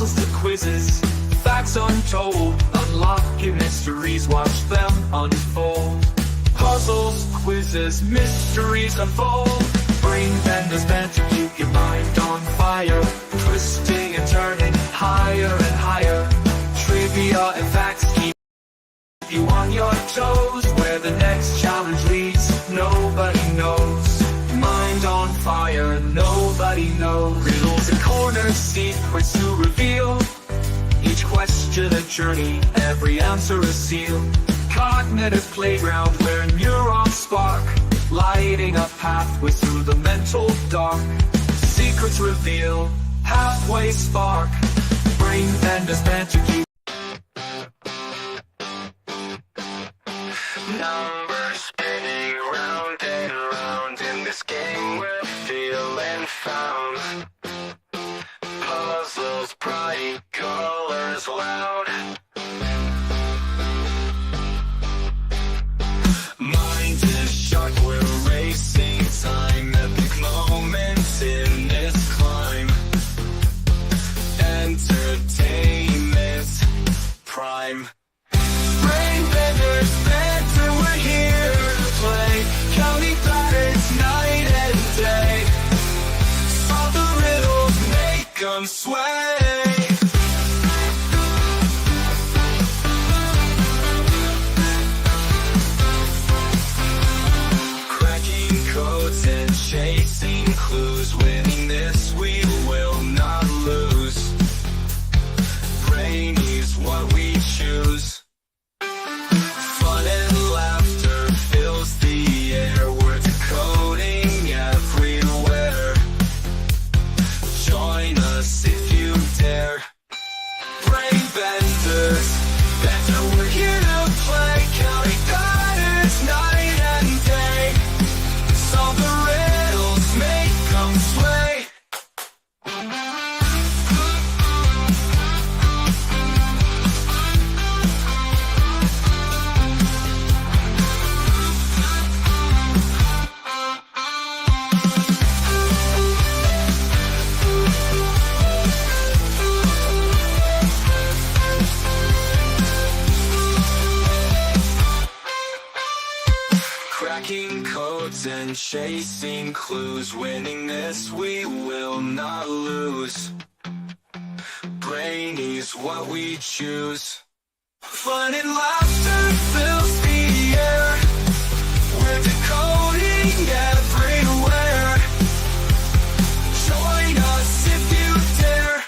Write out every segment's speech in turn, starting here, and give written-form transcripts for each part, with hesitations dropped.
puzzles to quizzes, facts untold, unlocking mysteries, watch them unfold. Puzzles, quizzes, mysteries unfold. Brain benders bent to keep your mind on fire, twisting and turning higher and higher. Trivia and facts keep you on your toes. Where the next challenge leads, nobody knows. Mind on fire, nobody knows. Riddles and corners, secrets to reveal. Each question a journey, every answer a seal. Cognitive playground where neurons spark, lighting up pathways through the mental dark. Secrets reveal, pathways spark. Brain benders bent to keep numbers spinning round and round in this game we're feeling found. Puzzles bright, colors loud. Mind is sharp, we're racing time. Epic moments in this climb. Entertainment prime. Brain benders, banter, we're here to play. Counting patterns night and day. Solve the riddles, make them sway. Cracking codes and chasing clues. Winning this we will not lose. Brain is what we choose. Fun and laughter fills the air. We're decoding everywhere. Join us if you dare. Brain benders, bender, we're here to play. Counting patterns night and day. Solve the riddles, make them sway. Cracking codes and chasing clues. Winning this we will not lose. Brain is what we choose. Fun and laughter fills the air. We're decoding everywhere. Join us if you dare.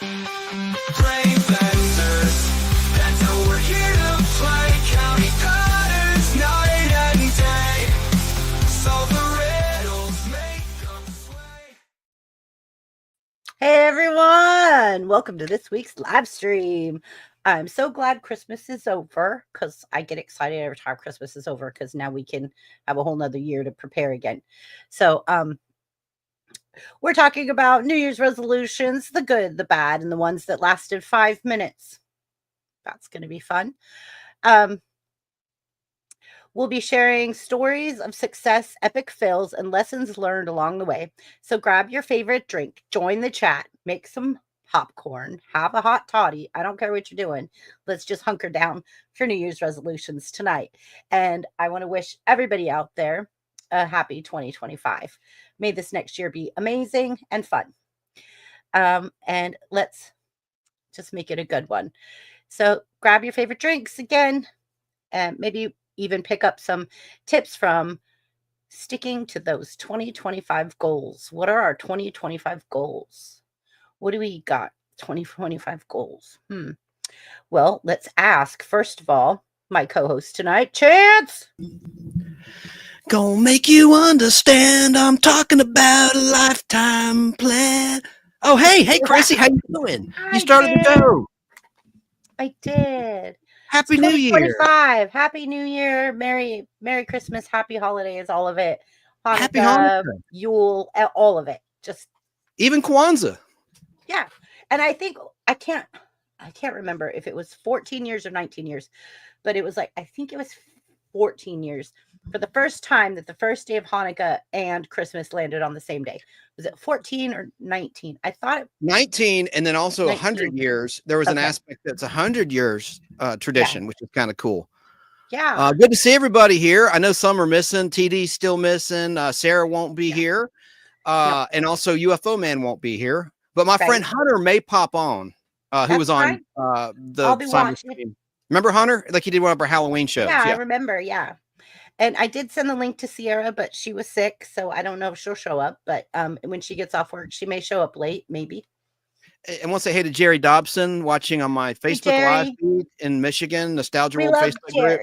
Brain benders, that's how we're here to play. Counting patterns night and day. Solve the riddles, make them sway. Hey everyone, welcome to this week's live stream. I'm so glad Christmas is over because I get excited every time Christmas is over because now we can have a whole nother year to prepare again. So we're talking about New Year's resolutions, the good, the bad, and the ones that lasted 5 minutes. That's going to be fun. We'll be sharing stories of success, epic fails, and lessons learned along the way. So grab your favorite drink, join the chat, make some popcorn, have a hot toddy. I don't care what you're doing. Let's just hunker down for New Year's resolutions tonight. And I want to wish everybody out there a happy 2025. May this next year be amazing and fun. And let's just make it a good one. So grab your favorite drinks again, and maybe even pick up some tips from sticking to those 2025 goals. What are our 2025 goals? What do we got? 2025 goals. Well, let's ask, first of all, my co-host tonight, Chance. Gonna make you understand. I'm talking about a lifetime plan. Oh, hey, Chrissy, how you doing? You started the show. I did. Happy New Year. 2025. Happy New Year. Merry Christmas. Happy holidays. All of it. Hanukkah, Happy Hanukkah. Yule, all of it. Just even Kwanzaa. Yeah. And I think I can't remember if it was 14 years or 19 years, but it was like, I think it was 14 years for the first time that the first day of Hanukkah and Christmas landed on the same day. Was it 14 or 19? I thought it 19, and then also 100 19. years. There was an Okay. aspect that's 100 years tradition, which is kind of cool. Yeah. Good to see everybody here. I know some are missing. TD's still missing. Sarah won't be here. And also UFO Man won't be here. But my friend Hunter may pop on, who was on the I'll be Simon watching. stream. Remember Hunter? Like he did one of our Halloween shows. Yeah, I remember. Yeah. And I did send the link to Sierra, but she was sick, so I don't know if she'll show up. But when she gets off work, she may show up late, maybe. And want to say hey to Jerry Dobson watching on my Facebook Live feed in Michigan, Nostalgia World Facebook group.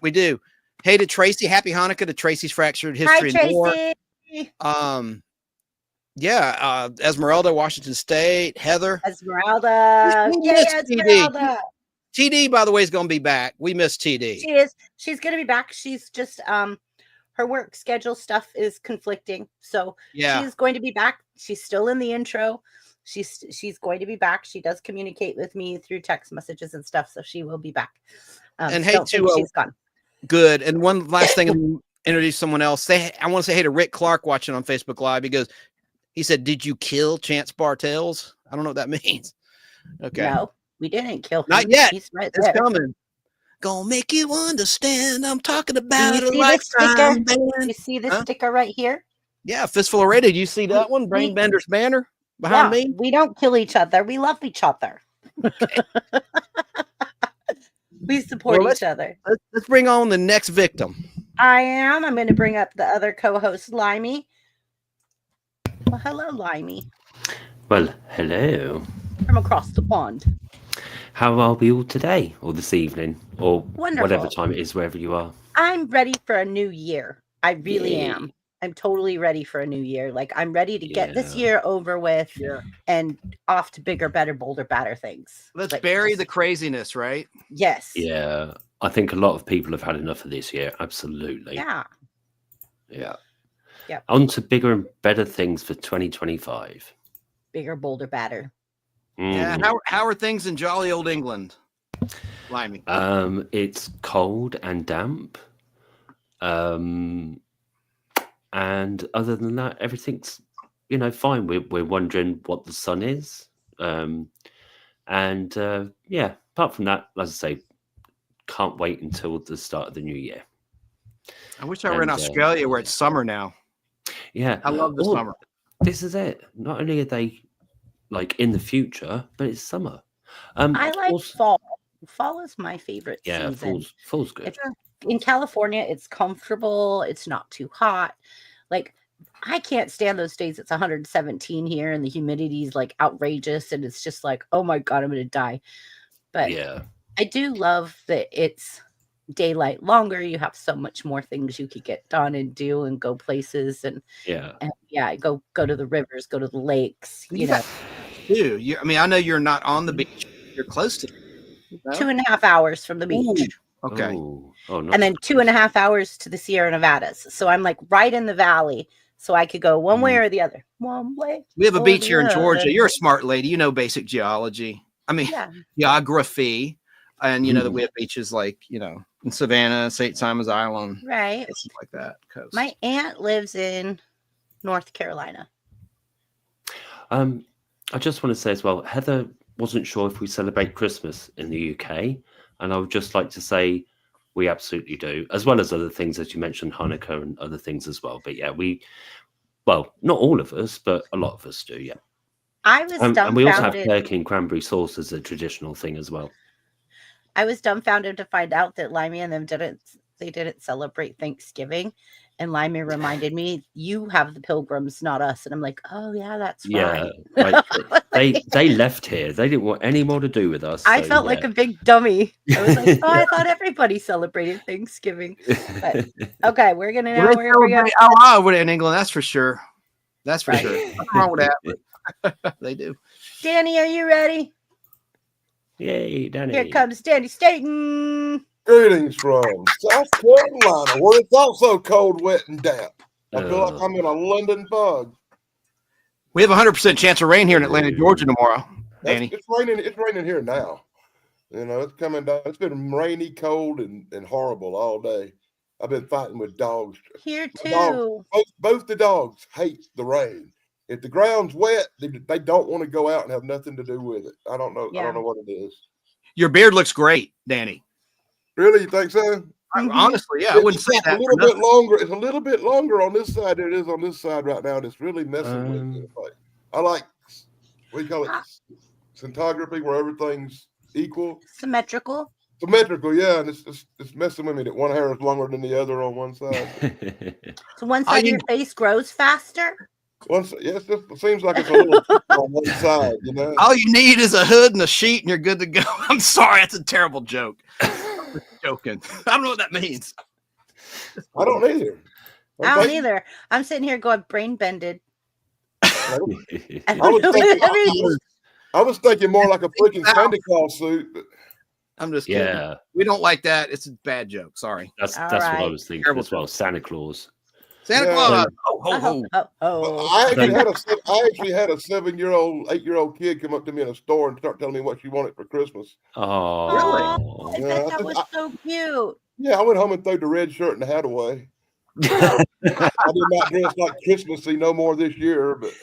We do. Hey to Tracy, happy Hanukkah to Tracy's Fractured History and More. Yeah, Esmeralda, Washington State, Heather. Esmeralda. Yay, Esmeralda. TD, by the way, is going to be back. We miss TD. She is. She's going to be back. She's just her work schedule stuff is conflicting. So she's going to be back. She's still in the intro. She's going to be back. She does communicate with me through text messages and stuff, so she will be back. And hey to she's gone. Good. And one last thing, and introduce someone else. I want to say hey to Rick Clark watching on Facebook Live. He said, "Did you kill Chance Bartels?" I don't know what that means. Okay. No, we didn't kill him. Not yet. He's right it's there. coming. Gonna make you understand. I'm talking about a lifetime. You see this sticker right here? Yeah, Fistful of Radio. Do you see that one? Brain Bender's banner behind me. We don't kill each other. We love each other. Okay. We support each other. Let's bring on the next victim. I'm going to bring up the other co-host, Limey. Well, hello, Limey. Well, hello. From across the pond. How are we all today, or this evening, or whatever time it is, wherever you are? I'm ready for a new year. I really am. I'm totally ready for a new year. Like, I'm ready to get this year over with and off to bigger, better, bolder, badder things. Let's bury the craziness, right? Yes. Yeah. I think a lot of people have had enough of this year. Absolutely. Yeah. Yeah. Yep. On to bigger and better things for 2025. Bigger, bolder, badder. Yeah. How are things in jolly old England? Limey. It's cold and damp. And other than that, everything's, fine. We're wondering what the sun is. Apart from that, as I say, can't wait until the start of the new year. I wish I were in Australia where it's summer now. Yeah. I love the summer. This is it. Not only are they like in the future, but it's summer. I like fall. Fall is my favorite season. Fall's good. In California, it's comfortable. It's not too hot. Like, I can't stand those days. It's 117 here and the humidity is like outrageous. And it's just like, oh my God, I'm going to die. But I do love that it's daylight longer. You have so much more things you could get done and do and go places. And go to the rivers, go to the lakes, I know you're not on the beach. You're close to it. 2.5 hours from the beach. Ooh. Okay. And then 2.5 hours to the Sierra Nevadas. So I'm like right in the valley. So I could go one way or the other. One way. We have a beach here in Georgia. You're a smart lady. You know basic geology. Geography. And you know that we have beaches like, in Savannah, St. Simon's Island. Right. Places like that. Coast. My aunt lives in North Carolina. I just want to say as well, Heather wasn't sure if we celebrate Christmas in the UK. And I would just like to say we absolutely do, as well as other things, as you mentioned, Hanukkah and other things as well. But not all of us, but a lot of us do, yeah. I was dumbfounded. And we also have turkey and cranberry sauce as a traditional thing as well. I was dumbfounded to find out that Limey and them didn't celebrate Thanksgiving. And Limey reminded me, you have the Pilgrims, not us. And I'm like, oh yeah, that's right. Yeah, they left here. They didn't want any more to do with us. I felt like a big dummy. I was like, I thought everybody celebrated Thanksgiving. But, okay, we're gonna now. In England, that's for sure. That's for sure. Nothing wrong with that. They do. Danny, are you ready? Yay, Danny! Here comes Danny Staten. Greetings from South Carolina, where it's also cold, wet, and damp. I feel like I'm in a London fog. We have 100% chance of rain here in Atlanta, Georgia tomorrow. Danny, it's raining. It's raining here now. It's coming down. It's been rainy, cold, and horrible all day. I've been fighting with dogs. Here My dogs, too. both the dogs hate the rain. If the ground's wet, they don't want to go out and have nothing to do with it. I don't know. I Yeah. don't know what it is. Your beard looks great, Danny. Really, you think so? Honestly, yeah, I wouldn't say that. A little bit longer. It's a little bit longer on this side than it is on this side right now, and it's really messing with me. I like, what do you call it? Scintigraphy, where everything's equal. Symmetrical, yeah, and it's messing with me that one hair is longer than the other on one side. So one side of your face grows faster. It seems like it's a little on one side, you know. All you need is a hood and a sheet, and you're good to go. I'm sorry, that's a terrible joke. I'm joking. I don't know what that means. I don't either. I don't either. I'm sitting here going brain bended. I was thinking more like a freaking Santa Claus suit. But I'm just kidding. Yeah. We don't like that. It's a bad joke. Sorry. That's what I was thinking Terrible as well. Santa Claus. Santa Claus. I actually had a 7-year-old, 8-year-old kid come up to me in a store and start telling me what she wanted for Christmas. Oh, really? I thought that was so cute. Yeah, I went home and threw the red shirt and the hat away. I did not dress like Christmassy no more this year, but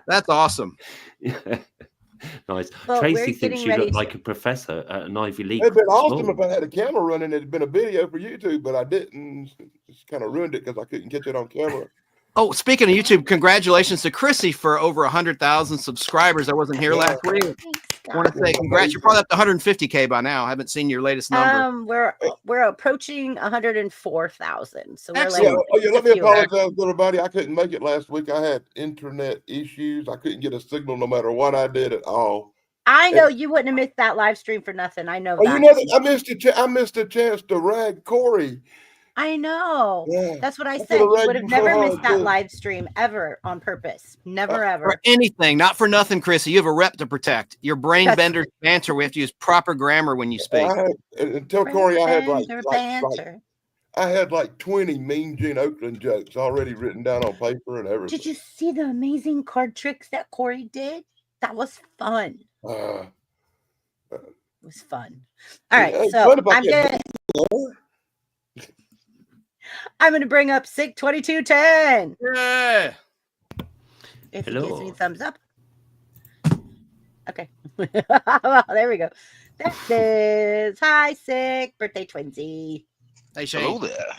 that's awesome. Nice. Well, Tracy thinks you look like a professor at an Ivy League. It'd been awesome if I had a camera running. It'd been a video for YouTube, but I didn't. It's kind of ruined it because I couldn't catch it on camera. Oh, speaking of YouTube, congratulations to Chrissy for over 100,000 subscribers. I wasn't here last week. I want to say congrats. You're probably up to 150K by now. I haven't seen your latest number. We're approaching 104,000. So we're like, let me apologize to everybody. I couldn't make it last week. I had internet issues. I couldn't get a signal no matter what I did at all. I know you wouldn't have missed that live stream for nothing. I know that. You know, I missed a chance to rag Corey. I know. Yeah. That's what I said. You would have never missed that live stream ever on purpose. Never, ever. For anything. Not for nothing, Chrissy. You have a rep to protect. Your brain bender banter. We have to use proper grammar when you speak. Until Corey, I had like 20 Mean Gene Oakland jokes already written down on paper and everything. Did you see the amazing card tricks that Corey did? That was fun. It was fun. All right. So I'm going to bring up SIG 2210. Yeah. If he gives me thumbs up. Okay. Well, there we go. That is hi, SIG. Birthday twinsy. Hey, Shane. Hello there.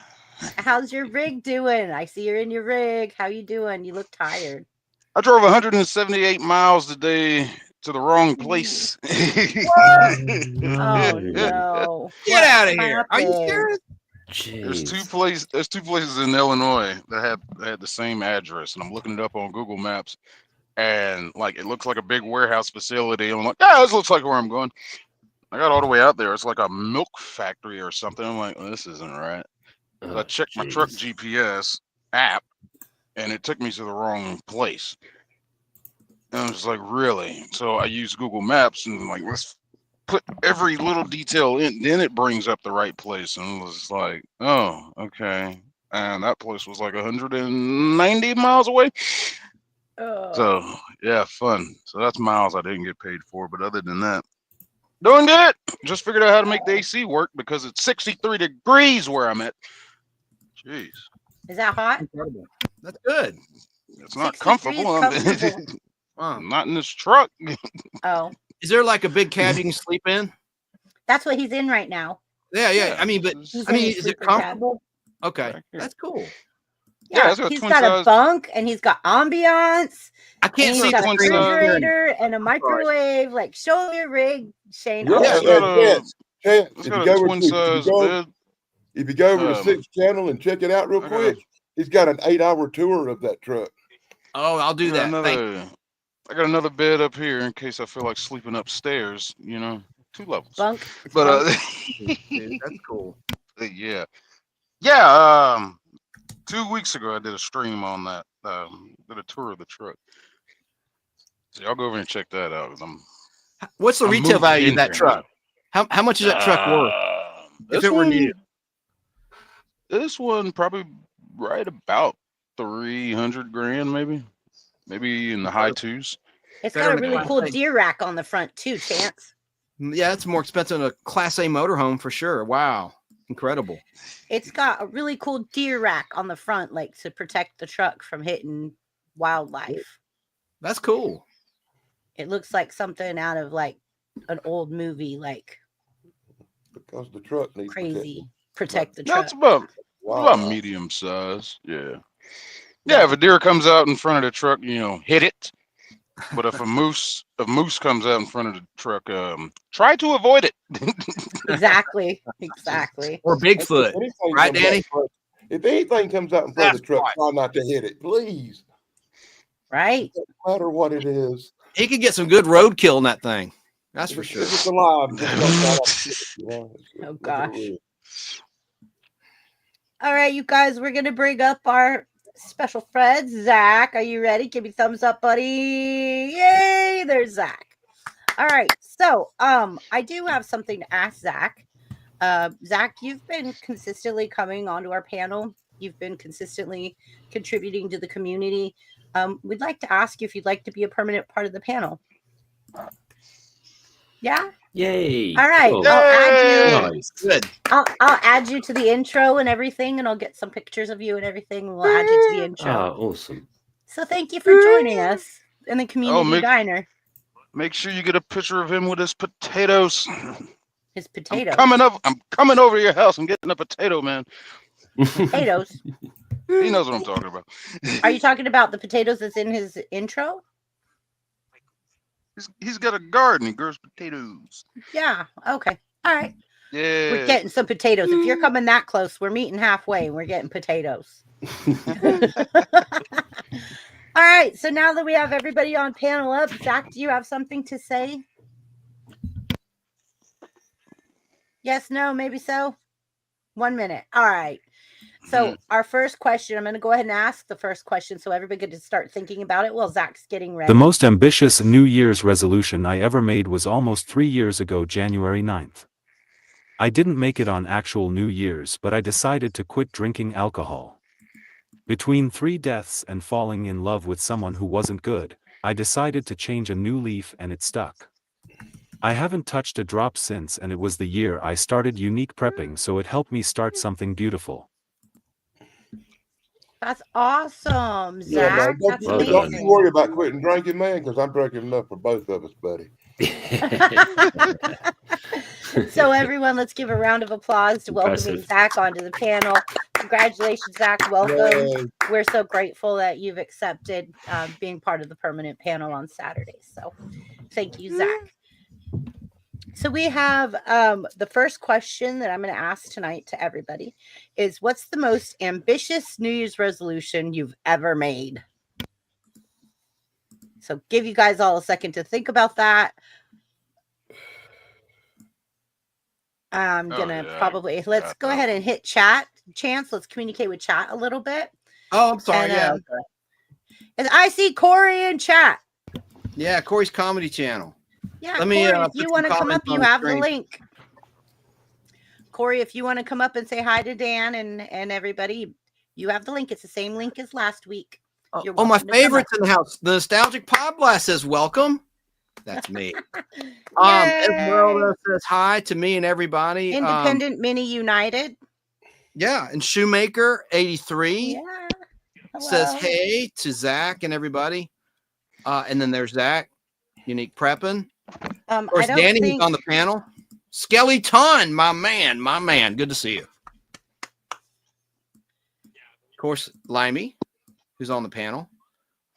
How's your rig doing? I see you're in your rig. How you doing? You look tired. I drove 178 miles today to the wrong place. Oh no! Get out of here! Are you serious? Jeez. There's two places in Illinois that had the same address, and I'm looking it up on Google Maps, and like it looks like a big warehouse facility. I'm like, this looks like where I'm going. I got all the way out there. It's like a milk factory or something. I'm like, this isn't right. So I checked my truck GPS app, and it took me to the wrong place. And I was like, really? So I used Google Maps and I'm like, let's put every little detail in. Then it brings up the right place. And it was like, oh, okay. And that place was like 190 miles away. So yeah, fun. So that's miles I didn't get paid for. But other than that, doing good. Just figured out how to make the AC work because it's 63 degrees where I'm at. Jeez. Is that hot? Incredible. That's good. It's not comfortable. I'm not in this truck. Oh. Is there like a big cab you can sleep in? That's what he's in right now. Yeah. I mean, is it comfortable? Cab. Okay. That's cool. Yeah, he's got a bunk and he's got ambiance. I can't see the refrigerator and a microwave. Like, show your rig, Shane. It's got a twin size bed. If you go over to 6th Channel and check it out real quick, he's got an 8-hour tour of that truck. Oh, I'll do that. I got another bed up here in case I feel like sleeping upstairs. 2 levels. Bunk. But Dude, that's cool. Yeah. 2 weeks ago I did a stream on that. Did a tour of the truck. So y'all go over and check that out. What's the retail value of that truck? How much is that truck worth? If it were new. This one probably right about 300 grand, maybe in the high twos. It's got a really cool deer rack on the front too, Chance. Yeah, it's more expensive than a Class A motorhome for sure. Wow. Incredible. It's got a really cool deer rack on the front, like to protect the truck from hitting wildlife. That's cool. It looks like something out of like an old movie, like Because the truck needs crazy. Protect the truck. That's about Wow. medium size. Yeah. Yeah, if a deer comes out in front of the truck, hit it. But if a moose comes out in front of the truck, try to avoid it. Exactly. Or Bigfoot. Right, Danny? If anything comes out in front of the That's truck, right. try not to hit it, please. Right. No matter what it is. He could get some good roadkill in that thing. That's for sure. If it's alive, just don't try not to hit it, you know? Oh, Look at gosh. it. All right, you guys, we're going to bring up our special friend, Zach. Are you ready? Give me thumbs up, buddy. Yay, there's Zach. All right, so I do have something to ask Zach. Zach, you've been consistently coming onto our panel. You've been consistently contributing to the community. We'd like to ask you if you'd like to be a permanent part of the panel. Yeah? Yay. All right. Cool. I'll add you. Nice. Good. I'll add you to the intro and everything, and I'll get some pictures of you and everything. And we'll add you to the intro. Oh, awesome. So thank you for joining us in the community diner. Make sure you get a picture of him with his potatoes. His potatoes. I'm coming over to your house and getting a potato, man. Potatoes. He knows what I'm talking about. Are you talking about the potatoes that's in his intro? He's got a garden. He grows potatoes. Yeah. Okay. All right. Yeah. We're getting some potatoes. If you're coming that close, we're meeting halfway and we're getting potatoes. All right. So now that we have everybody on panel up, Zach, do you have something to say? Yes, no, maybe so. 1 minute. All right. So our first question, I'm going to go ahead and ask the first question so everybody can start thinking about it while Zach's getting ready. The most ambitious New Year's resolution I ever made was almost 3 years ago, January 9th. I didn't make it on actual New Year's, but I decided to quit drinking alcohol. Between 3 deaths and falling in love with someone who wasn't good, I decided to change a new leaf and it stuck. I haven't touched a drop since, and it was the year I started unique prepping, so it helped me start something beautiful. That's awesome, Zach. Yeah, man. That's well Don't amazing. you worry about quitting drinking, man, because I'm drinking enough for both of us, buddy. So everyone, let's give a round of applause to welcoming Impressive. Zach onto the panel. Congratulations, Zach. Welcome. Yay. We're so grateful that you've accepted being part of the permanent panel on Saturday. So thank you, Zach. So we have the first question that I'm going to ask tonight to everybody is, what's the most ambitious New Year's resolution you've ever made? So give you guys all a second to think about that. I'm going to probably, let's go ahead and hit chat. Chance, let's communicate with chat a little bit. Oh, I'm sorry. And, Yeah. okay. And I see Corey in chat. Yeah. Corey's comedy channel. Yeah, Let me, Corey, if put you some want to come comments up, you on the have the screen. link. Corey, if you want to come up and say hi to Dan and everybody, you have the link. It's the same link as last week. You're Oh, my welcome to come favorites up. in the house. The Nostalgic Pod Blast says welcome. That's me. Esmeralda says hi to me and everybody. Independent Mini United. Yeah, and Shoemaker 83 Yeah. says Hello. hey to Zach and everybody. And then there's Zach, Unique Preppin'. Of course, I don't Danny think who's on the panel. Skeleton, my man. Good to see you. Of course, Limey, who's on the panel.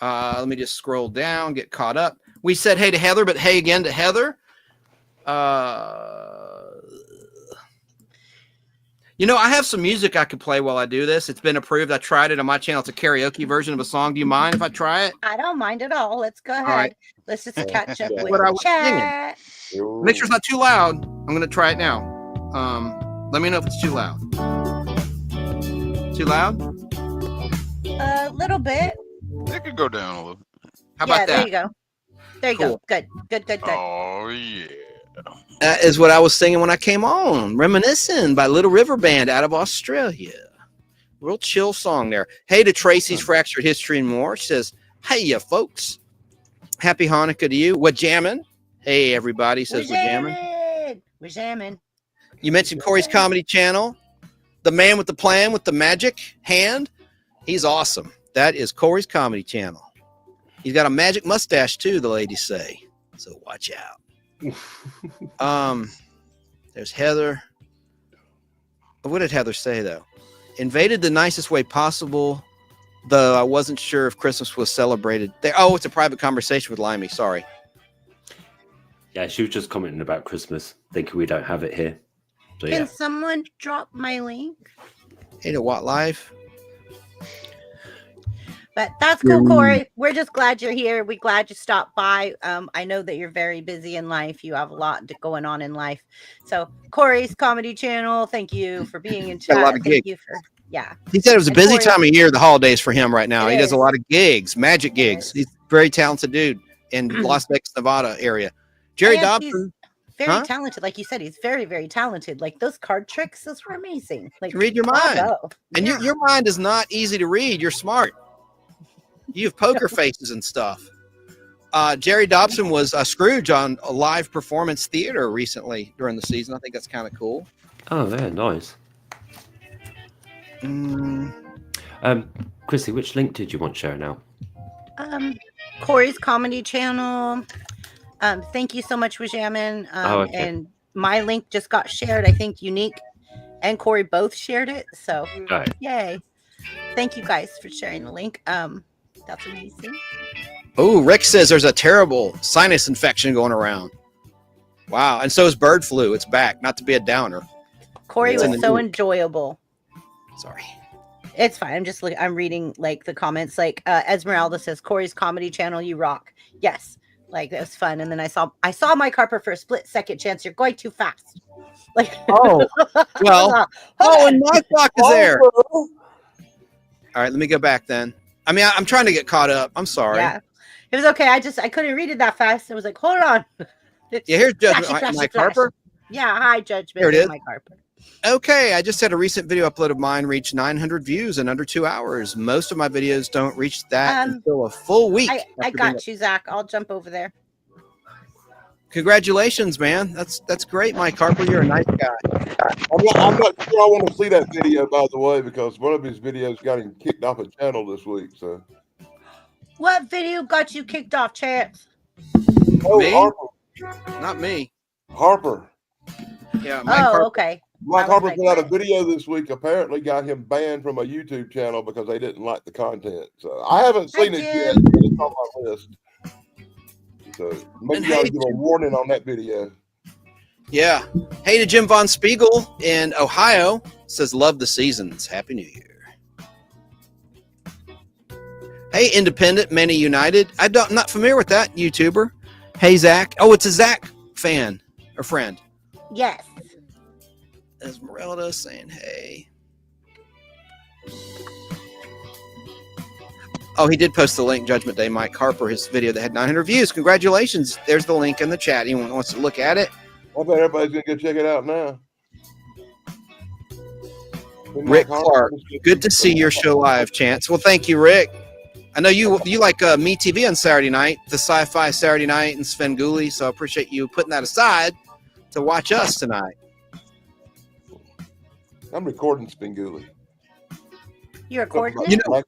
Let me just scroll down, get caught up. We said hey to Heather, but hey again to Heather. I have some music I could play while I do this. It's been approved. I tried it on my channel. It's a karaoke version of a song. Do you mind if I try it? I don't mind at all. Let's go ahead. right. Let's just catch up with What I was chat. Make sure it's not too loud. I'm going to try it now. Let me know if it's too loud. Too loud? A little bit. It could go down a little. How about there that? you go. There you Cool. go. Good. Oh yeah. That is what I was singing when I came on. Reminiscing by Little River Band out of Australia. Real chill song there. Hey to Tracy's Fractured History and More. She says, hey, ya folks. Happy Hanukkah to you. We're jamming. Hey, everybody says we're jamming. We're jamming. You mentioned Corey's comedy channel. the man with the plan with the magic hand. He's awesome. That is Corey's comedy channel. He's got a magic mustache too, the ladies say. So watch out. There's Heather. What did Heather say though? Invaded the nicest way possible, though I wasn't sure if Christmas was celebrated there. Oh, it's a private conversation with Limey. Sorry. Yeah, she was just commenting about Christmas, thinking we don't have it here. So, Can someone drop my link? Hey to Watt Live. But that's cool, Corey. We're just glad you're here. We're glad you stopped by. I know that you're very busy in life. You have a lot going on in life. So Corey's comedy channel, thank you for being in chat. Got a lot of Thank gigs. you for He said it was a busy Corey, time of year, the holidays for him right now. It He does is. a lot of gigs, magic gigs. He's a very talented dude in Las Vegas, Nevada area. Jerry and Dobson. he's very Huh? talented. Like you said, he's very, very talented. Like those card tricks, those were amazing. Like Read your mind. bravo. And Yeah. your mind is not easy to read. You're smart. You have poker faces and stuff. Jerry Dobson was Scrooge on a live performance theater recently during the season. I think that's kind of cool. Oh, yeah, nice. Chrissy, which link did you want sharing now? Corey's comedy channel. Thank you so much, Wajamin. Okay. And my link just got shared. I think Unique and Corey both shared it. So All right. yay. Thank you guys for sharing the link. That's amazing. Oh, Rick says there's a terrible sinus infection going around. Wow. And so is bird flu. It's back. Not to be a downer. Corey It's in was the so news. enjoyable. Sorry. It's fine. I'm reading like the comments. Like Esmeralda says, Corey's comedy channel, you rock. Yes. Like that was fun. And then I saw Mike Harper for a split second chance. You're going too fast. Like Oh, well. Oh, and my clock is there. Also, All right, let me go back then. I mean, I'm trying to get caught up. I'm sorry. yeah. It was okay. I couldn't read it that fast. I was like, hold on. Yeah, here's Judgment Flashy, flashy, Mike flash. Harper. Yeah, hi, Judgment. Here it is. Mike Harper. Okay, I just had a recent video upload of mine reach 900 views in under 2 hours. Most of my videos don't reach that until a full week. I after being got you, Zach. I'll jump over there. Congratulations, man. That's great, Mike Harper. You're a nice guy. I'm not sure I want to see that video, by the way, because one of his videos got him kicked off a channel this week. So, What video got you kicked off, Chance? oh, Me? Harper. Not me. Harper. Yeah, Mike Oh, Harper. okay. Mike I was Harper like, put out a what? video this week. Apparently, got him banned from a YouTube channel because they didn't like the content. So I haven't seen it yet, Jim. but it's on my list. So maybe And you ought to hey, give a warning on that video. Yeah. Hey to Jim Von Spiegel in Ohio. Says, love the seasons. Happy New Year. Hey, Independent, Many United. I'm not familiar with that YouTuber. Hey, Zach. Oh, it's a Zach fan or friend. Yes. Esmeralda saying, hey. Oh, he did post the link, Judgment Day, Mike Harper, his video that had 900 views. Congratulations. There's the link in the chat. Anyone wants to look at it? I bet everybody's going to go check it out now. Rick Clark, good to see your show live, Chance. Well, thank you, Rick. I know you like Me TV on Saturday night, the Sci-Fi Saturday night, and Sven Gulli, so I appreciate you putting that aside to watch us tonight. I'm recording Spinguli. You're recording You it? know-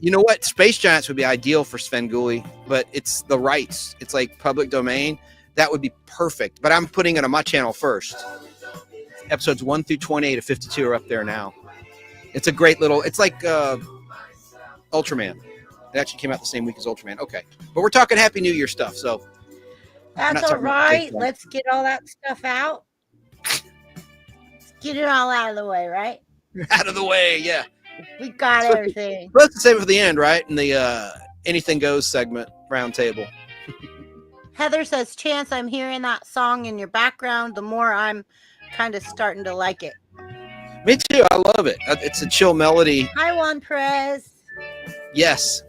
You know what? Space Giants would be ideal for Sven Gulli, but it's the rights. It's like public domain. That would be perfect. But I'm putting it on my channel first. Episodes 1 through 28 of 52 are up there now. It's a great little. It's like Ultraman. It actually came out the same week as Ultraman. Okay, but we're talking Happy New Year stuff. So That's not all talking about right. Space Giants. Let's get all that stuff out. Let's get it all out of the way, right? out of the way, yeah. We got So- everything. Let's save it for the end, right? In the anything goes segment round table. Heather says, Chance, I'm hearing that song in your background. The more I'm kind of starting to like it. Me too. I love it. It's a chill melody. Hi, Juan Perez. Yes.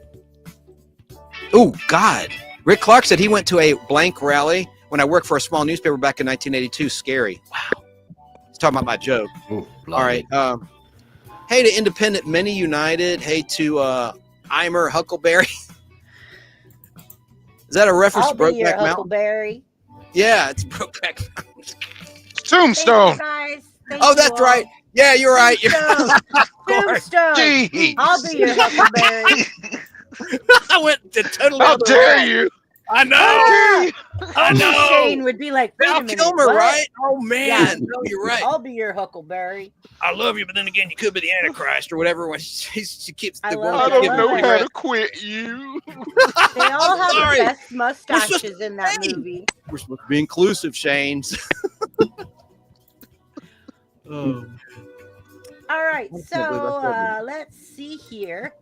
Oh, God. Rick Clark said he went to a blank rally when I worked for a small newspaper back in 1982. Scary. Wow. He's talking about my joke. Ooh, All right. Hey to Independent, Many United. Hey to Eimer Huckleberry. Is that a reference I'll to be your Brokeback Mountain? Huckleberry. Yeah, it's Brokeback Mountain. Tombstone. Thank you, guys. Thank Oh, you that's all. right. Yeah, you're right. Tombstone. Jeez. I'll be your Huckleberry. I went to totally. How other dare way. you? I know. I Only know. Shane would be like, wait a Val minute, Kilmer, what? right? Oh man, Yeah. no, you're right. I'll be your Huckleberry. I love you, but then again, you could be the Antichrist or whatever. When she keeps I the love world it, I giving love know it. how her to quit you. They all have sorry. the best mustaches in that Shane. movie. We're supposed to be inclusive, Shane's. Oh. All right, I can't believe I said so let's see here.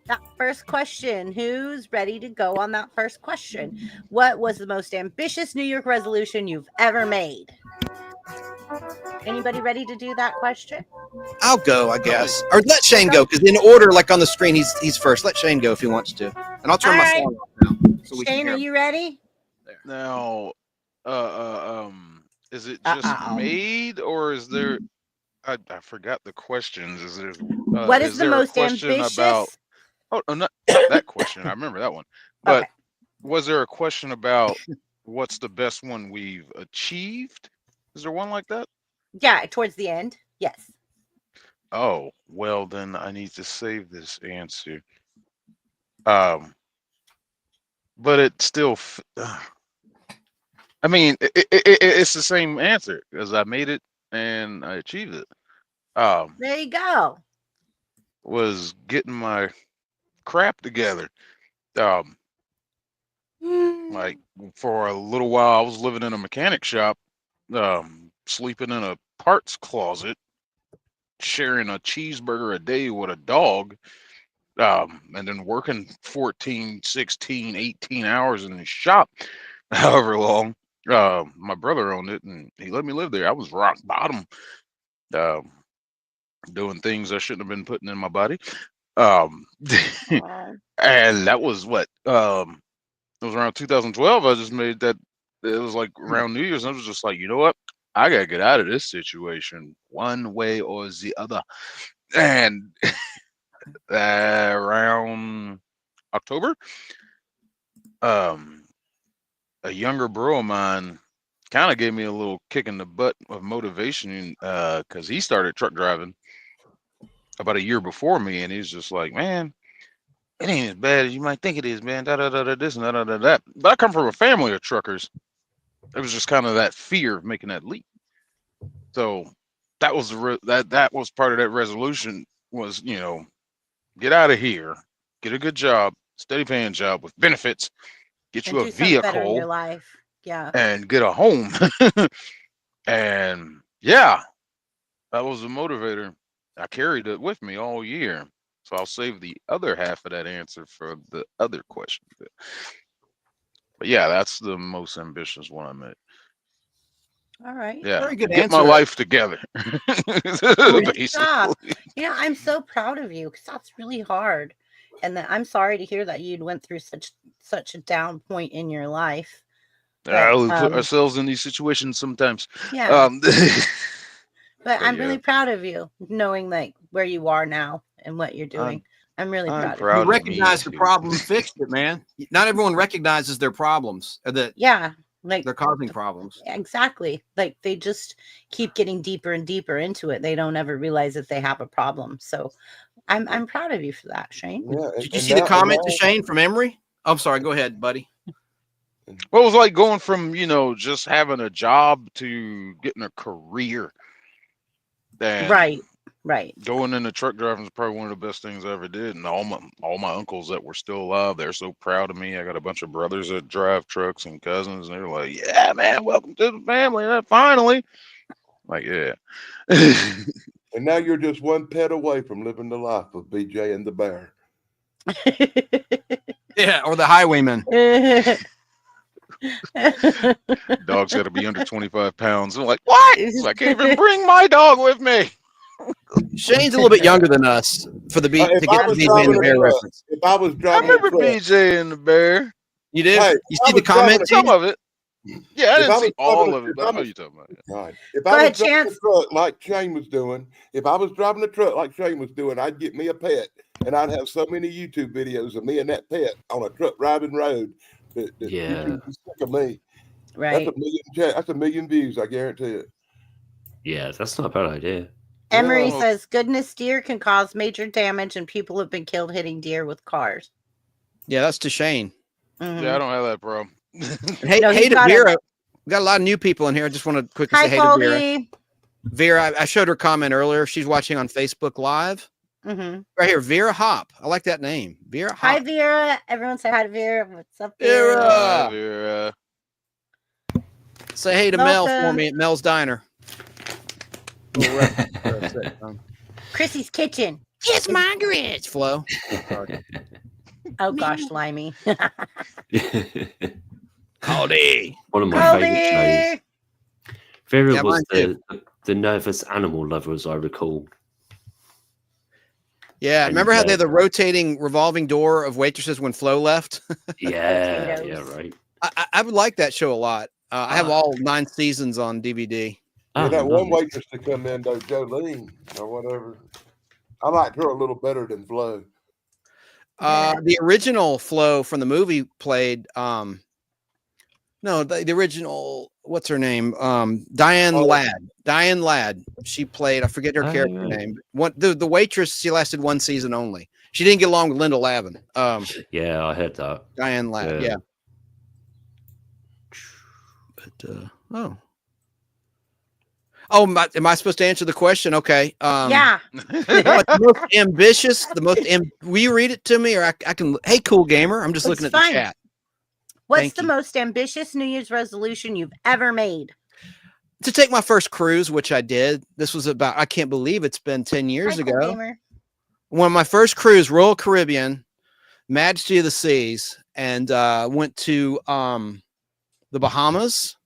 That first question. Who's ready to go on that first question? What was the most ambitious New Year's resolution you've ever made? Anybody ready to do that question? I'll go, I guess, or let Shane go because in order, like on the screen, he's first. Let Shane go if he wants to, and I'll turn my All song off now. So we can Shane, hear are him. you ready? Now, is it just made or is there? I forgot the questions. Is there? What is the there a most question ambitious? about? Oh, not that question. I remember that one. But Okay. was there a question about what's the best one we've achieved? Is there one like that? Yeah, towards the end. Yes. Oh, well, then I need to save this answer. But it still, I mean, it's the same answer because I made it and I achieved it. There you go. Was getting my crap together. Like for a little while, I was living in a mechanic shop, sleeping in a parts closet, sharing a cheeseburger a day with a dog, and then working 14, 16, 18 hours in the shop, however long. My brother owned it and he let me live there. I was rock bottom, doing things I shouldn't have been putting in my body. And that was what, it was around 2012. I just made that. It was like around New Year's. And I was just like, you know what? I got to get out of this situation one way or the other. And around October, a younger bro of mine kind of gave me a little kick in the butt of motivation because he started truck driving about a year before me. And he's just like, man, it ain't as bad as you might think it is, man. Da da da da this and da da da that. But I come from a family of truckers. It was just kind of that fear of making that leap. So that was that was part of that resolution was, you know, get out of here, get a good job, steady paying job with benefits, get And you a do something better in your vehicle, life. Yeah. and get a home. And yeah, that was the motivator. I carried it with me all year. So I'll save the other half of that answer for the other question. But yeah, that's the most ambitious one I made. All right. Yeah, Very good get answer. my life together. Good job. Yeah, I'm so proud of you because that's really hard. And I'm sorry to hear that you went through such a down point in your life. But, We put ourselves in these situations sometimes. Yeah. But I'm yeah. really proud of you, knowing like where you are now and what you're doing. I'm really proud of you. You recognize the problem, fixed it, man. Not everyone recognizes their problems. That like they're causing problems. Exactly. Like they just keep getting deeper and deeper into it. They don't ever realize that they have a problem. So I'm proud of you for that, Shane. Yeah, Did you see the comment to Shane from Emory? I'm sorry. Go ahead, buddy. Well, it was like going from, you know, just having a job to getting a career. And right. Going into truck driving is probably one of the best things I ever did. And all my uncles that were still alive, they're so proud of me. I got a bunch of brothers that drive trucks and cousins, and they're like, "Yeah, man, welcome to the family." Finally, like, yeah. And now you're just one pet away from living the life of BJ and the bear. Yeah, or the highwayman. Dog's got to be under 25 pounds. I'm like, what? I can't even bring my dog with me. Shane's a little bit younger than us for the beat to get the BJ and the bear reference. If I was I driving, remember BJ and the bear. You did? Hey, you see the comment? Some of it. Yeah, I If didn't I was see all driving of it, but I know you're talking about it. God, if Go I ahead, was driving Chance. a truck like Shane was doing, if I was driving a truck like Shane was doing, I'd get me a pet, and I'd have so many YouTube videos of me and that pet on a truck driving road that Yeah. you'd be sick of me. Right. That's a million views, I guarantee it. Yeah, that's not a bad idea. Emery Yeah. says, goodness deer can cause major damage and people have been killed hitting deer with cars. Yeah, that's to Shane. Mhm. Yeah, I don't have that problem. Hey, No, hey he's to got Vera. We got a lot of new people in here. I just want to quickly Hi, say hey to Vera. Colby. Vera, I showed her comment earlier. She's watching on Facebook Live. Mhm. Right here, Vera Hop. I like that name. Vera Hop. Hi, Vera. Everyone say hi to Vera. What's up, Vera. Vera? Vera. Say hey to Mel for Welcome. me at Mel's Diner. Chrissy's Kitchen. Kiss my grits, Flo. Oh, gosh, Limey. Caldy. One of my Colby. favourite shows. Vera Yeah, was mine the nervous animal lover, as I recall. Yeah, And, remember how they had the rotating revolving door of waitresses when Flo left? Yeah, Potatoes. yeah, right. I would like that show a lot. I have all 9 seasons on DVD. Yeah, Oh, that one nice. waitress to come in, though, Jolene or whatever. I liked her a little better than Flo. The original Flo from the movie played no, the original, what's her name? Diane Oh. Ladd. Diane Ladd. She played, I forget her character right. name. What the waitress, she lasted 1 season only. She didn't get along with Linda Lavin. Yeah, I heard that. Diane Ladd, Yeah. yeah. But oh, am I supposed to answer the question? Okay. Yeah. What's the most ambitious? Will you read it to me, or I can? Hey, cool gamer. I'm just It's looking at fine. the chat. What's Thank the you. most ambitious New Year's resolution you've ever made? To take my first cruise, which I did. This was about, I can't believe it's been 10 years Hi, ago. Cool Gamer. One of my first cruise, Royal Caribbean, Majesty of the Seas, and went to the Bahamas,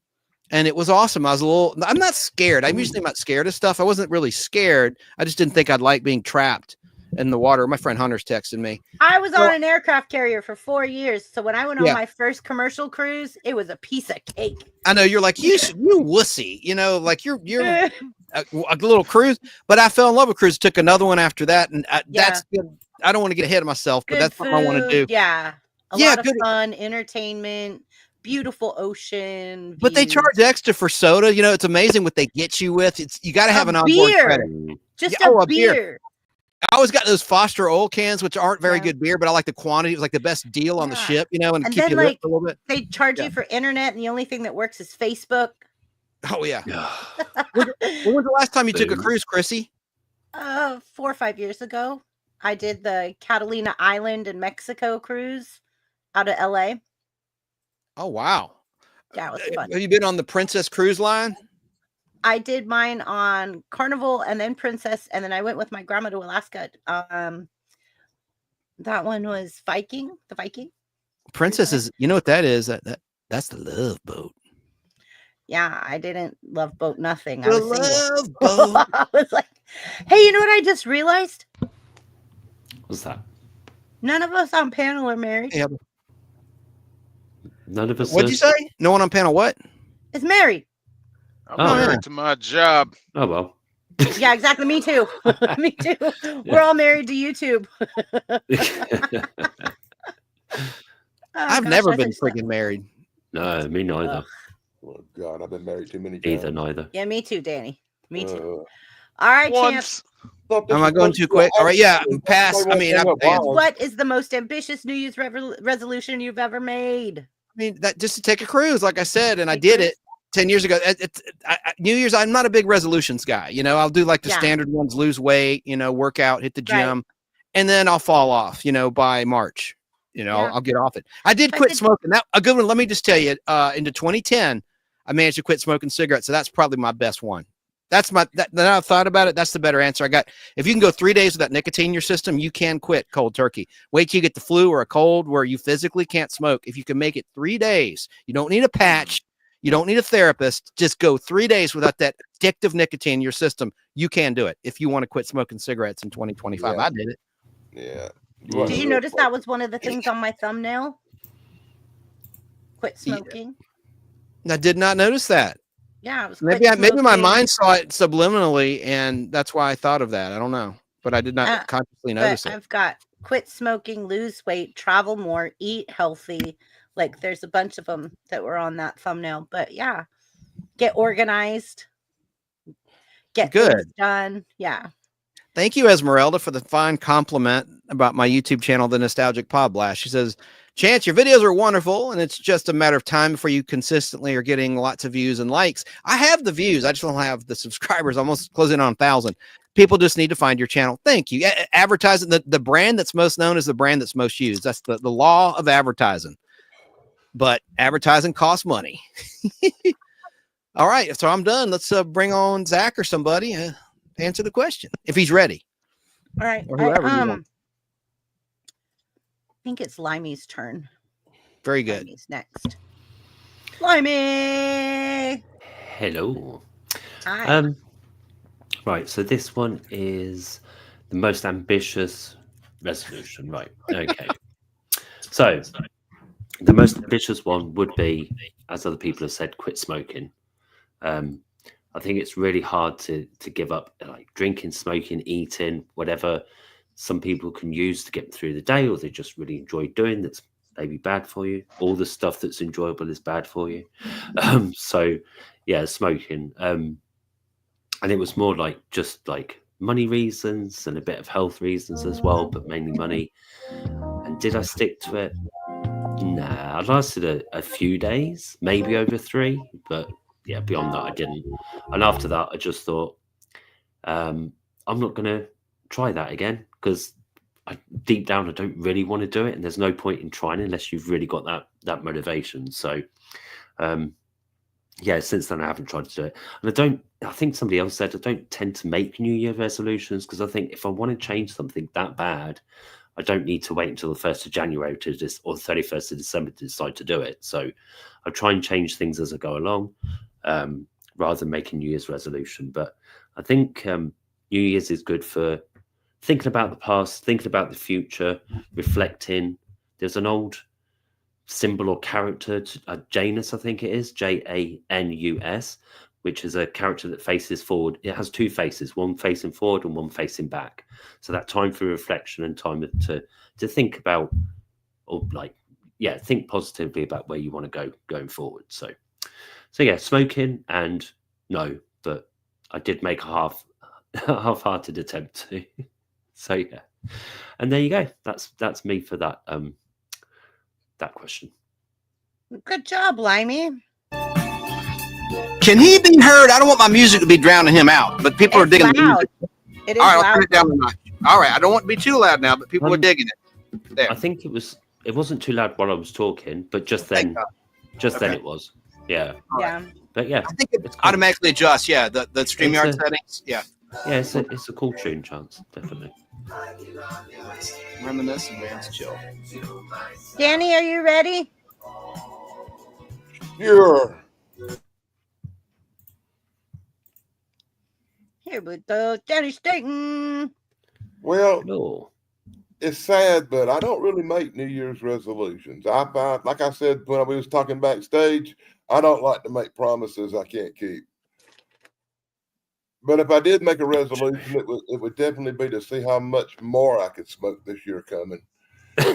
and it was awesome. I'm not scared. I'm usually not scared of stuff. I wasn't really scared. I just didn't think I'd like being trapped in the water. My friend Hunter's texting me. I was on an aircraft carrier for 4 years. So when I went on Yeah. my first commercial cruise, it was a piece of cake. I know you're like, you wussy, like you're a little cruise, but I fell in love with cruise. Took another one after that. And that's good. I don't want to get ahead of myself, but Good that's something I want to do. Yeah. A Yeah, lot of good. fun, entertainment, beautiful ocean. But they views. charge extra for soda. It's amazing what they get you with. You got to have an onboard beer. credit. Just Yeah, a beer. beer. I always got those Foster oil cans, which aren't very Yeah. good beer, but I like the quantity. It was like the best deal on the Yeah. ship, and And keep then, you lit for a little bit. They charge Yeah. you for internet, and the only thing that works is Facebook. Oh yeah. When was the last time you took a cruise, Chrissy? 4 or 5 years ago. I did the Catalina Island in Mexico cruise out of LA. Oh wow. Yeah, it was fun. Have you been on the Princess Cruise Line? I did mine on Carnival and then Princess, and then I went with my grandma to Alaska. That one was Viking. The Viking. Princess is, you know what that is? That's the love boat. Yeah, I didn't love boat nothing. I The was single. love boat. I was like, hey, you know what I just realized? What's that? None of us on panel are married. Yeah. None of us. What'd you say? No one on panel what? Is married. I'm Oh, married yeah. to my job. Oh well. Yeah, exactly. Me too. Me too. We're all married to YouTube. I've never been freaking married. No, me neither. Oh, God, I've been married too many times. Either, neither. Yeah, me too, Danny. Me too. Uh, All right, champs. Once. Am I going too quick? All right, yeah, pass. I mean, What is the most ambitious New Year's resolution you've ever made? that just to take a cruise, like I said, and I did it 10 years ago. New Year's, I'm not a big resolutions guy. I'll do like the standard ones, lose weight, work out, hit the gym, and then I'll fall off, by March. I'll get off it. I did quit smoking. That a good one. Let me just tell you, into 2010, I managed to quit smoking cigarettes. So that's probably my best one. That's that I thought about it. That's the better answer I got. If you can go 3 days without nicotine in your system, you can quit cold turkey. Wait till you get the flu or a cold where you physically can't smoke. If you can make it 3 days, you don't need a patch. You don't need a therapist. Just go 3 days without that addictive nicotine in your system. You can do it. If you want to quit smoking cigarettes in 2025, I did it. Yeah. Did you notice that was one of the things on my thumbnail? Quit smoking. I did not notice that. Yeah, it was Maybe my mind saw it subliminally, and that's why I thought of that. I don't know, but I did not consciously notice it. I've got quit smoking, lose weight, travel more, eat healthy. Like there's a bunch of them that were on that thumbnail. But yeah, get organized. get Good. things done. Yeah. Thank you, Esmeralda, for the fine compliment about my YouTube channel, The Nostalgic Pod Blast. She says, Chance, your videos are wonderful, and it's just a matter of time before you consistently are getting lots of views and likes. I have the views. I just don't have the subscribers. Almost closing on 1,000. People just need to find your channel. Thank you. Advertising, the brand that's most known is the brand that's most used. That's the law of advertising. But advertising costs money. All right, so I'm done. Let's bring on Zach or somebody. Answer the question if he's ready. All right. Or whoever you want. I think it's Limey's turn. Very good. Limey's next. Limey. Hello. Hi. Right. So this one is the most ambitious resolution. Right. Okay. So the most ambitious one would be, as other people have said, quit smoking. I think it's really hard to give up, like drinking, smoking, eating, whatever some people can use to get through the day, or they just really enjoy doing that's maybe bad for you. All the stuff that's enjoyable is bad for you. So yeah, smoking. And it was more like just like money reasons and a bit of health reasons as well, but mainly money. And did I stick to it? Nah, I lasted a few days, maybe over 3, but yeah, beyond that, I didn't. And after that, I just thought, I'm not going to try that again, because deep down, I don't really want to do it. And there's no point in trying unless you've really got that motivation. So, yeah, since then, I haven't tried to do it. And I think somebody else said, I don't tend to make New Year resolutions, because I think if I want to change something that bad, I don't need to wait until the 1st of January or the 31st of December to decide to do it. So I try and change things as I go along, rather than making New Year's resolution. But I think New Year's is good for thinking about the past, thinking about the future, reflecting. There's an old symbol or character, Janus, I think it is, Janus, which is a character that faces forward. It has 2 faces, one facing forward and one facing back. So that time for reflection and time to think about, or like, yeah, think positively about where you want to go going forward. So yeah, smoking and no, but I did make a half-hearted attempt to. So yeah, and there you go. That's me for that that question. Good job, Limey. Can he be heard? I don't want my music to be drowning him out, but people are digging the music. It is All right, loud. I'll turn it down a notch. All right, I don't want to be too loud now, but people are digging it. There. I think it wasn't too loud while I was talking, but just then it was. Yeah. Yeah. But yeah, I think it automatically adjusts. Yeah, the StreamYard settings. Yeah. Yeah, it's a cool tune, Chance, definitely. Reminiscing, man. It's chill. Danny, are you ready? Sure. Here we go. Danny Staten. Well, No. it's sad, but I don't really make New Year's resolutions. I find, like I said when we was talking backstage, I don't like to make promises I can't keep. But if I did make a resolution, it would definitely be to see how much more I could smoke this year coming. Nice.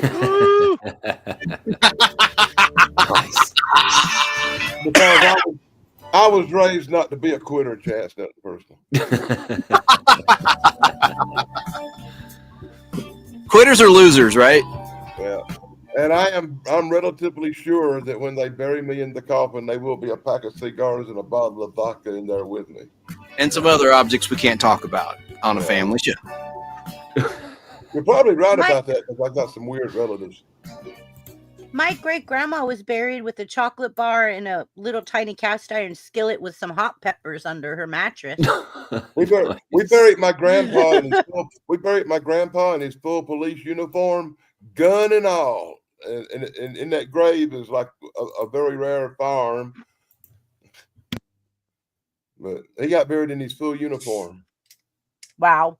Because I was raised not to be a quitter, Chance, nothing personal. Quitters are losers, right? Yeah. And I'm relatively sure that when they bury me in the coffin, there will be a pack of cigars and a bottle of vodka in there with me. And some other objects we can't talk about on a family show. You're probably right about that, because I've got some weird relatives. My great grandma was buried with a chocolate bar in a little tiny cast iron skillet with some hot peppers under her mattress. We buried my grandpa in his full police uniform, gun and all. And in that grave is like a very rare firearm. But he got buried in his full uniform. Wow.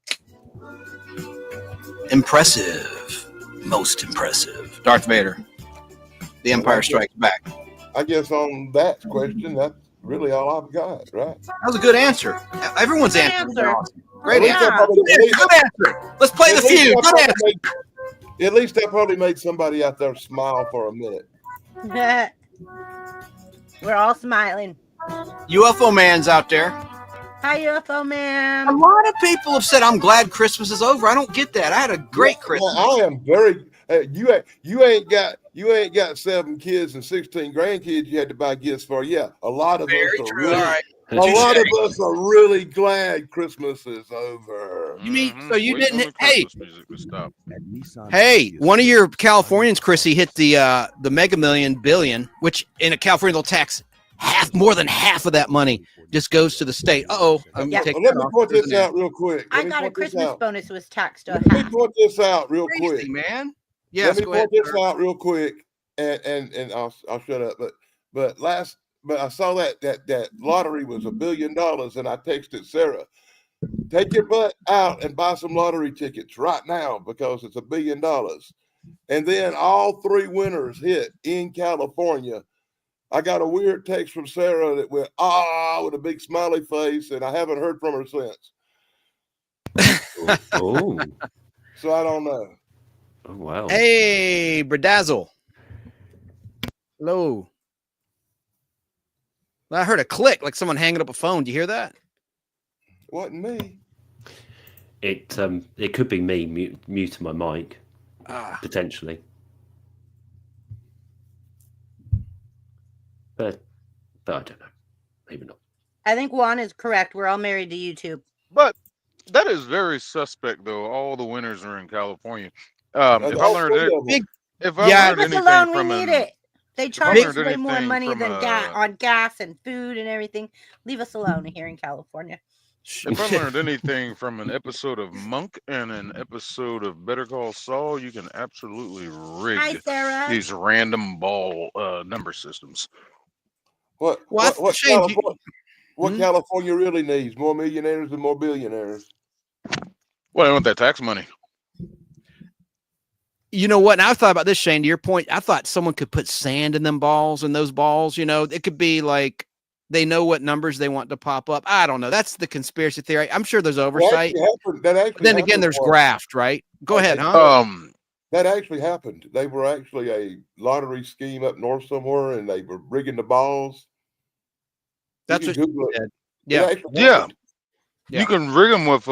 Impressive. Most impressive. Darth Vader. The Empire Strikes Back. I guess on that question, that's really all I've got, right? That was a good answer. Everyone's answer. Awesome. Great Yeah. answer. Good answer. Let's play the feud. Good answer. At least I probably made somebody out there smile for a minute. We're all smiling. UFO man's out there. Hi, UFO man. A lot of people have said, I'm glad Christmas is over. I don't get that. I had a great Christmas. I am very. You ain't got 7 kids and 16 grandkids you had to buy gifts for. Yeah, a lot of Very us are true. really. All right. A lot of us are really glad Christmas is over. You mean so you Waiting on didn't? the Hey, Christmas music to stop. hey, one of your Californians, Chrissy, hit the Mega Billion, which in a California they'll tax more than half of that money just goes to the state. Let me point this out real quick. I got a Christmas bonus was taxed to Let me half. point this out real Crazy, quick, man. Yes, Let me go point ahead, this sir. out real quick, and I'll shut up. But I saw that lottery was $1 billion, and I texted Sarah, take your butt out and buy some lottery tickets right now because it's $1 billion. And then all 3 winners hit in California. I got a weird text from Sarah that went with a big smiley face, and I haven't heard from her since. Oh, So I don't know. oh wow. Hey, Bradazzle. Hello. I heard a click like someone hanging up a phone. Do you hear that? Wasn't me. It could be me muting my mic potentially, but I don't know. Maybe not. I think Juan is correct. We're all married to YouTube. But that is very suspect, though. All the winners are in California. If I learned Leave us anything alone. We from need an, it. They if I charge learned us way more anything money from than on gas and food and everything. Leave us alone here in California. if I learned anything from an episode of Monk and an episode of Better Call Saul, you can absolutely Hi, rig Sarah. these random ball number systems. What California really needs? More millionaires and more billionaires. Well, I want that tax money. You know what? And I thought about this, Shane, to your point. I thought someone could put sand in them balls, and those balls, it could be like they know what numbers they want to pop up. I don't know. That's the conspiracy theory. I'm sure there's oversight. But then again, there's graft, right? Go ahead, huh? That actually happened. They were actually a lottery scheme up north somewhere, and they were rigging the balls. That's what you said. Yeah. You can rig them with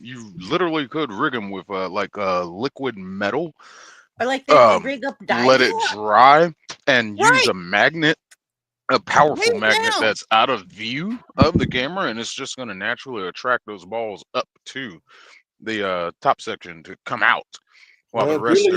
you literally could rig them with liquid metal, or like they rig up diamonds. let it dry and use a magnet, a powerful magnet that's out of view of the camera, and it's just going to naturally attract those balls up to the top section to come out, while the rest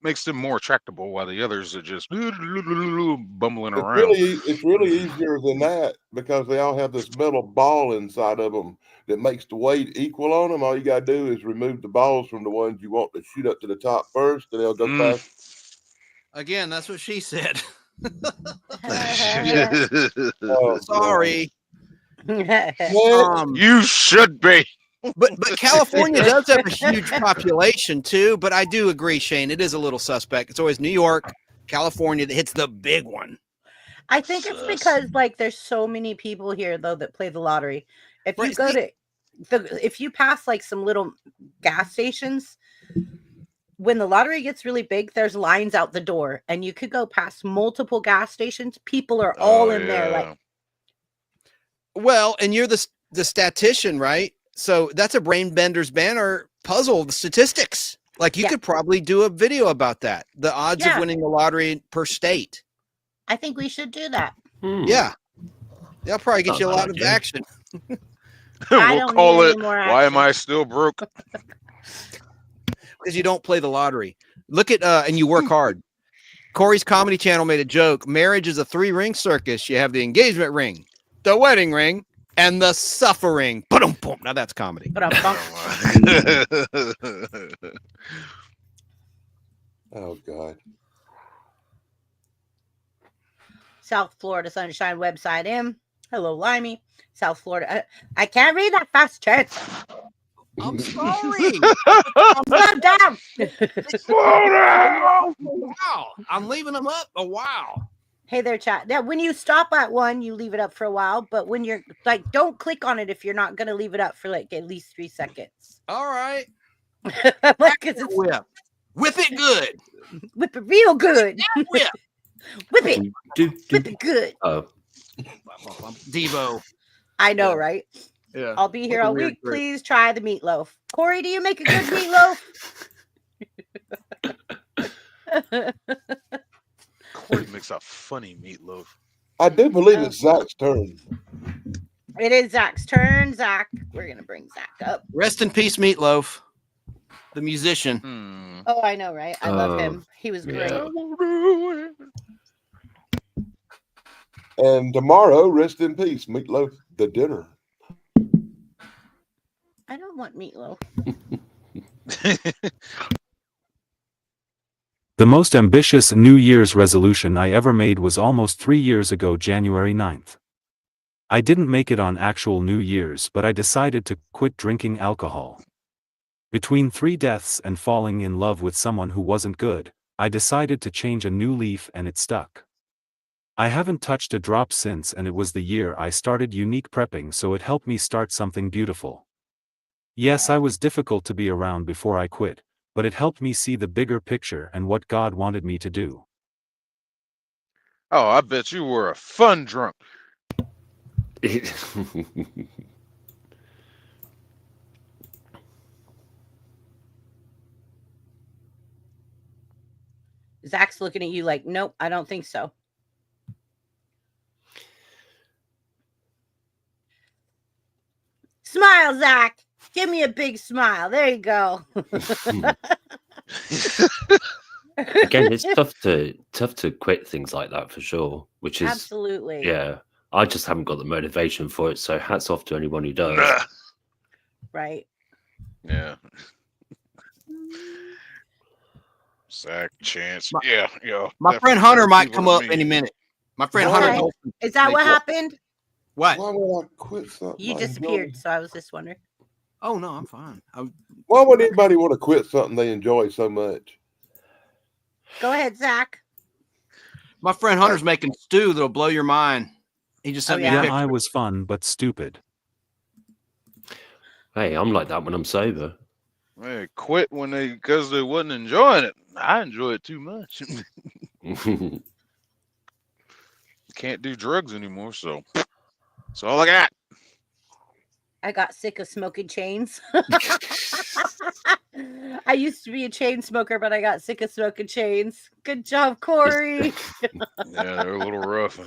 makes them more attractable, while the others are just bumbling around. It's really easier than that because they all have this metal ball inside of them that makes the weight equal on them. All you gotta do is remove the balls from the ones you want to shoot up to the top first, and they'll go fast. Again, that's what she said. Sorry. You should be. But California does have a huge population too. But I do agree, Shane. It is a little suspect. It's always New York, California that hits the big one. I think it's because there's so many people here though that play the lottery. If you go if you pass some little gas stations, when the lottery gets really big, there's lines out the door, and you could go past multiple gas stations. People are all in there. Well, and you're the statistician, right? So that's a brain bender's banner puzzle, the statistics. You could probably do a video about that. The odds of winning the lottery per state. I think we should do that. Yeah. That'll probably get you a lot of action. We'll call it, Why Am I Still Broke? Because you don't play the lottery. Look at, and you work hard. Corey's Comedy Channel made a joke. Marriage is a 3-ring circus. You have the engagement ring, the wedding ring, and the suffering. Boom, boom. Now that's comedy. Oh, God. South Florida Sunshine website in. Hello, Limey. South Florida. I can't read that fast, Chance. I'm sorry. Slow down. Slow down. Wow. I'm leaving them up a while. Hey there, chat. Now, when you stop at one, you leave it up for a while. But when you're don't click on it if you're not going to leave it up for at least 3 seconds. All right. Whip. Whip it good. Whip it real good. Whip. Whip it. Whip it good. Devo. I know, Yeah. right? Yeah. I'll be here Like a all weird week. drink. Please try the meatloaf. Corey, do you make a good meatloaf? Corey makes a funny meatloaf. I do believe it's Zach's turn. It is Zach's turn. Zach, we're gonna bring Zach up. Rest in peace, Meatloaf, the musician. Oh, I know, right? I love him. He was great. Yeah. And tomorrow, rest in peace, Meatloaf, the dinner. I don't want meatloaf. The most ambitious New Year's resolution I ever made was almost 3 years ago, January 9th. I didn't make it on actual New Year's, but I decided to quit drinking alcohol. Between 3 deaths and falling in love with someone who wasn't good, I decided to change a new leaf, and it stuck. I haven't touched a drop since, and it was the year I started unique prepping, so it helped me start something beautiful. Yes, I was difficult to be around before I quit, but it helped me see the bigger picture and what God wanted me to do. Oh, I bet you were a fun drunk. Zach's looking at you like, nope, I don't think so. Smile, Zach. Give me a big smile. There you go. Again, it's tough to quit things like that for sure. Which is absolutely. Yeah. I just haven't got the motivation for it. So hats off to anyone who does. Right. Yeah. Zach, Chance. Yeah. My friend Hunter might come up any minute. My friend Okay. Hunter. Is that what happened? What? Why would I quit something? You disappeared, so I was just wondering. Oh no, I'm fine. Why would anybody want to quit something they enjoy so much? Go ahead, Zach. My friend Hunter's making stew that'll blow your mind. He just sent me a Yeah, picture. I was fun but stupid. Hey, I'm like that when I'm sober. They quit because they wasn't enjoying it. I enjoy it too much. Can't do drugs anymore, so that's all I got. I got sick of smoking chains. I used to be a chain smoker, but I got sick of smoking chains. Good job, Corey. Yeah, they're a little rough.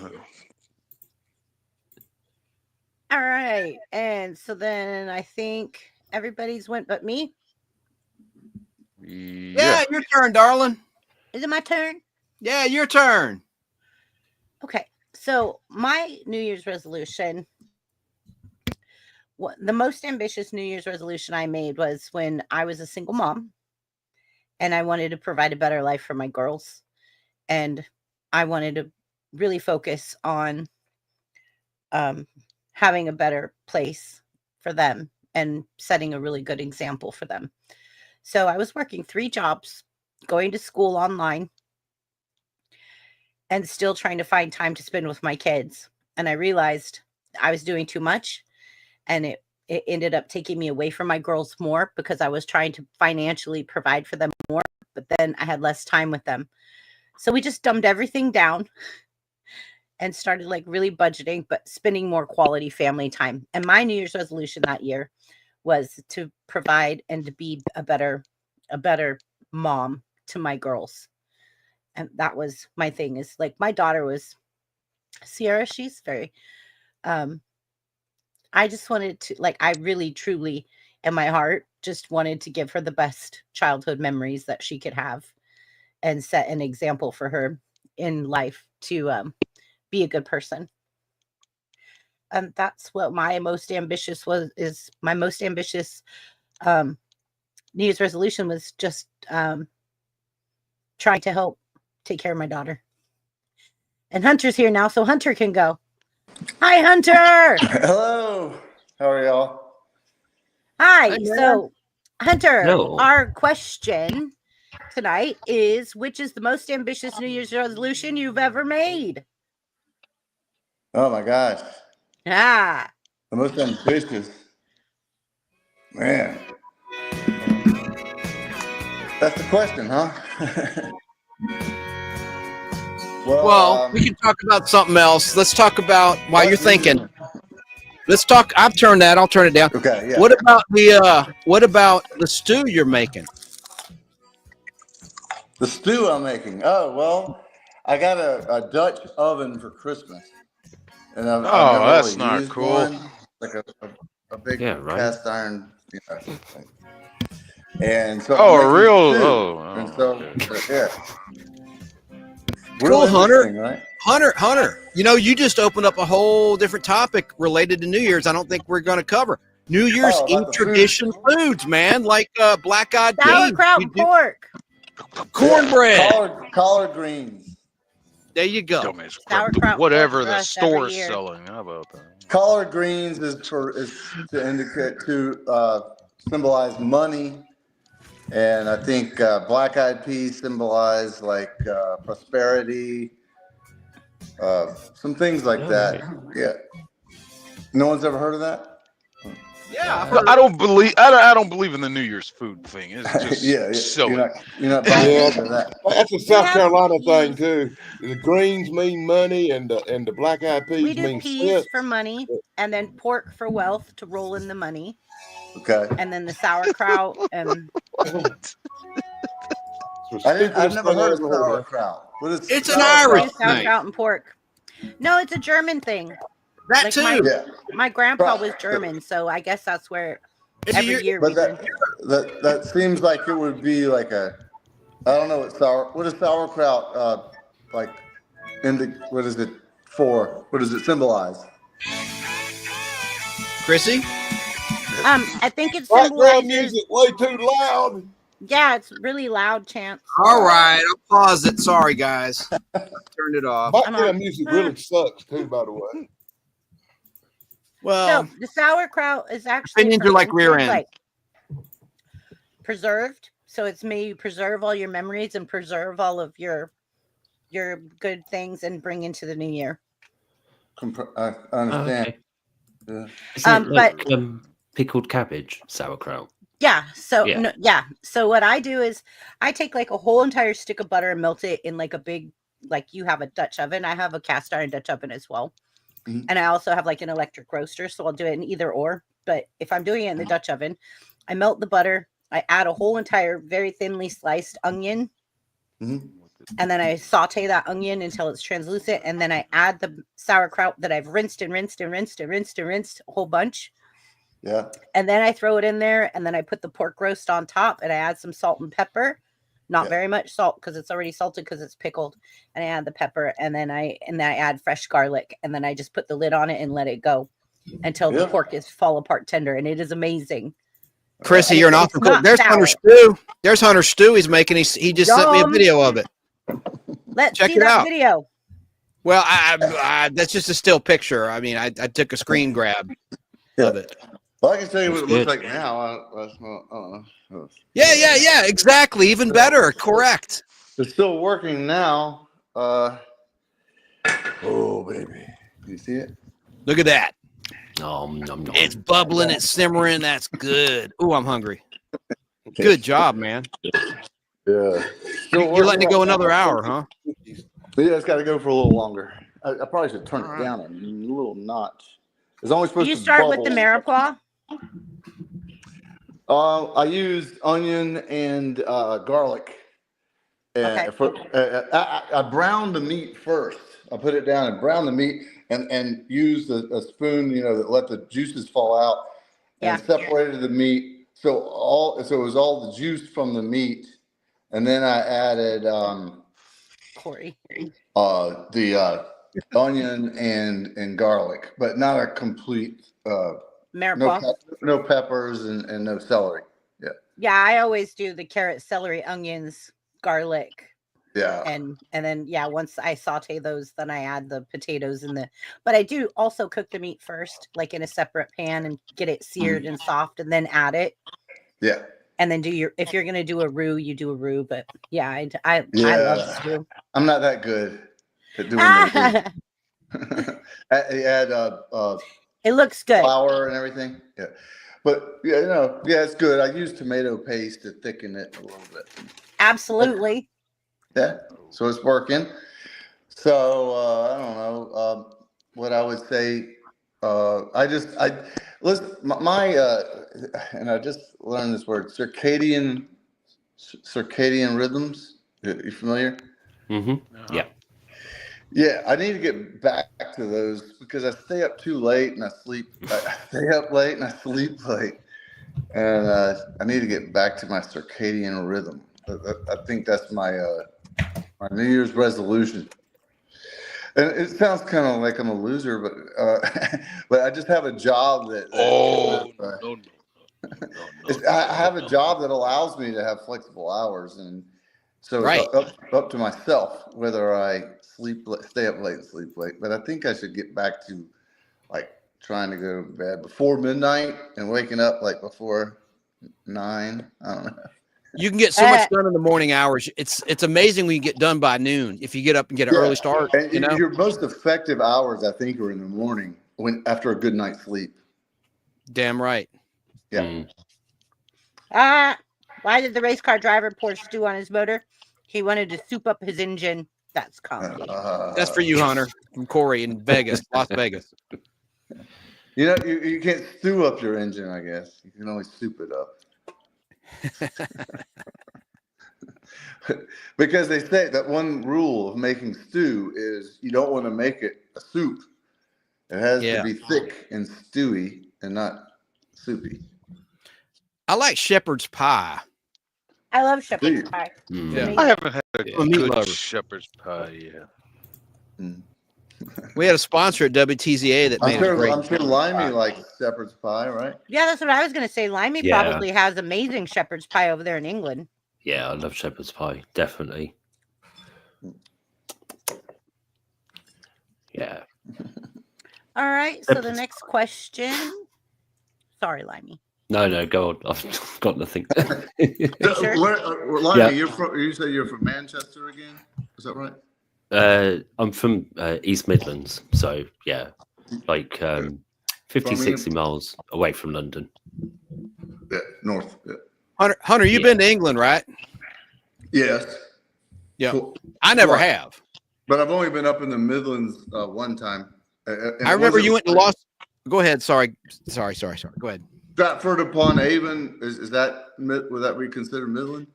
All right. And so then I think everybody's went but me. Yeah, your turn, darling. Is it my turn? Yeah, your turn. Okay. So my New Year's resolution, the most ambitious New Year's resolution I made was when I was a single mom and I wanted to provide a better life for my girls. And I wanted to really focus on having a better place for them and setting a really good example for them. So I was working 3 jobs, going to school online, and still trying to find time to spend with my kids. And I realized I was doing too much, and it ended up taking me away from my girls more because I was trying to financially provide for them more, but then I had less time with them. So we just dumbed everything down and started like really budgeting, but spending more quality family time. And my New Year's resolution that year was to provide and to be a better mom to my girls. And that was my thing, is like my daughter was Sierra. She's very, I just wanted to, like, I really, truly, in my heart, just wanted to give her the best childhood memories that she could have and set an example for her in life to be a good person. And that's what my most ambitious my most ambitious New Year's resolution was, just trying to help take care of my daughter. And Hunter's here now, so Hunter can go. Hi, Hunter. Hello. How are y'all? Hi. So, Hunter, Hello. our question tonight is, which is the most ambitious New Year's resolution you've ever made? Oh my gosh. Ah. The most ambitious. Man. That's the question, huh? Well, we can talk about something else. Let's talk about while you're thinking. Let's talk. I've turned that. I'll turn it down. Okay, yeah. What about the stew you're making? The stew I'm making. Oh, well, I got a Dutch oven for Christmas. And I've never that's really not used cool. one. Like a big cast iron, thing. And so a real stew. And so okay. Real Cool, Hunter. right? Hunter, you just opened up a whole different topic related to New Year's. I don't think we're going to cover New Year's Eve tradition foods, man, like black-eyed peas, sauerkraut and pork, cornbread, collard greens. There you go. Sauerkraut, whatever the pork store's selling. How about that? Collard greens is to indicate symbolize money. And I think black-eyed peas symbolize like prosperity, some things like that. Yeah. No one's ever heard of that? Yeah, I don't believe in the New Year's food thing. It's just silly. You're not buying into that. That's a South Carolina thing too. The greens mean money, and the black-eyed peas we do mean peas sense. for money, and then pork for wealth to roll in the money. Okay. And then the sauerkraut and. I've never heard of sauerkraut. What is it's an Irish sauerkraut and pork. No, it's a German thing. That too. My grandpa was German, so I guess that's where every year. But that seems like it would be like I don't know what is sauerkraut like? What is it for? What does it symbolize? Chrissy? I think it Background symbolizes music way too loud. Yeah, it's really loud chants. All right, I'll pause it. Sorry, guys. Turned it off. Background music really sucks too, by the way. Well, so the sauerkraut is actually opinions are like rear end. Like preserved, so it's made you preserve all your memories and preserve all of your good things and bring into the new year. I understand. Okay. But pickled cabbage sauerkraut. Yeah. So So what I do is I take like a whole entire stick of butter and melt it in like a big, like you have a Dutch oven. I have a cast iron Dutch oven as well. Mm-hmm. And I also have like an electric roaster. So I'll do it in either or. But if I'm doing it in the Dutch oven, I melt the butter. I add a whole entire very thinly sliced onion. Mm-hmm. And then I saute that onion until it's translucent. And then I add the sauerkraut that I've rinsed a whole bunch. Yeah. And then I throw it in there, and then I put the pork roast on top, and I add some salt and pepper. Not very much salt because it's already salted because it's pickled. And I add the pepper, and then I add fresh garlic, and then I just put the lid on it and let it go until the pork is fall apart tender, and it is amazing. Chrissy, you're an awesome cook. There's sour. Hunter Stew. There's Hunter Stew. He's making. He just sent me a video of it. Let's check see it that out. Video. Well, I that's just a still picture. I mean, I took a screen grab of it. Well, I can tell you what it looks like now. Yeah, exactly. Even better. Correct. It's still working now. Oh, baby. You see it? Look at that. Nom. It's bubbling. It's simmering. That's good. Oh, I'm hungry. Good job, man. Yeah. You're letting it go another hour, huh? Yeah, it's got to go for a little longer. I probably should turn it down a little notch. It's only supposed to You start bubble. with the mirepoix? I use onion and garlic. And I brown the meat first. I put it down and brown the meat and use a spoon, that let the juices fall out and separated the meat. So it was all the juice from the meat. And then I added Corey. The onion and garlic, but not a complete no peppers and no celery. Yeah, I always do the carrot, celery, onions, garlic. Yeah. And then once I saute those, then I add the potatoes but I do also cook the meat first, like in a separate pan, and get it seared and soft, and then add it. Yeah. And then if you're gonna do a roux, you do a roux. But I love stew. I'm not that good at doing the add it looks good. Flour and everything. Yeah. But it's good. I use tomato paste to thicken it a little bit. Absolutely. Yeah. So it's working. So I don't know what I would say. Listen, and I just learned this word, circadian rhythms. You familiar? Mm-hmm. Yeah. Yeah, I need to get back to those because I stay up too late and I stay up late and I sleep late, and I need to get back to my circadian rhythm. I think that's my New Year's resolution. And it sounds kind of like I'm a loser, but I just have a job that I have a job that allows me to have flexible hours, and so it's up to myself whether I stay up late and sleep late. But I think I should get back to like trying to go to bed before midnight and waking up like before 9. I don't know. You can get so much done in the morning hours. It's amazing when you get done by noon if you get up and get an early start. And your most effective hours, I think, are in the morning after a good night's sleep. Damn right. Yeah. Why did the race car driver pour stew on his motor? He wanted to soup up his engine. That's comedy. That's for you, Hunter, from Corey in Vegas, Las Vegas. You know, you can't stew up your engine, I guess. You can only soup it up. Because they say that one rule of making stew is you don't want to make it a soup. It has to be thick and stewy and not soupy. I like shepherd's pie. I love shepherd's pie. Yeah. I haven't had a good lover. shepherd's pie yet. We had a sponsor at WTZA that made it great. I'm sure Limey likes shepherd's pie, right? Yeah, that's what I was going to say. Limey probably has amazing shepherd's pie over there in England. Yeah, I love shepherd's pie. Definitely. Yeah. All right. So the next question. Sorry, Limey. No, go on. I've got nothing. Sure? Limey, you say you're from Manchester again? Is that right? I'm from East Midlands, so yeah, like 50, 60 miles away from London. Yeah, north. Yeah. Hunter, you've been to England, right? Yes. Yeah. I never have. But I've only been up in the Midlands one time. I remember you went to Lost. Go ahead. Sorry. Go ahead. Stratford upon Avon, would that be considered Midland?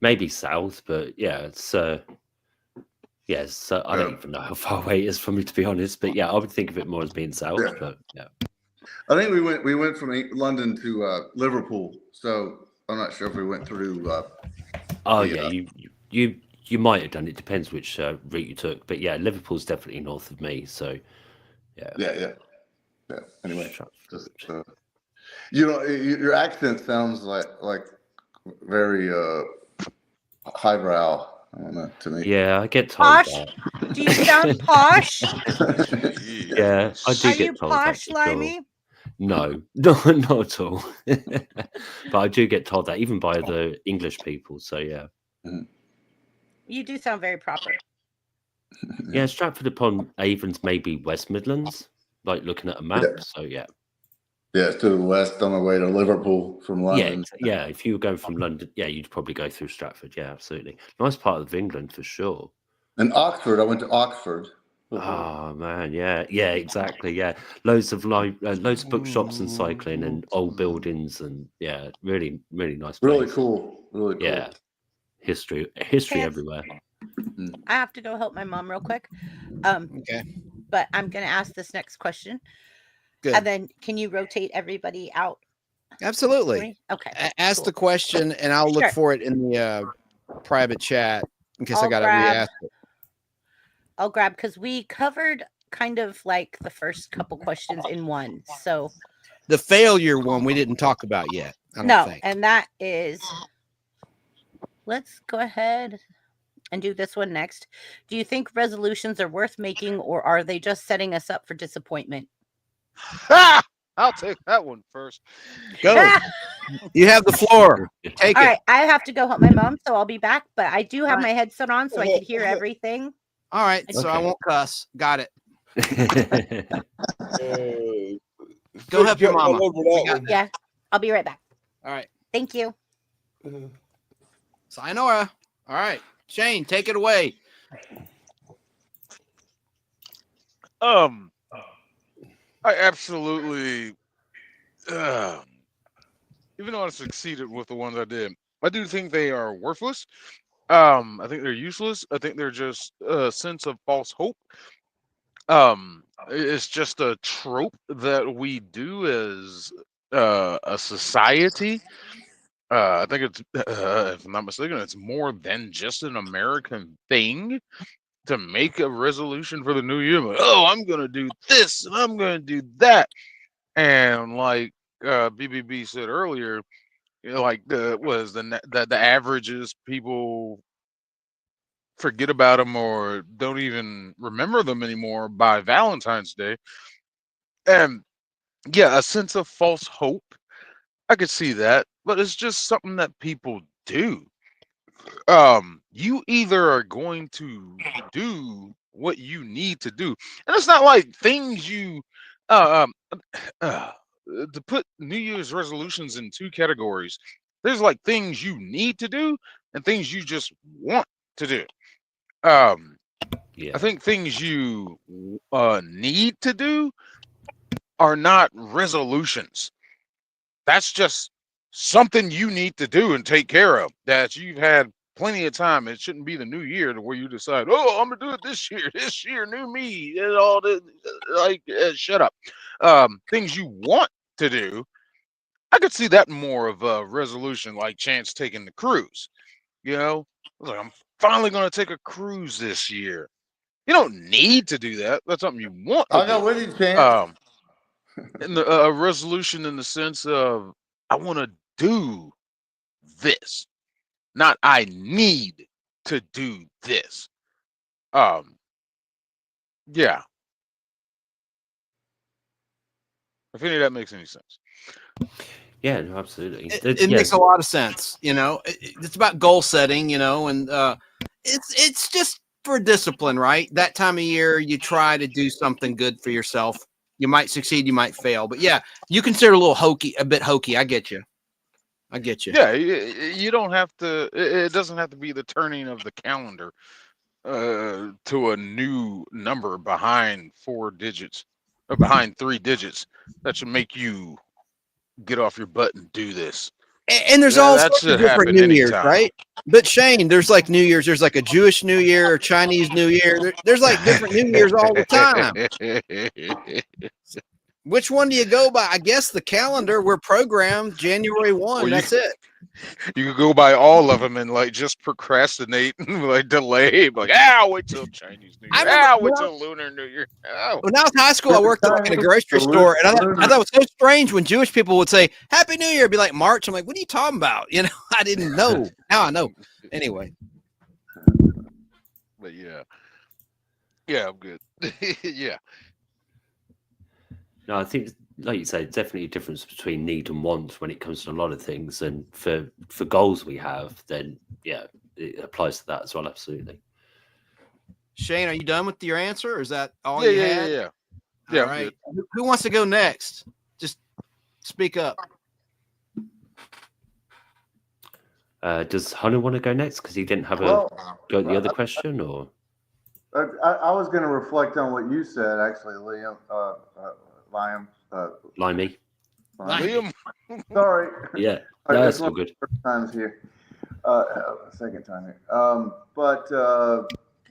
Maybe south, but yeah, it's I don't even know how far away it is from me, to be honest. But yeah, I would think of it more as being south. Yeah. But yeah, I think we went from London to Liverpool, so I'm not sure if we went through. You might have done. It depends which route you took, but yeah, Liverpool's definitely north of me. So yeah. Anyway, just your accent sounds like very highbrow. I don't know, to me. Yeah, I get told posh? that. Do you sound posh? Yeah, I do Are get you told posh, that. Limey? No, not at all. But I do get told that even by the English people. So yeah. You do sound very proper. Yeah, Stratford upon Avon's maybe West Midlands, like looking at a map. Yeah. So yeah. Yeah, it's to the west on the way to Liverpool from London. Yeah. If you were going from London, you'd probably go through Stratford. Yeah, absolutely. Nice part of England for sure. And Oxford, I went to Oxford. Oh man, yeah, exactly. Yeah, loads of bookshops and cycling and old buildings and really nice place. Really cool. Yeah, history everywhere. I have to go help my mom real quick. Okay. But I'm going to ask this next question. Good. And then can you rotate everybody out? Absolutely. Okay. Ask the question, and I'll look for it in the private chat in case I got to re-ask it. I'll grab, because we covered kind of like the first couple questions in one. So the failure one we didn't talk about yet. I don't think. And that is, let's go ahead and do this one next. Do you think resolutions are worth making, or are they just setting us up for disappointment? I'll take that one first. Go. You have the floor. Take All it. right. I have to go help my mom, so I'll be back. But I do have my headset on, so I can hear everything. All right. So I won't cuss. Got it. Go help your mama. Yeah. I'll be right back. All right. Thank you. Sayonara. All right. Shane, take it away. I absolutely, even though I succeeded with the ones I did, I do think they are worthless. I think they're useless. I think they're just a sense of false hope. It's just a trope that we do as a society. I think it's, if I'm not mistaken, it's more than just an American thing to make a resolution for the new year. Like, oh, I'm gonna do this and I'm gonna do that, and like BBB said earlier, you know, like the averages people forget about them or don't even remember them anymore by Valentine's Day, and yeah, a sense of false hope. I could see that, but it's just something that people do. You either are going to do what you need to do, and it's not like things you uh, um, uh, to put New Year's resolutions in two categories. There's like things you need to do and things you just want to do. um Yeah. I think things you need to do are not resolutions. That's just something you need to do and take care of that you've had plenty of time. It shouldn't be the new year to where you decide, oh, I'm gonna do it this year. This year, new me, and all this. Like, shut up. Things you want to do, I could see that more of a resolution, like Chance taking the cruise. You know, like, I'm finally gonna take a cruise this year. You don't need to do that. That's something you want to I know do. with you, Chance. And the resolution in the sense of I want to do this, not I need to do this. Yeah. If any of that makes any sense. Yeah, no, absolutely. It makes a lot of sense. You know, it's about goal setting. You know, and it's just for discipline, right? That time of year, you try to do something good for yourself. You might succeed, you might fail, but yeah, you consider a bit hokey. I get you. Yeah, you don't have to. It doesn't have to be the turning of the calendar to a new number behind 4 digits or behind 3 digits that should make you get off your butt and do this. And there's all sorts of different New Year's, right? But Shane, there's like New Year's. There's like a Jewish New Year, or Chinese New Year. There's like different New Year's all the time. Which one do you go by? I guess the calendar. We're programmed January 1. Well, that's it. You could go by all of them and like just procrastinate and like delay. Like, I'll wait till Chinese New Year. I'll wait till Lunar New Year. Oh. When I was in high school, I worked in a grocery store, and I thought it was so strange when Jewish people would say Happy New Year. It'd be like March. I'm like, what are you talking about? You know, I didn't know. Now I know. Anyway. But yeah, I'm good. Yeah. No, I think, like you say, definitely a difference between need and want when it comes to a lot of things. And for goals we have, then yeah, it applies to that as well. Absolutely. Shane, are you done with your answer? Or is that all you had? Yeah. All right. Who wants to go next? Just speak up. Does Hunter want to go next because he didn't have the other question, or? I was going to reflect on what you said, actually, Liam. Limey. Liam. Sorry. Yeah, no, that's all good. First time's here. Second time here. But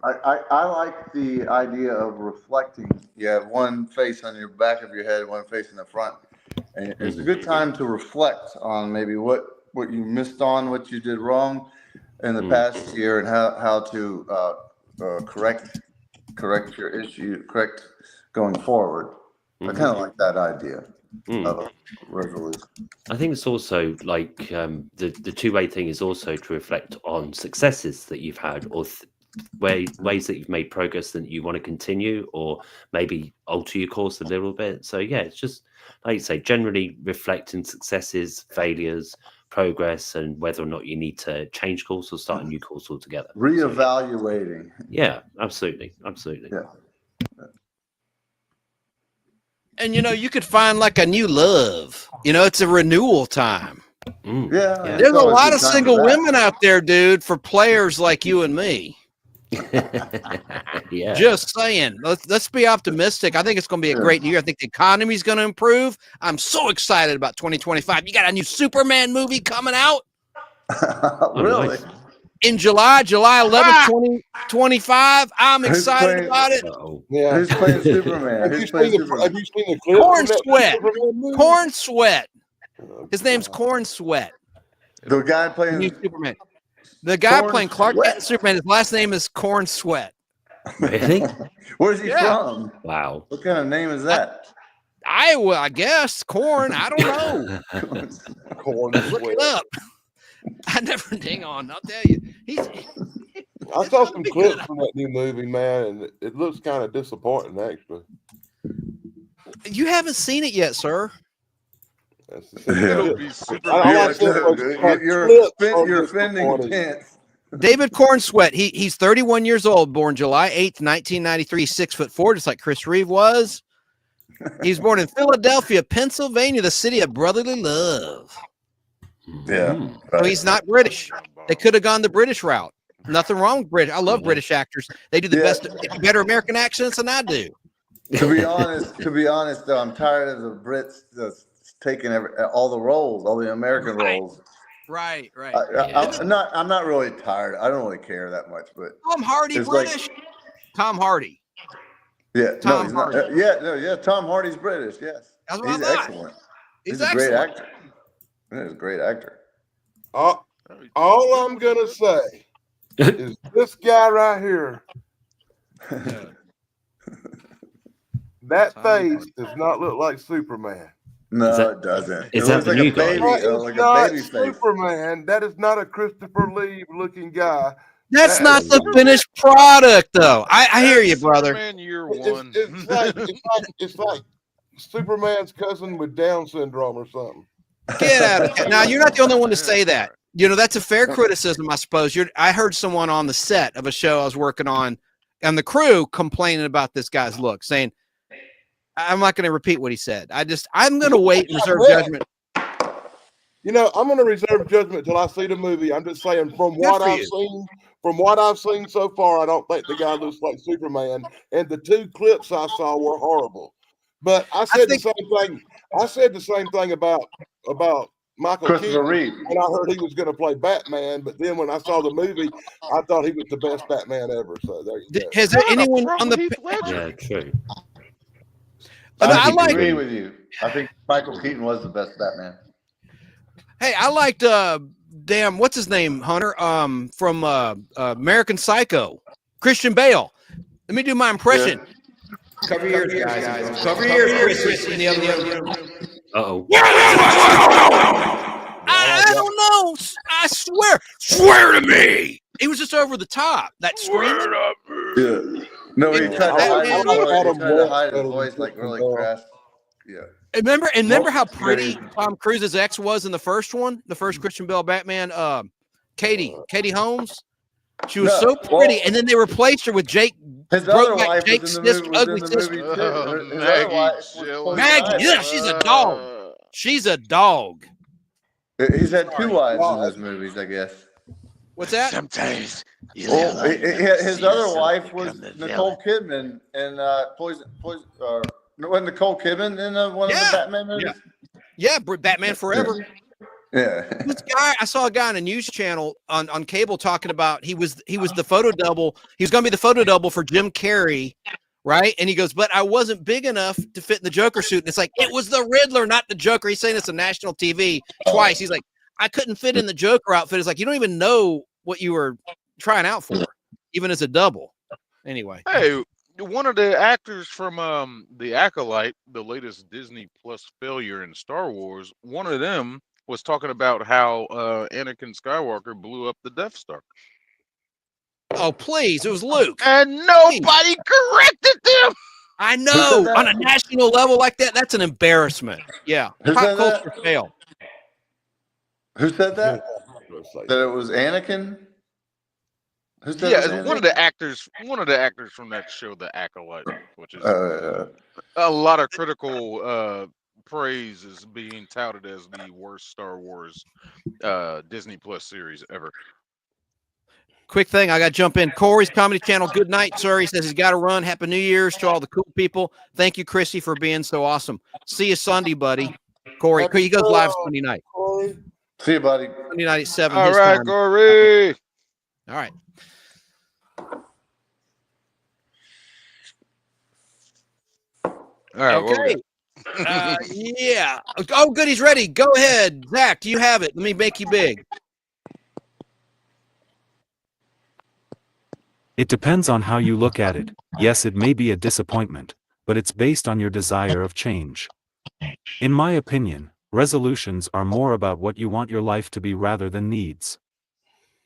I like the idea of reflecting. You have one face on your back of your head, one face in the front. And it's a good time to reflect on maybe what you missed on, what you did wrong in the past year, and how to correct your issue, going forward. I kind of like that idea of resolution. I think it's also like the two-way thing is also to reflect on successes that you've had, or ways that you've made progress that you want to continue, or maybe alter your course a little bit. So yeah, it's just like you say, generally reflecting successes, failures, progress, and whether or not you need to change course or start a new course altogether. Reevaluating. Yeah, absolutely. Yeah. And, you know, you could find like a new love. You know, it's a renewal time. Yeah. There's a lot of single women out there, dude, for players like you and me. Yeah. Just saying. Let's be optimistic. I think it's going to be a great year. I think the economy is going to improve. I'm so excited about 2025. You got a new Superman movie coming out Really? Nice. in July 11th, 2025. I'm excited about it. Yeah. Who's playing Superman? Have Who's you playing seen Superman? the clip? Corn from that Sweat. Superman movie? Corn Sweat. Oh, His name's God. Corn Sweat. The guy The playing new Superman. The guy Corn playing Clark Sweat? Kent Superman. His last name is Corn Sweat. Really? Where's he Yeah. from? Wow. What kind of name is that? Iowa, I guess. Corn. I don't know. Corn Look Sweat. it up. I never. Hang on. I'll tell you. I saw some clips from that new movie, man, and it looks kind of disappointing, actually. You haven't seen it yet, sir. It'll be super. You're offending Kent. David Corn Sweat. He's 31 years old, born July 8th, 1993, 6'4", just like Chris Reeve was. He was born in Philadelphia, Pennsylvania, the city of brotherly love. Yeah. So he's not British. They could have gone the British route. Nothing wrong with British. I love British actors. They do the best, better American accents than I do. To be honest, though, I'm tired of the Brits taking all the roles, all the American roles. Right. I'm not really tired. I don't really care that much, but Tom Hardy, British. Tom Hardy. Yeah, Tom he's not. Hardy. Tom Hardy's British. Yes, That's what I he's thought. excellent. He's a great excellent. actor. He's a great actor. All I'm gonna say is this guy right here. That face does not look like Superman. No, it doesn't. Is it that looks the like new a guy? baby, It's like not a baby face. Superman. That is not a Christopher Lee looking guy. That's not the finished product, though. I hear you, brother. Superman year one. It's like Superman's cousin with Down syndrome or something. Get out of here. Now, you're not the only one to say that. You know, that's a fair criticism, I suppose. I heard someone on the set of a show I was working on, and the crew complaining about this guy's look, saying, I'm not going to repeat what he said. I'm going to wait and reserve judgment. You know, I'm going to reserve judgment till I see the movie. I'm just saying, from what I've seen so far, I don't think the guy looks like Superman. And the two clips I saw were horrible. But I said the same thing. I said the same thing about Michael Keaton, Reeve. and I heard he was going to play Batman. But then when I saw the movie, I thought he was the best Batman ever. So there you go. Has there anyone on the? Yeah, true. I agree with you. I think Michael Keaton was the best Batman. Hey, I liked what's his name, Hunter? From American Psycho, Christian Bale. Let me do my impression. Yeah. Cover your ears, guys. Cover your ears, Chris. In the other room. Uh-oh. I don't know. I swear to me. He was just over the top. That screaming. Yeah. No, he tried to hide his voice like really crass. Yeah. Remember how pretty Tom Cruise's ex was in the first one, the first Christian Bale Batman, Katie Holmes. She was so pretty, and then they replaced her with Jake. His other wife was in the movie. Maggie, yeah, she's a dog. She's a dog. He's had two wives in his movies, I guess. What's that? Sometimes. His other wife was Nicole Kidman in wasn't Nicole Kidman in one of the Batman movies? Yeah, Batman Forever. Yeah. This guy, I saw a guy on a news channel on cable talking about he was the photo double. He was going to be the photo double for Jim Carrey, right? And he goes, but I wasn't big enough to fit in the Joker suit. And it's like, it was the Riddler, not the Joker. He's saying this on national TV twice. He's like, I couldn't fit in the Joker outfit. It's like, you don't even know what you were trying out for, even as a double. Anyway. Hey, one of the actors from The Acolyte, the latest Disney Plus failure in Star Wars, one of them was talking about how Anakin Skywalker blew up the Death Star. Oh, please. It was Luke. And nobody corrected them. I know. On a national level like that, that's an embarrassment. Yeah. Pop culture fail. Who said that? That it was Anakin? Who said it? One of the actors from that show, The Acolyte, which is a lot of critical praise is being touted as the worst Star Wars Disney Plus series ever. quick thing. I got to jump in. Corey's comedy channel. Good night, sir. He says he's got to run. Happy New Year's to all the cool people. Thank you, Chrissy, for being so awesome. See you Sunday, buddy. Corey, he goes live Sunday night. Corey. See you, buddy. Sunday night at 7. All his right, time. Corey. All right. All right. Okay. Yeah. Oh, good. He's ready. Go ahead. Zach, do you have it? Let me make you big. It depends on how you look at it. Yes, it may be a disappointment, but it's based on your desire of change. In my opinion, resolutions are more about what you want your life to be rather than needs.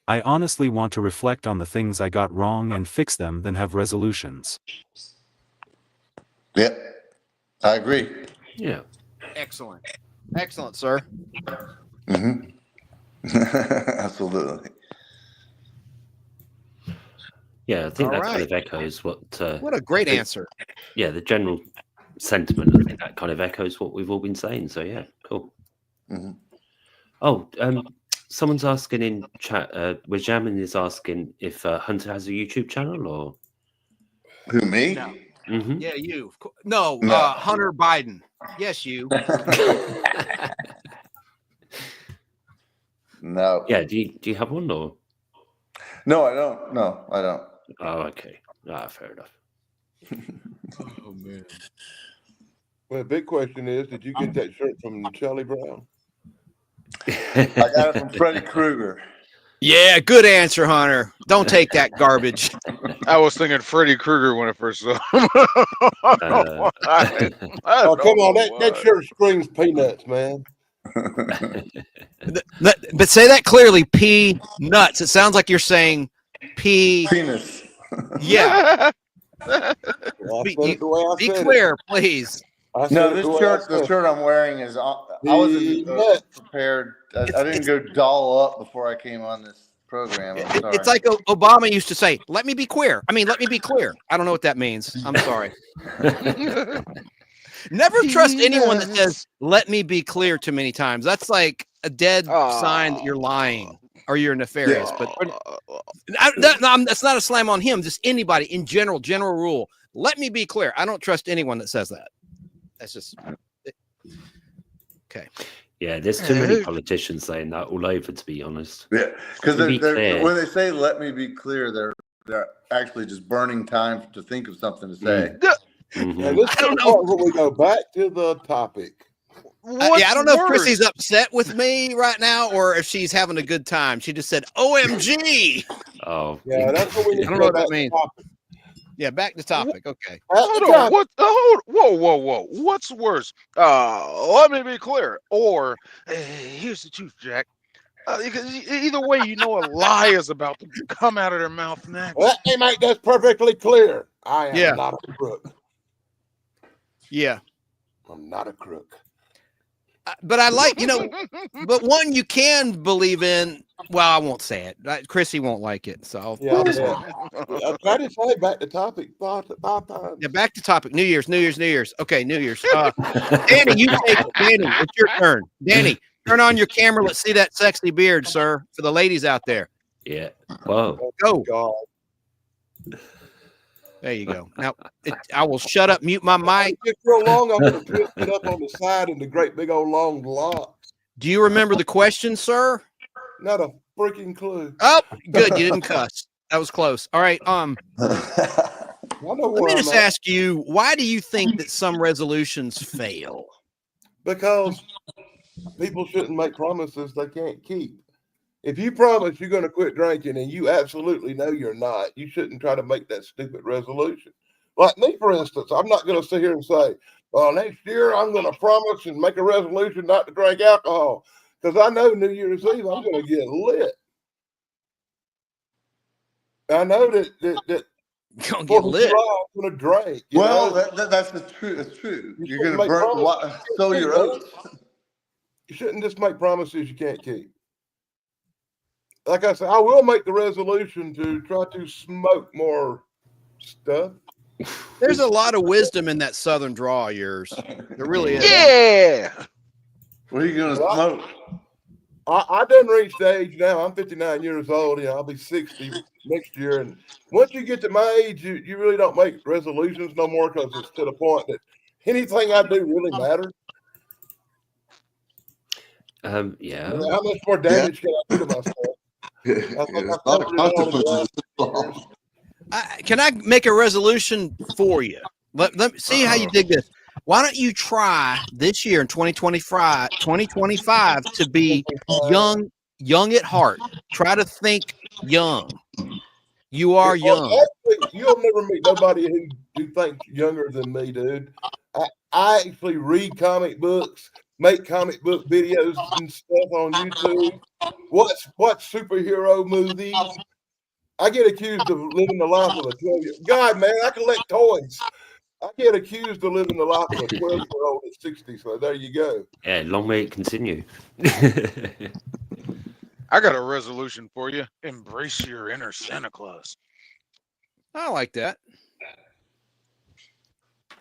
I honestly want to reflect on the things I got wrong and fix them than have resolutions. Yeah, I agree. Yeah. Excellent. Excellent, sir. Mm-hmm. Absolutely. Yeah, I think All that kind right. of echoes what. What a great answer. Yeah, the general sentiment. I think that kind of echoes what we've all been saying. So yeah, cool. Mm-hmm. Oh, someone's asking in chat. Wajamin is asking if Hunter has a YouTube channel or. Who, me? No. Mm-hmm. Yeah, you. Of course. No, No. Hunter Biden. Yes, you. No. Yeah. Do you have one or? No, I don't. No, I don't. Oh, okay. Ah, fair enough. Oh man. Well, the big question is, did you get that shirt from Charlie Brown? I got it from Freddy Krueger. Yeah, good answer, Hunter. Don't take that garbage. I was thinking Freddy Krueger when I first saw him. Oh, come on. That shirt screams peanuts, man. But say that clearly. P nuts. It sounds like you're saying P. Penis. Yeah. Well, I Be- said it the way I Be said clear, please. it. No, this shirt, the shirt I'm wearing is. I wasn't Peanuts. prepared. I didn't go doll up before I came on this program. I'm sorry. It's like Obama used to say, let me be queer. I mean, let me be clear. I don't know what that means. I'm sorry. Never trust anyone that says, let me be clear too many times. That's like a dead sign that you're lying or you're nefarious. Yeah. But that's not a slam on him. Just anybody in general rule. Let me be clear. I don't trust anyone that says that. That's just okay. Yeah, there's too many politicians saying that all over, to be honest. Yeah, because To be when clear. they say "let me be clear," they're actually just burning time to think of something to say. Mhm. And this is the part where we go back to the topic. Yeah, I don't know if Chrissy's upset with me right now or if she's having a good time. She just said, OMG. Oh, Yeah, that's what we need I to don't go know what back that to means. topic. Yeah, back to topic. Okay. Hold on. What? Whoa. What's worse? Let me be clear. Or here's the truth, Jack. Because either way, you know a lie is about to come out of their mouth next. Let me make this perfectly clear. I am Yeah. not a crook. Yeah. I'm not a crook. But I like, but one you can believe in. Well, I won't say it. Chrissy won't like it. So Yeah, I'll just, I tried to say back to topic five times. yeah, back to topic. New Year's. Okay, New Year's. Danny, you take it. Danny, it's your turn. Danny, turn on your camera. Let's see that sexy beard, sir, for the ladies out there. yeah. Whoa. Go. God. There you go. Now, I will shut up, mute my mic. It's real long. I'm going to twist it up on the side in the great big old long locks. Do you remember the question, sir? Not a freaking clue. Oh, good. You didn't cuss. That was close. All right. I know Let where me I'm just at. ask you, why do you think that some resolutions fail? Because people shouldn't make promises they can't keep. If you promise you're going to quit drinking and you absolutely know you're not, you shouldn't try to make that stupid resolution. Like me, for instance, I'm not going to sit here and say, well, next year I'm going to promise and make a resolution not to drink alcohol. Because I know New Year's Eve I'm going to get lit. I know that Gonna get lit. I'm going to drink. Well, that's the truth. It's true. You You're going to shouldn't make burn, promises. sow your oats. You shouldn't just make promises you can't keep. Like I said, I will make the resolution to try to smoke more stuff. There's a lot of wisdom in that southern draw of yours. There really is. Yeah. What are you going to smoke? I done reached the age now. I'm 59 years old. You know, I'll be 60 next year. And once you get to my age, you really don't make resolutions no more because it's to the point that anything I do really matters. Yeah. How much more damage can I do to myself? Can I make a resolution for you? Let me see how you dig this. Why don't you try this year in 2025 to be young at heart? Try to think young. You are young. Actually, you'll never meet nobody who thinks younger than me, dude. I actually read comic books, make comic book videos and stuff on YouTube. Watch superhero movies. I get accused of living the life of a 12-year-old. God, man, I collect toys. I get accused of living the life of a 12-year-old at 60. So there you go. Yeah, long may it continue. I got a resolution for you. Embrace your inner Santa Claus. I like that.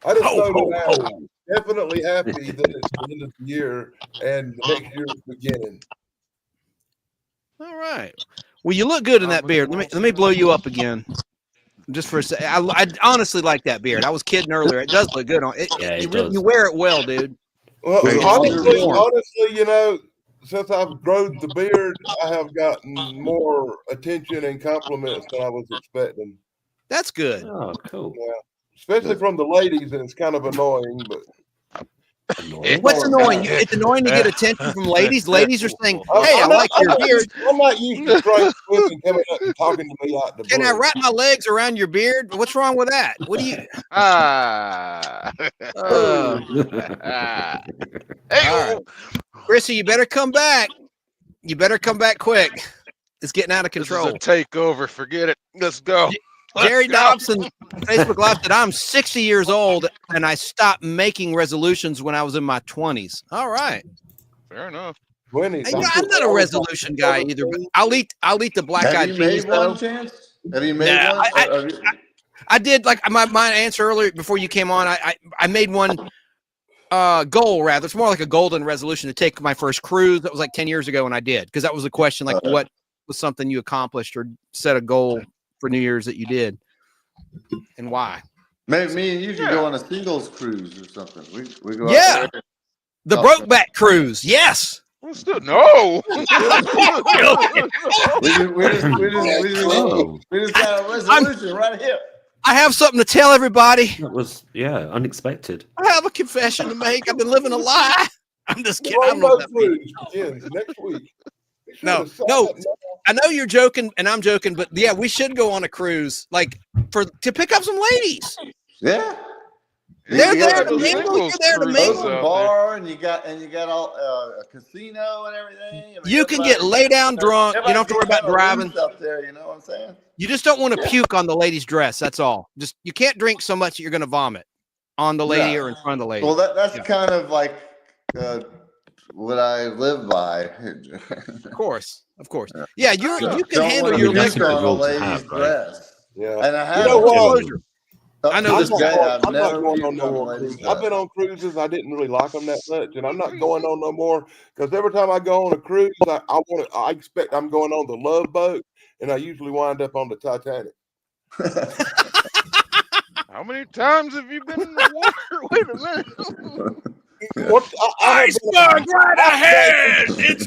I just know that I'm definitely happy that it's the end of the year and the next year is beginning. All right. Well, you look good in that beard. Let me blow you up again, just for a second. I honestly like that beard. I was kidding earlier. It does look good on it. Yeah, You wear it well, dude. Well, honestly, you know, since I've grown the beard, I have gotten more attention and compliments than I was expecting. That's good. Oh, cool. Yeah, especially from the ladies, and it's kind of annoying, but. What's annoying? It's annoying to get attention from ladies. Ladies are saying, "Hey, I like your beard." I'm not used to straight women coming up and talking to me out the Can I blue. wrap my legs around your beard? What's wrong with that? What do you? Hey, all right. Chrissy, you better come back. You better come back quick. It's getting out of control. This is a takeover. Forget it. Let's go. Jerry Dobson, Facebook Live said, I'm 60 years old and I stopped making resolutions when I was in my 20s. All right. Fair enough. Hey, you know, I'm not a resolution guy either, but I'll eat the black eyed peas. Have you made one? I did, like my answer earlier before you came on. I made one goal, rather. It's more like a golden resolution to take my first cruise. That was like 10 years ago when I did, because that was the question, like what was something you accomplished or set a goal for New Year's that you did, and why? Maybe me and you should go on a singles cruise or something. We go. Yeah, the Brokeback Cruise. Yes. No. We just got a resolution right here. I have something to tell everybody. That was unexpected. I have a confession to make. I've been living a lie. I'm just kidding. I don't know what that means. Begins next week. No. I know you're joking, and I'm joking, but yeah, we should go on a cruise, like to pick up some ladies. Yeah, they're there to mingle. You're there to mingle. Bar, and you got all a casino and everything. I mean, you can get lay down drunk. You don't have to worry about driving. Up there, you know what I'm saying? You just don't want to puke on the lady's dress. That's all. Just you can't drink so much that you're going to vomit on the lady or in front of the lady. Well, that's kind of like what I live by. Of course. Yeah, you can handle your liquor on a lady's dress. Yeah, and I have. I know this guy. I'm not going on no more cruises. I've been on cruises. I didn't really like them that much, and I'm not going on no more because every time I go on a cruise, I expect I'm going on the Love Boat, and I usually wind up on the Titanic. How many times have you been in the water? Wait a minute. Iceberg right ahead. It's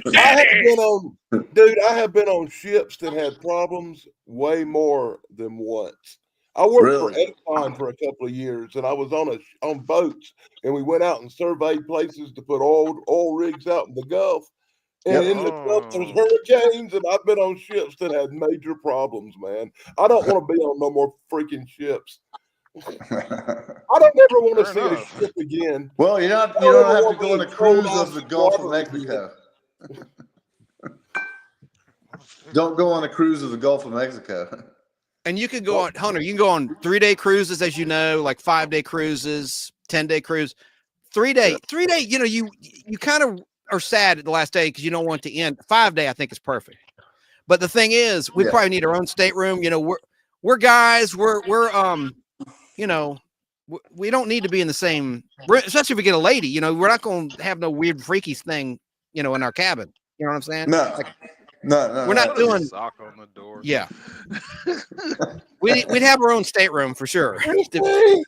Dude, I have been on ships that had problems way more than once. I worked for Exxon for a couple of years, and I was on boats, and we went out and surveyed places to put oil rigs out in the Gulf. And in the Gulf, there's hurricanes, and I've been on ships that had major problems, man. I don't want to be on no more freaking ships. I don't ever want to see a ship again. Well, you don't have to go on a cruise of the Gulf of Mexico. Don't go on a cruise of the Gulf of Mexico. And you could go on, Hunter, you can go on 3-day cruises, as you know, like 5-day cruises, 10-day cruise, 3-day, you know, you kind of are sad at the last day because you don't want it to end. 5-day, I think, is perfect. But the thing is, we probably need our own stateroom. You know, we're guys, you know, we don't need to be in the same, especially if we get a lady, you know, we're not going to have no weird freaky thing, you know, in our cabin. You know what I'm saying? No, Like, no. we're not doing. Sock on the door. Yeah. We'd have our own stateroom for sure.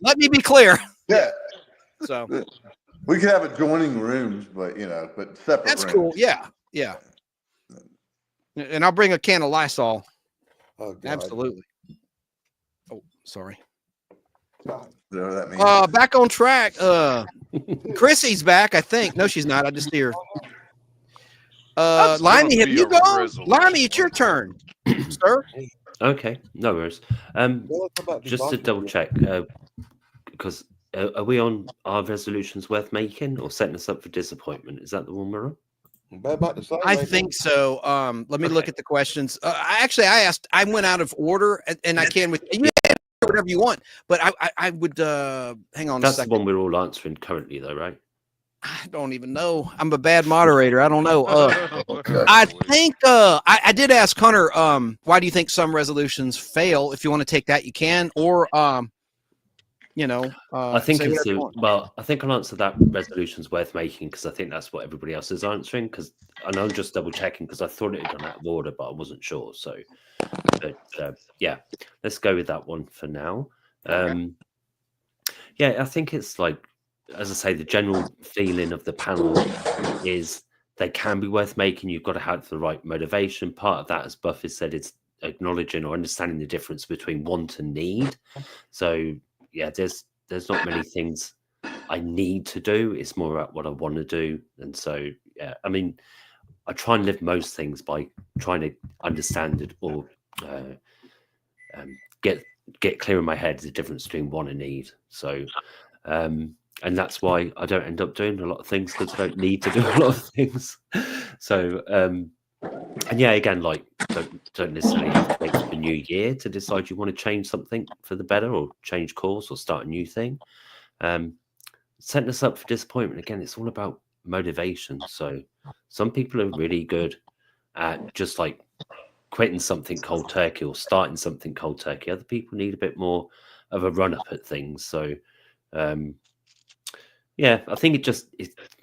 Let me be clear. Yeah. So We could have adjoining rooms, but separate. that's rooms. cool. Yeah. Yeah. And I'll bring a can of Lysol. Oh, God. Absolutely. Oh, sorry. Whatever that means. Back on track. Chrissy's back, I think. No, she's not. I just see her. Limey, have you gone? Limey, it's your turn, sir. Okay, no worries. Just to double check, because are we on our resolutions worth making or setting us up for disappointment? Is that the one we're on? I think so. Let me look at the questions. I went out of order, and I can with you whatever you want, but I would hang on. That's a second. the one we're all answering currently, though, right? I don't even know. I'm a bad moderator. I don't know. I think I did ask Hunter. Why do you think some resolutions fail? If you want to take that, you can. Or I think I think I'll answer that resolution's worth making because I think that's what everybody else is answering. And I'm just double checking because I thought it had gone out of order, but I wasn't sure. So, yeah, let's go with that one for now. Yeah, I think it's like, as I say, the general feeling of the panel is they can be worth making. You've got to have the right motivation. Part of that, as Buff has said, is acknowledging or understanding the difference between want and need. So yeah, there's not many things I need to do. It's more about what I want to do. And so, yeah, I mean, I try and live most things by trying to understand it or get clear in my head the difference between want and need. So, and that's why I don't end up doing a lot of things because I don't need to do a lot of things. So, and yeah, again, like don't necessarily have to wait for the new year to decide you want to change something for the better or change course or start a new thing. Setting us up for disappointment, again, it's all about motivation. So some people are really good at just like quitting something cold turkey or starting something cold turkey. Other people need a bit more of a run up at things. So, yeah, I think it's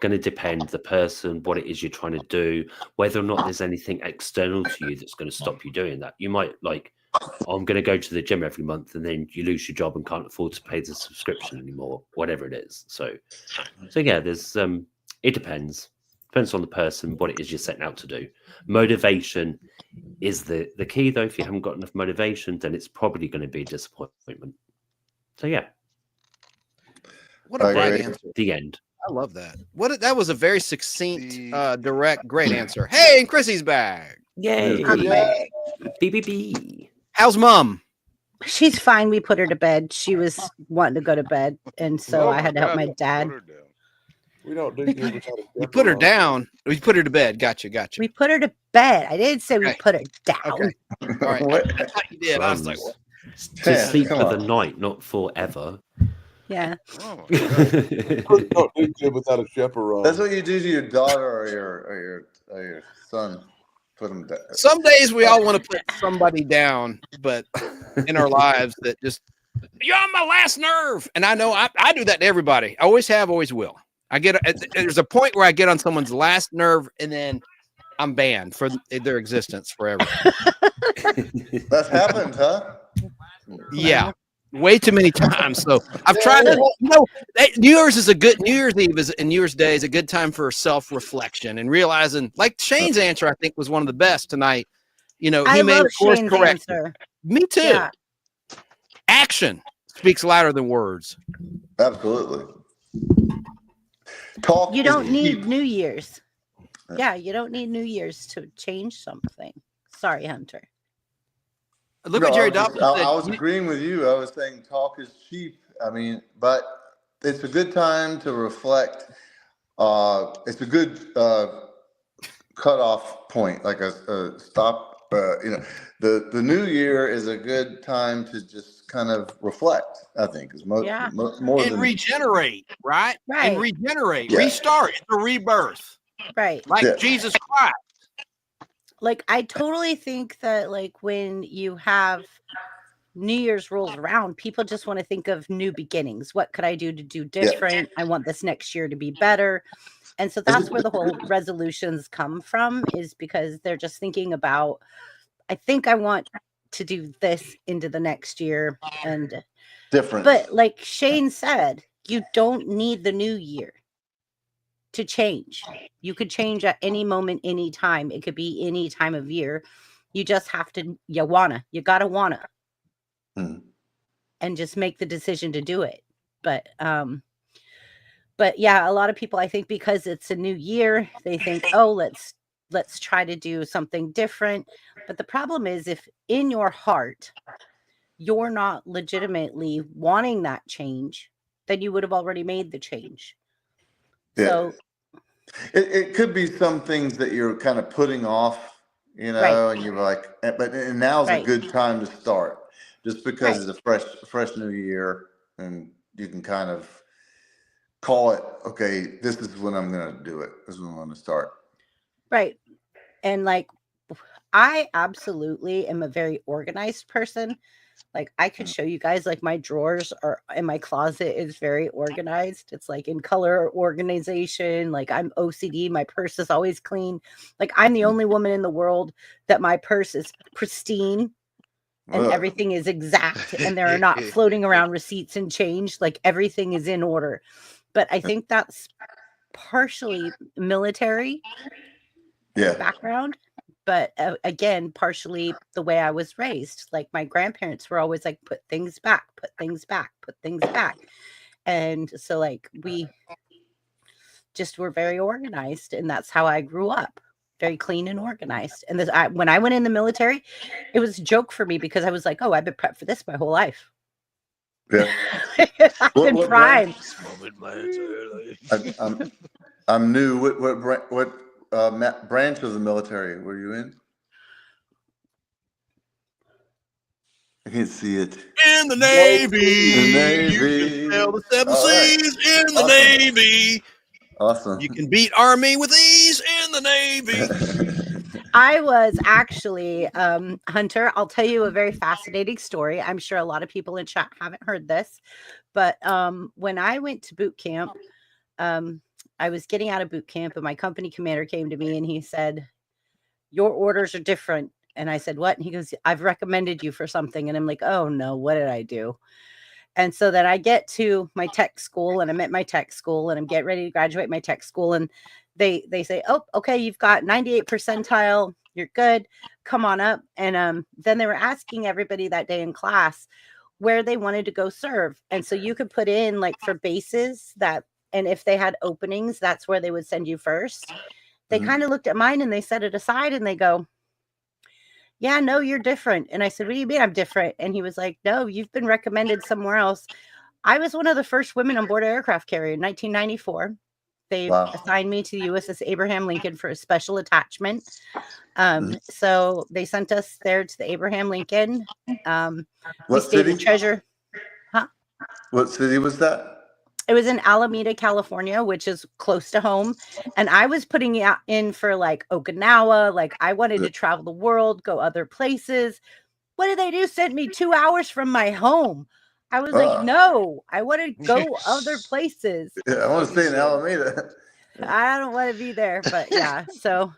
going to depend the person, what it is you're trying to do, whether or not there's anything external to you that's going to stop you doing that. You might like, I'm going to go to the gym every month, and then you lose your job and can't afford to pay the subscription anymore, whatever it is. So yeah, there's it depends on the person, what it is you're setting out to do. Motivation is the key, though. If you haven't got enough motivation, then it's probably going to be a disappointment. So yeah. What a great answer. The end. I love that. That was a very succinct, direct, great answer. Hey, and Chrissy's back. Yay. BBB. How's mom? She's fine. We put her to bed. She was wanting to go to bed, and so I had to help my dad. We don't do You put her down. We put her to bed. Gotcha. We put her to bed. I didn't say we put her down. Okay. All right. I thought you did. I was like, what? To sleep for the night, not forever. Yeah. Oh don't do good without a chaperone. That's what you do to your daughter or your son. Put them down. Some days we all want to put somebody down, but in our lives that just, you're on my last nerve. And I know I do that to everybody. I always have, always will. There's a point where I get on someone's last nerve and then I'm banned for their existence forever. That's happened, huh? Yeah. Way too many times. So I've tried to, New Year's Eve and New Year's Day is a good time for self-reflection and realizing, like Shane's answer, I think was one of the best tonight. He made a course correction. Me too. Yeah. Action speaks louder than words. Absolutely. You don't need New Year's. Yeah, you don't need New Year's to change something. Sorry, Hunter. Look at Jerry Dobbins. I was agreeing with you. I was saying talk is cheap. I mean, but it's a good time to reflect. It's a good cutoff point, like a stop. The new year is a good time to just kind of reflect. I think is more and regenerate, right? And regenerate, restart. It's a rebirth, right? Like Jesus Christ. Like, I totally think that, like, when you have New Year's rolls around, people just want to think of new beginnings. What could I do to do different? I want this next year to be better. And so that's where the whole resolutions come from, is because they're just thinking about, I think I want to do this into the next year. And Different. but like Shane said, you don't need the new year to change. You could change at any moment, any time. It could be any time of year. You just have to, you gotta wanna. And just make the decision to do it. But yeah, a lot of people, I think, because it's a new year, they think, oh, let's try to do something different. But the problem is, if in your heart you're not legitimately wanting that change, then you would have already made the change. Yeah. So it could be some things that you're kind of putting off, you know, and you're like, and now's a good time to start, just because it's a fresh new year, and you can kind of call it, okay, this is when I'm going to do it. This is when I'm going to start. Right. And like, I absolutely am a very organized person. Like, I could show you guys, like, my drawers are in my closet is very organized. It's like in color organization. Like, I'm OCD. My purse is always clean. Like, I'm the only woman in the world that my purse is pristine and everything is exact, and there are not floating around receipts and change. Like, everything is in order. But I think that's partially military background. But again, partially the way I was raised. Like, my grandparents were always like, put things back, put things back, put things back. And so, like, we just were very organized, and that's how I grew up, very clean and organized. And when I went in the military, it was a joke for me, because I was like, oh, I've been prepped for this my whole life. Yeah. I've been primed. I'm new. What branch of the military were you in? I can't see it. In the Navy. The Navy. You can sail the seven seas in the Navy. Awesome. You can beat Army with ease in the Navy. I was actually, Hunter, I'll tell you a very fascinating story. I'm sure a lot of people in chat haven't heard this, but when I went to boot camp, I was getting out of boot camp, and my company commander came to me and he said, your orders are different. And I said, what? And he goes, I've recommended you for something. And I'm like, oh no, what did I do? And so then I get to my tech school, and I'm at my tech school, and I'm getting ready to graduate my tech school. And they say, oh, okay, you've got 98 percentile. You're good. Come on up. And then they were asking everybody that day in class where they wanted to go serve. And so you could put in, like, for bases that, and if they had openings, that's where they would send you first. They kind of looked at mine and they set it aside, and they go, yeah, no, you're different. And I said, what do you mean I'm different? And he was like, no, you've been recommended somewhere else. I was one of the first women on board an aircraft carrier in 1994. They assigned me to the USS Abraham Lincoln for a special attachment. So they sent us there to the Abraham Lincoln. What city? Treasure. Huh? What city was that? It was in Alameda, California, which is close to home. And I was putting it in for, like, Okinawa. Like, I wanted to travel the world, go other places. What did they do? Sent me 2 hours from my home. I was like, no, I want to go other places. Yeah, I want to stay in Alameda. I don't want to be there, but yeah. So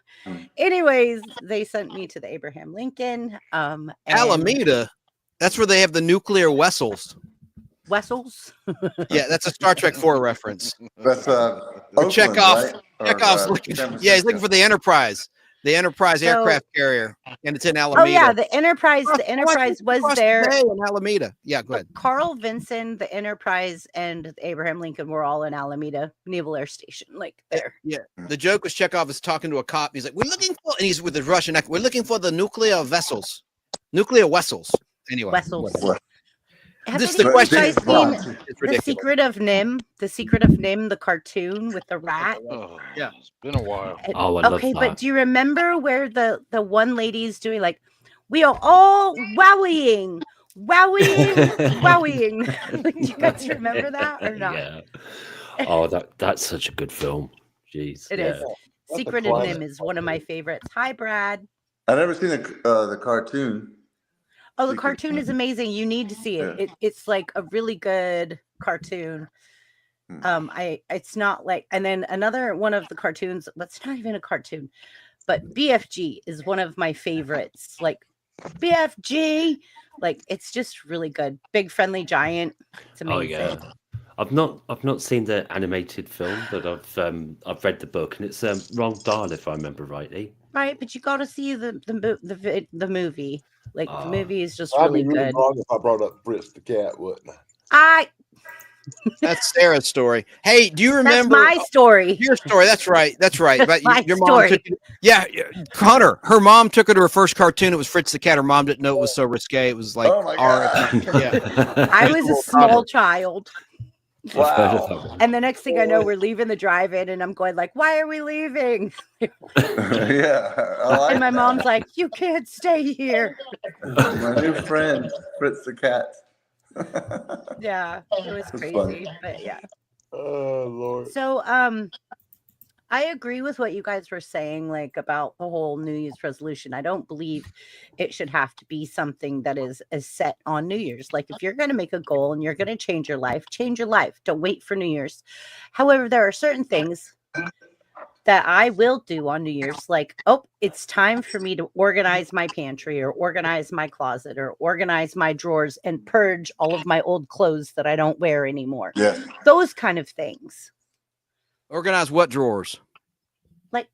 anyways, they sent me to the Abraham Lincoln. Alameda, that's where they have the nuclear vessels. Wessels? Yeah, that's a Star Trek 4 reference. That's or Chekhov. Right? Chekhov's looking. Yeah, he's looking for the Enterprise. The Enterprise aircraft carrier, and it's in Alameda. Oh yeah, the Enterprise. The Enterprise was there in Alameda. Yeah, go ahead. Carl Vinson, the Enterprise, and the Abraham Lincoln were all in Alameda Naval Air Station, like there. Yeah, the joke was Chekhov is talking to a cop. He's like, "We're looking for," and he's with the Russian accent. We're looking for the nuclear vessels. Anyway, Vessels. This is the question. The Secret of Nim, the cartoon with the rat. Oh, yeah, it's been a while. I love that. But do you remember where the one lady's doing, like, we are all wowing? Like, do you guys remember that or not? Yeah. Oh, that's such a good film. Jeez. It is. Secret of Nim is one of my favorites. Hi, Brad. I've never seen the cartoon. Oh, the cartoon is amazing. You need to see it. It's like a really good cartoon. It's not like, and then another one of the cartoons, but it's not even a cartoon, but BFG is one of my favorites. Like BFG, like it's just really good. Big Friendly Giant. It's amazing. Oh yeah. I've not seen the animated film, but I've read the book, and it's Roald Dahl, if I remember rightly. Right, but you got to see the movie. Like the movie is just I'd really be really good. wrong if I brought up Fritz the cat, wouldn't I? That's Sarah's story. Hey, do you remember That's my story? Your story. That's right. That's right. But My your story. mom took you, yeah, Hunter. Her mom took her to her first cartoon. It was Fritz the Cat. Her mom didn't know it was so risque. It was like, Oh my God. yeah. I was a small child. Wow. And the next thing I know, we're leaving the drive-in, and I'm going like, "Why are we leaving?" Yeah. I like And my that. mom's like, "You can't stay here." My new friend, Fritz the cat. Yeah, it was That's crazy, funny. but yeah. Oh Lord. So, I agree with what you guys were saying, like about the whole New Year's resolution. I don't believe it should have to be something that is set on New Year's. Like if you're going to make a goal and you're going to change your life, change your life. Don't wait for New Year's. However, there are certain things that I will do on New Year's, like, oh, it's time for me to organize my pantry or organize my closet or organize my drawers and purge all of my old clothes that I don't wear anymore. Yeah. Those kind of things. Organize what drawers? Like,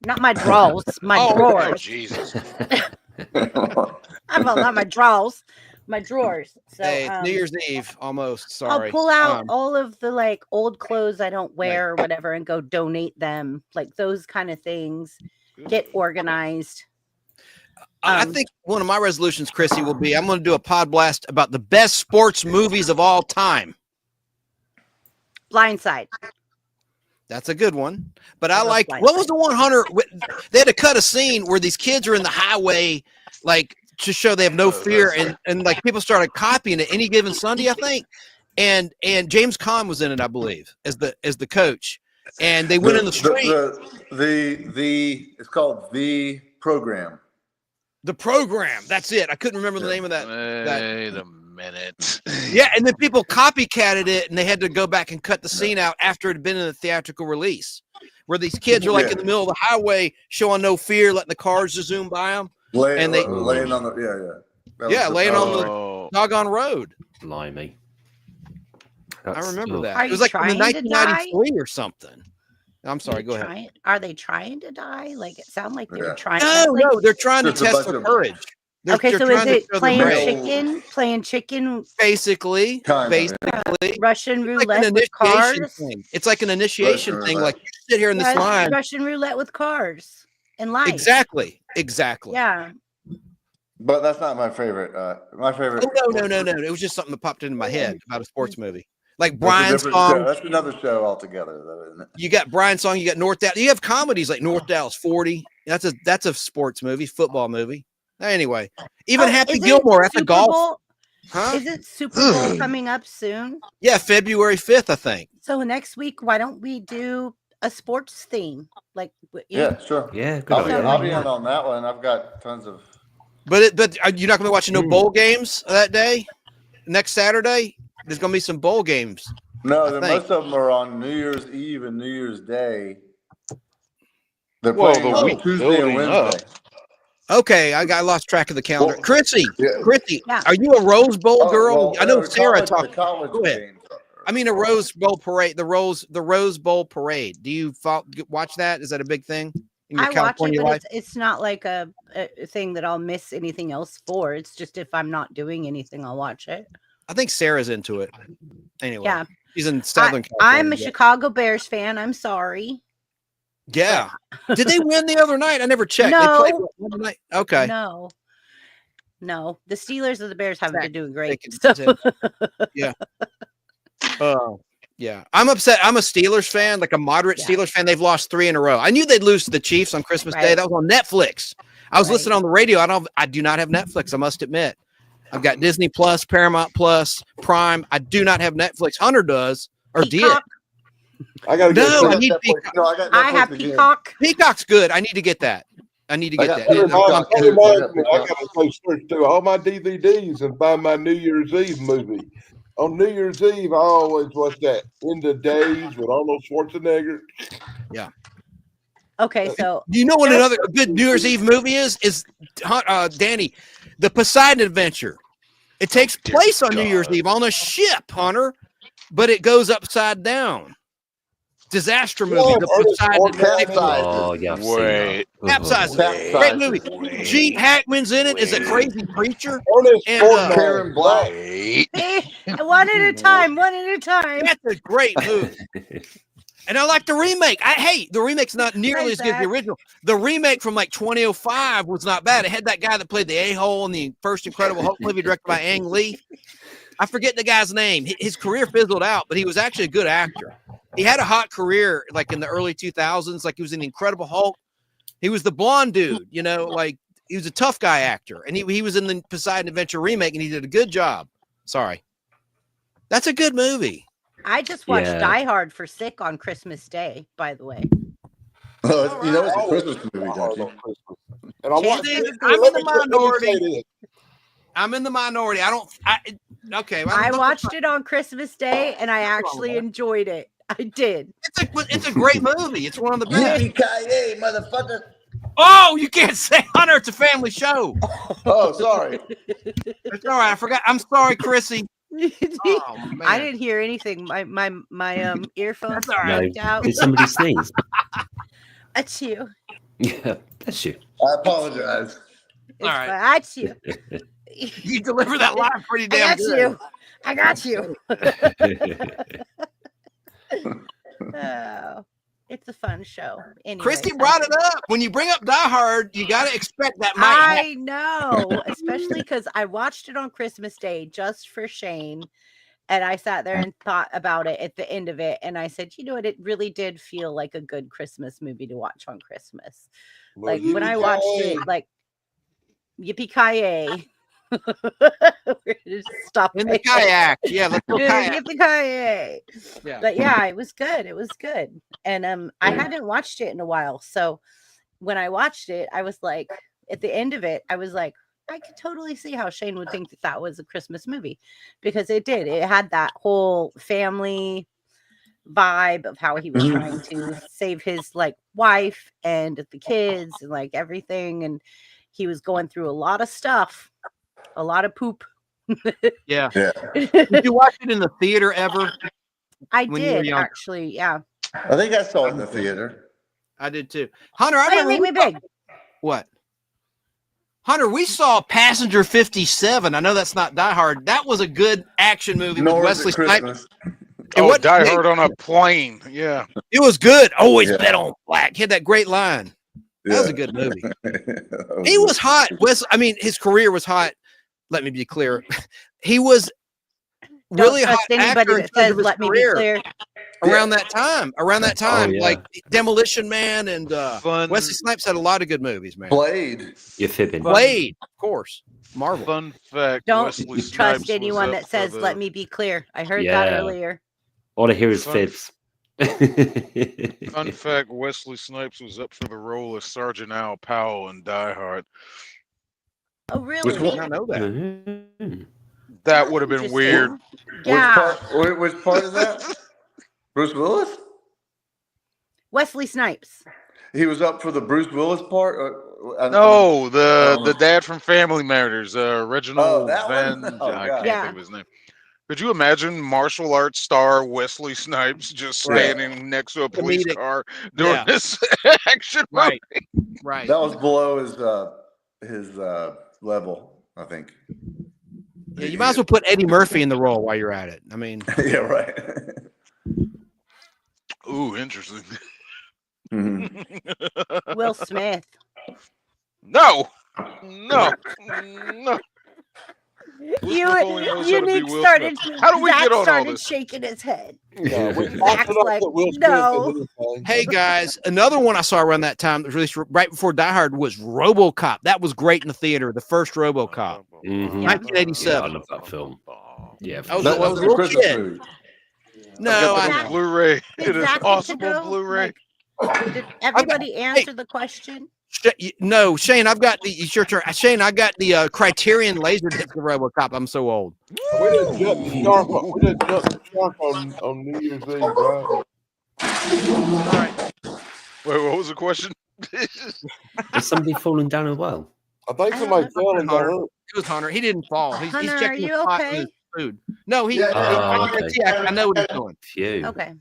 not my drawers, my Oh drawers. Jesus! Not my drawers, my drawers. So Hey, it's New Year's Eve almost. Sorry. I'll pull out all of the like old clothes I don't wear or whatever and go donate them, like those kind of things. Get organized. I think one of my resolutions, Chrissy, will be I'm going to do a pod blast about the best sports movies of all time. Blindside. That's a good one. But I love like, Blindside. what was the one, Hunter? They had to cut a scene where these kids are in the highway, like to show they have no fear. And like people started copying it any given Sunday, I think. And James Caan was in it, I believe, as the coach. And they went in the street. It's called The Program. The Program. That's it. I couldn't remember the name of that. Wait a minute. Yeah, and then people copycatted it, and they had to go back and cut the scene out after it had been in the theatrical release, where these kids are like in the middle of the highway, showing no fear, letting the cars just zoom by them, laying on the laying on the doggone road. Blimey. I remember that. Are It was you like in trying to 1993 or something. I'm sorry. Go ahead. Are they trying to die? Like it sounded like they were trying. No, they're trying to Just a test bunch their of- courage. Okay, so is trying to it show their playing brain. chicken? Playing chicken? Basically, Russian it's like an roulette with initiation cars? thing. It's like an initiation Russian thing. roulette. Like you sit here in this Yeah, line. Russian roulette with cars and life. Exactly. Yeah. But that's not my favorite. My favorite. Oh, no. It was just something that popped into my head about a sports movie. Like That's a Brian's different song. show. That's another show altogether, though, isn't it? You got Brian's song. You got North Dallas. You have comedies like North Dallas 40. That's a sports movie, football movie. Anyway, even Happy is it Gilmore at the Super golf. Bowl? Huh? Is it Super Bowl coming up soon? Yeah, February 5th, I think. So next week, why don't we do a sports theme? Like, Yeah, sure. Yeah, good idea. I'll be in on that one. I've got tons of. But you're not going to be watching no bowl games that day. Next Saturday, there's going to be some bowl games. No, think. most of them are on New Year's Eve and New Year's Day. They're Well, playing the on week Tuesday and building up. Wednesday. Okay, I lost track of the calendar. Well, Chrissy, yeah. Yeah. are you a Rose Bowl girl? Well, I know the Sarah college- talked. the college Go ahead. games are- I mean, a Rose Bowl parade. The Rose Bowl parade. Do you watch that? Is that a big thing in your I watch it, California but life? it's not like a thing that I'll miss anything else for. It's just if I'm not doing anything, I'll watch it. I think Sarah's into it. Anyway, Yeah. she's in Southern California. I'm a Chicago Bears fan. I'm sorry. Yeah. Did they win the other night? I never checked. No. They played the other night. Okay. No. The Steelers or the Bears haven't been doing great. They So. Yeah. Yeah. I'm upset. I'm a Steelers fan, like a moderate Yeah. Steelers fan. They've lost 3 in a row. I knew they'd lose to the Chiefs on Christmas Day. Right. That was on Netflix. I was Right. listening on the radio. I do not have Netflix, I must admit. I've got Disney Plus, Paramount Plus, Prime. I do not have Netflix. Hunter does or Peacock. I gotta get No, I that. need Netflix. Peacock. No, I got I Netflix have again. Peacock. did. Peacock's good. I need to get that. I need to get got that. That Peacock. reminds me, I gotta go search through all my DVDs and find my New Year's Eve movie. On New Year's Eve, I always watch that In the Days with Arnold Schwarzenegger. Yeah. Okay, so Do you know what another good New Year's Eve movie is? Is Danny, The Poseidon Adventure. It takes place on New Year's Eve on a ship, Hunter, but it goes upside down. Disaster movie. The Poseidon. Oh, yeah. Wait. Capsizes. Great movie. Gene Hackman's in it as a crazy preacher. And Karen Black. one at a time. That's a great movie. And I like the remake. The remake's not nearly as good as the original. The remake from like 2005 was not bad. It had that guy that played the a-hole in the first Incredible Hulk movie directed by Ang Lee. I forget the guy's name. His career fizzled out, but he was actually a good actor. He had a hot career like in the early 2000s. Like he was in the Incredible Hulk. He was the blonde dude, you know, like he was a tough guy actor. And he was in the Poseidon Adventure remake and he did a good job. Sorry. That's a good movie. I just watched Die Hard for Sick on Christmas Day, by the way. Oh, you know it's a Christmas movie, don't you? And I'm I'm in the minority. I'm in the minority. I watched it on Christmas Day, and I actually enjoyed it. I did. It's a great movie. It's one of the best. Yippee-ki-yay, motherfucker. Oh, you can't say Hunter. It's a family show. Oh, sorry. It's all right. I forgot. I'm sorry, Chrissy. Oh, man. I didn't hear anything. My earphones freaked out. Did somebody sneeze? That's you. Yeah, that's you. I apologize. All right. That's you. You deliver that line pretty damn good. I got you. Oh, it's a fun show. Anyway, Christy brought it up. When you bring up Die Hard, you got to expect that. I know, especially because I watched it on Christmas Day just for Shane. And I sat there and thought about it at the end of it. And I said, you know what? It really did feel like a good Christmas movie to watch on Christmas. Like when I watched it, like, yippee-ki-yay. We're gonna stop in the kayak. Yeah, let's go kayak. Yippee-ki-yay. Yeah. But yeah, it was good. It was good. And I hadn't watched it in a while. So when I watched it, I was like, at the end of it, I was like, I could totally see how Shane would think that that was a Christmas movie, because it did. It had that whole family vibe of how he was trying to save his like wife and the kids and like everything. And he was going through a lot of stuff, a lot of poop. Yeah. Did you watch it in the theater ever? I did actually. Yeah. I think I saw it in the theater. I did too. Hunter, I remember make me big. What? Hunter, we saw Passenger 57. I know that's not Die Hard. That was a good action movie with Wesley Snipes. Die Hard on a plane. Yeah. It was good. Always bet on black. He had that great line. That was a good movie. He was hot. His career was hot. Let me be clear. He was really hot actor in terms of his career. Around that time, like Demolition Man and Wesley Snipes had a lot of good movies, man. Blade. You're fibbing. Blade, of course. Marvel. Fun fact. Don't Wesley trust Snipes anyone that says, let me be clear. I heard that earlier. All I hear is fibs. Fun fact, Wesley Snipes was up for the role of Sergeant Al Powell in Die Hard. Oh, really? Which one? I know that. That would have been weird. Yeah. Which part is that? Bruce Willis? Wesley Snipes. He was up for the Bruce Willis part? No, the dad from Family Matters, Reginald Van. I can't think of his name. Could you imagine martial arts star Wesley Snipes just standing next to a police car during this action movie? Right. That was below his level, I think. Yeah, you might as well put Eddie Murphy in the role while you're at it. I mean, yeah, right. Ooh, interesting. Will Smith. No. Unique started. How do we get on all this? Shaking his head. Yeah, like, no. Hey guys, another one I saw around that time that was released right before Die Hard was RoboCop. That was great in the theater. The first RoboCop, 1987. I love that film. Yeah, that was a little kid. No, I Blu-ray. It is possible Blu-ray. Did everybody answer the question? No, Shane, I've got the. It's your turn. Shane, I got the Criterion Laserdisc of RoboCop. I'm so old. We didn't jump the shark. We didn't jump the shark on New Year's Eve, right? All right. Wait, what was the question? Has somebody fallen down a well? I think somebody fell and got hurt. It was Hunter. He didn't fall. He's Hunter, checking are the you spot okay? in his food. No, okay. I know what he's doing. Phew. Okay.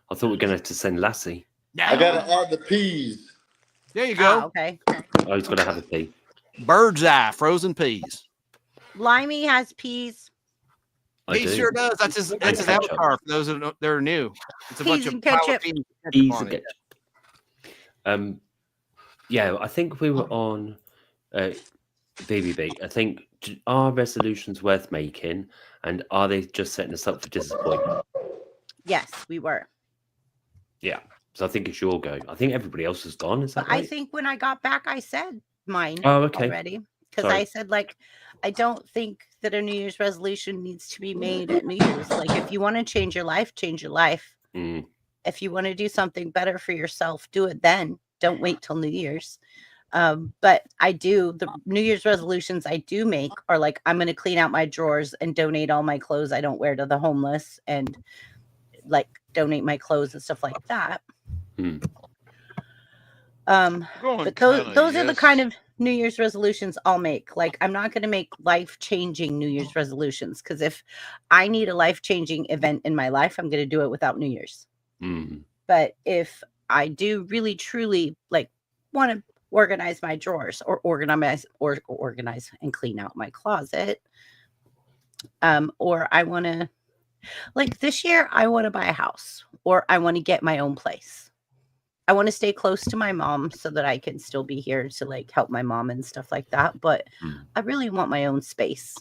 I thought we were going to have to send Lassie. I gotta add the peas. There you go. Okay. Oh, he's got to have a pee. Bird's eye, frozen peas. Limey has peas. He sure does. That's his avatar for those that are new. It's a bunch of ketchup. Peas and ketchup. Yeah, I think we were on BBB. I think, are resolutions worth making, and are they just setting us up for disappointment? Yes, we were. Yeah. So I think it's your go. I think everybody else is gone. Is that right? I think when I got back, I said mine already. Because I said, like, I don't think that a New Year's resolution needs to be made at New Year's. Like, if you want to change your life, change your life. Mm. If you want to do something better for yourself, do it then. Don't wait till New Year's. But the New Year's resolutions I do make are like, I'm going to clean out my drawers and donate all my clothes I don't wear to the homeless, and like donate my clothes and stuff like that. But those are the kind of New Year's resolutions I'll make. Like, I'm not going to make life-changing New Year's resolutions, because if I need a life-changing event in my life, I'm going to do it without New Year's. But if I do really truly like want to organize my drawers or organize and clean out my closet, or I want to, like this year, I want to buy a house, or I want to get my own place. I want to stay close to my mom so that I can still be here to like help my mom and stuff like that. But I really want my own space.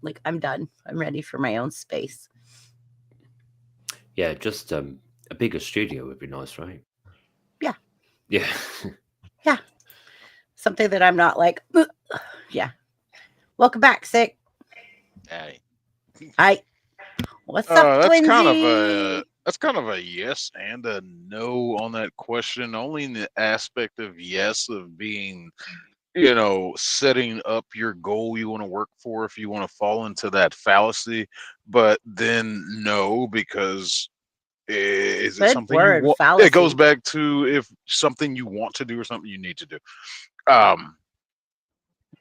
Like, I'm done. I'm ready for my own space. Yeah, just a bigger studio would be nice, right? Yeah. Yeah. Yeah. Something that I'm not like, ugh. Yeah. Welcome back, Sick. Hey. Hi. What's up, Twinsy? That's kind of a yes and a no on that question. Only in the aspect of yes, of being, setting up your goal you want to work for, if you want to fall into that fallacy. But then no, because is it something you want? It goes back to if something you want to do or something you need to do.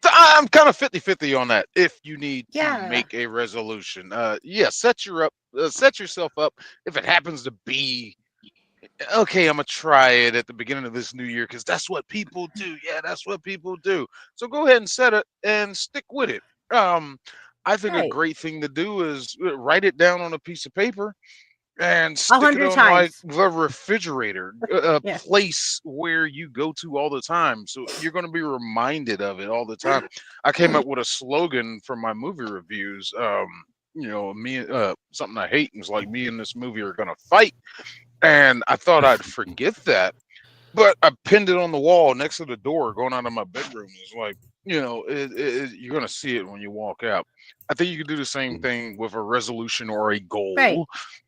I'm kind of 50-50 on that. If you need to make a resolution, set yourself up. If it happens to be okay, I'm gonna try it at the beginning of this new year because that's what people do. Yeah, that's what people do. So go ahead and set it and stick with it. I think a great thing to do is write it down on a piece of paper and stick it on like the refrigerator, a place where you go to all the time. So you're going to be reminded of it all the time. I came up with a slogan for my movie reviews. Something I hate is like, me and this movie are going to fight. And I thought I'd forget that, but I pinned it on the wall next to the door going out of my bedroom. It's like, you're going to see it when you walk out. I think you could do the same thing with a resolution or a goal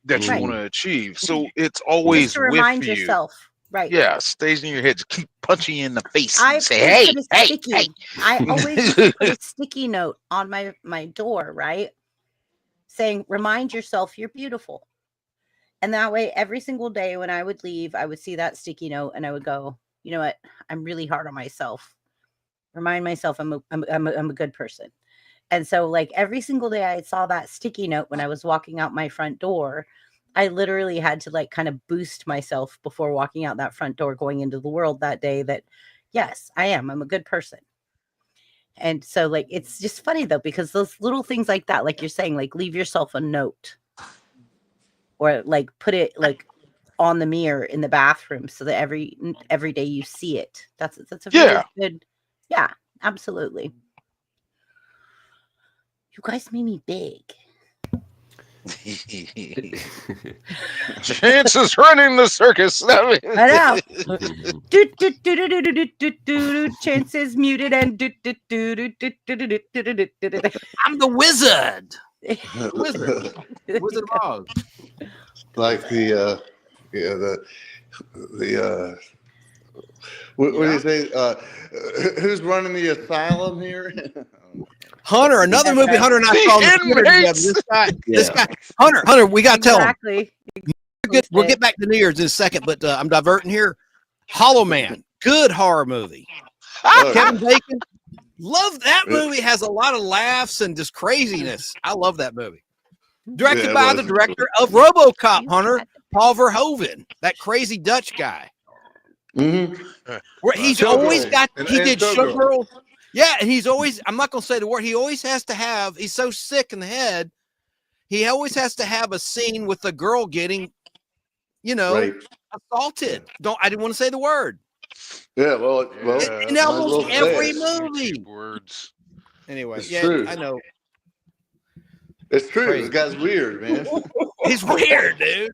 that you want to achieve. So it's always just to remind yourself. Right. Yeah, stays in your head. Just keep punching you in the face and say, hey. I always put a sticky note on my door, right? Saying, remind yourself you're beautiful. And that way, every single day when I would leave, I would see that sticky note and I would go, you know what? I'm really hard on myself. Remind myself I'm a good person. And so, like, every single day I saw that sticky note when I was walking out my front door, I literally had to like kind of boost myself before walking out that front door, going into the world that day, that yes, I'm a good person. And so, like, it's just funny though, because those little things like that, like you're saying, like, leave yourself a note, or like put it like on the mirror in the bathroom so that every day you see it. That's a really good. Yeah, absolutely. You guys made me big. Chance is running the circus. I know. Chance is muted and I'm the wizard. Wizard of Oz. Like the What do you say? Who's running the asylum here? Hunter, another That's movie right. Hunter and I saw on the theater together. This guy, Hunter, we got to tell him. Exactly. We'll get back to New Year's in a second, but I'm diverting here. Hollow Man, good horror movie. Kevin Bacon, love that movie. Has a lot of laughs and just craziness. I love that movie. Directed by the director of RoboCop, Hunter, Paul Verhoeven, that crazy Dutch guy. Where he's always got, he did Showgirl. Yeah, and he's always, I'm not going to say the word, he always has to have, he's so sick in the head, he always has to have a scene with the girl getting, assaulted. I didn't want to say the word. Yeah, well, in almost every movie. Words. Anyway, it's true. I know. It's true. This guy's weird, man. He's weird, dude.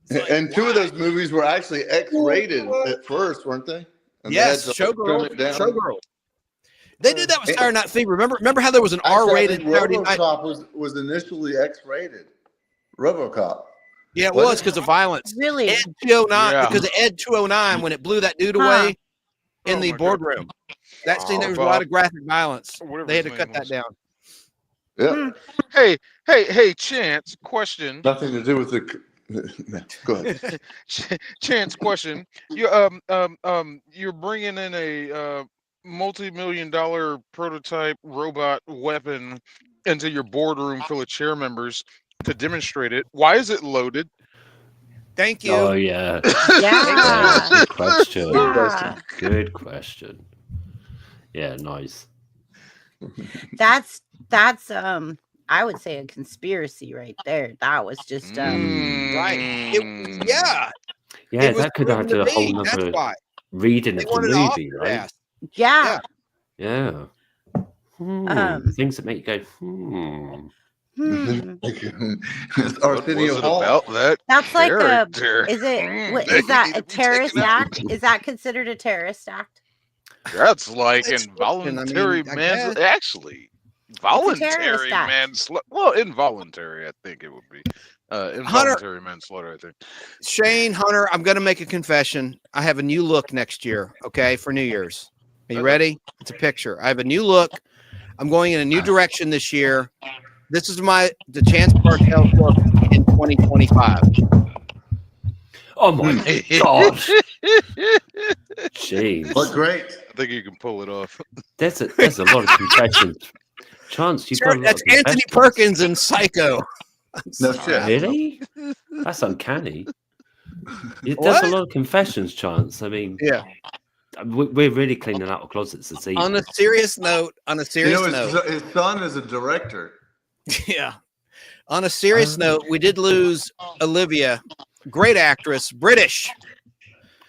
Like, and two of those movies were actually X-rated at first, weren't they? And yes, Showgirl. They did that with Saturday Night Fever. Remember how there was an R-rated Saturday Night? RoboCop was initially X-rated. RoboCop. Yeah, it was because of violence. Really? Ed 209, because of Ed 209 when it blew that dude away in the boardroom. That scene, there was a lot of graphic violence. They had to cut that down. Yeah. Hey, Chance, question. Nothing to do with the. Go ahead. Chance, question. You're bringing in a multi-million-dollar prototype robot weapon into your boardroom full of chair members to demonstrate it. Why is it loaded? Thank you. Oh yeah. Yeah. Good question. Yeah. Good question. Yeah, nice. That's I would say a conspiracy right there. That was just right. Yeah, that could have a whole nother reading of the movie, right? Yeah. Things that make you go, Arsenio Hall. About that? That's like character? is that a terrorist act? Is that considered a terrorist act? That's like involuntary actually. Voluntary manslaughter. Well, involuntary, I think it would be. Involuntary manslaughter, I think. Shane, Hunter, I'm going to make a confession. I have a new look next year, okay, for New Year's. Are you ready? It's a picture. I have a new look. I'm going in a new direction this year. This is the Chance Bartell look in 2025. Oh my gosh. Jeez. Look great. I think you can pull it off. There's a lot of confessions. Chance, you've got a lot That's of Anthony Perkins in Psycho. No shit. Really? That's uncanny. There's a lot of confessions, Chance. I mean, we're really cleaning out our closets this evening. On a serious note, his son is a director. Yeah. On a serious note, we did lose Olivia, great actress, British.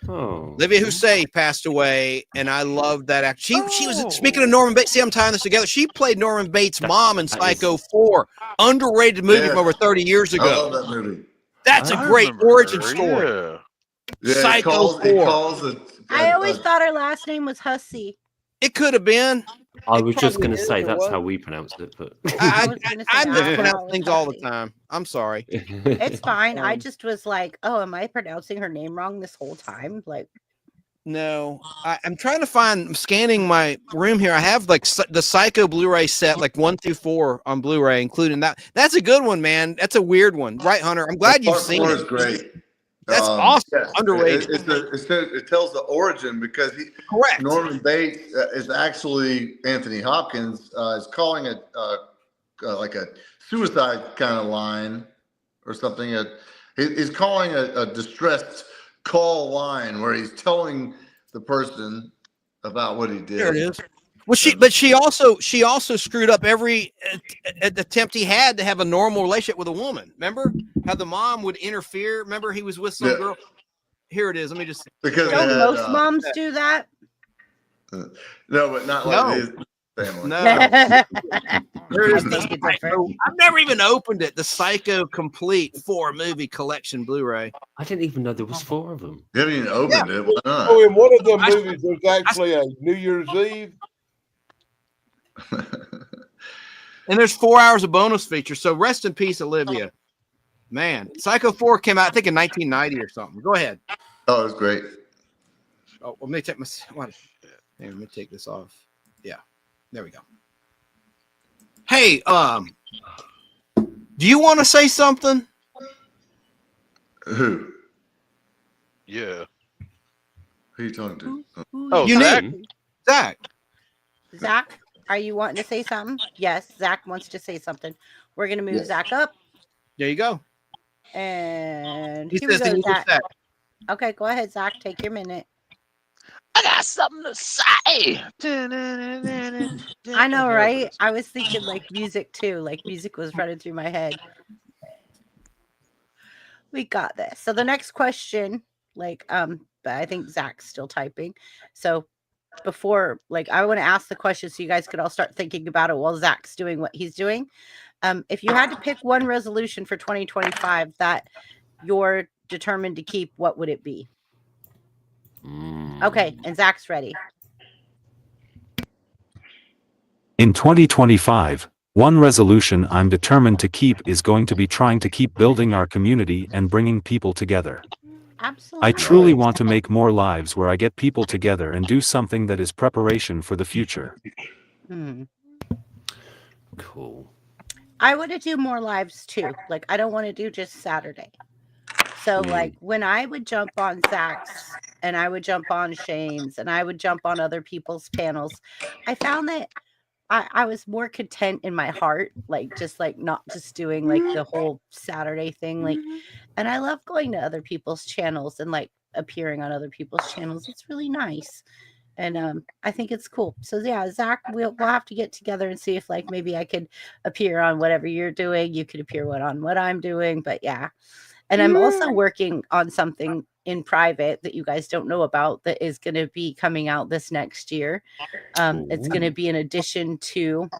Olivia Hussey passed away, and I loved that act. She was, speaking of Norman Bates, see, I'm tying this together. She played Norman Bates' mom in Psycho 4, underrated movie from over 30 years ago. I love that movie. That's a great origin story. Yeah, Psycho 4. I always thought her last name was Hussey. It could have been. I was just going to say that's how we pronounced it, but I mispronounce things all the time. I'm sorry. It's fine. I just was like, oh, am I pronouncing her name wrong this whole time? Like, no, I'm trying to find. I'm scanning my room here. I have like the Psycho Blu-ray set, like 1 through 4 on Blu-ray, including that. That's a good one, man. That's a weird one, right, Hunter? I'm glad you've seen it. Is great. That's awesome. Yes. Underrated. It tells the origin because Norman Bates is actually Anthony Hopkins is calling it like a suicide kind of line or something. He's calling a distressed call line where he's telling the person about what he did. There it is. Well, she also screwed up every attempt he had to have a normal relationship with a woman. Remember how the mom would interfere? Remember he was with some girl. Here it is. Let me just. Because most moms do that. No, but not like his family. No. There is this Psycho. I've never even opened it. The Psycho Complete 4 movie collection Blu-ray. I didn't even know there was 4 of them. You haven't even opened it. Why not? Oh, in one of them movies, there's actually a New Year's Eve. And there's 4 hours of bonus feature. So rest in peace, Olivia. Man, Psycho 4 came out, I think, in 1990 or something. Go ahead. Oh, it was great. Oh, let me take my. Hey, let me take this off. Yeah, there we go. Hey, do you want to say something? Who? Yeah. Who are you talking to? Oh, You Zach. need Zach. Zach, are you wanting to say something? Yes, Zach wants to say something. We're gonna move Yes. Zach up, There you go. and He here we says go, he needs Zach. Zach. Okay, go ahead, Zach. Take your minute. I got something to say. I know, right? I was thinking like music too. Like music was running through my head. We got this. So the next question, but I think Zach's still typing. So before, I want to ask the question so you guys could all start thinking about it while Zach's doing what he's doing. If you had to pick one resolution for 2025 that you're determined to keep, what would it be? Okay, and Zach's ready. In 2025, one resolution I'm determined to keep is going to be trying to keep building our community and bringing people together. Absolutely. I truly want to make more lives where I get people together and do something that is preparation for the future. Cool. I want to do more lives too. I don't want to do just Saturday. So when I would jump on Zach's and I would jump on Shane's and I would jump on other people's panels, I found that I was more content in my heart, not just doing the whole Saturday thing. And I love going to other people's channels and appearing on other people's channels. It's really nice. And I think it's cool. So yeah, Zach, we'll have to get together and see if maybe I could appear on whatever you're doing. You could appear on what I'm doing, but yeah. And I'm also working on something in private that you guys don't know about that is going to be coming out this next year. It's going to be an addition to.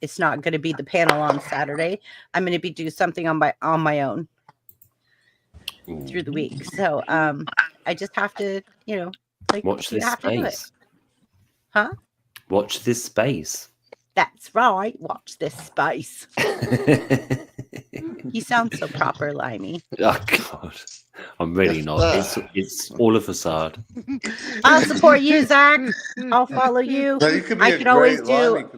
It's not going to be the panel on Saturday. I'm going to be do something on my own through the week. So I just have to, watch this space. Huh? Watch this space. That's right. Watch this space. You sound so proper, Limey. Oh God, I'm really not. It's all a facade. I'll support you, Zach. I'll follow you. No, you could be I could always do.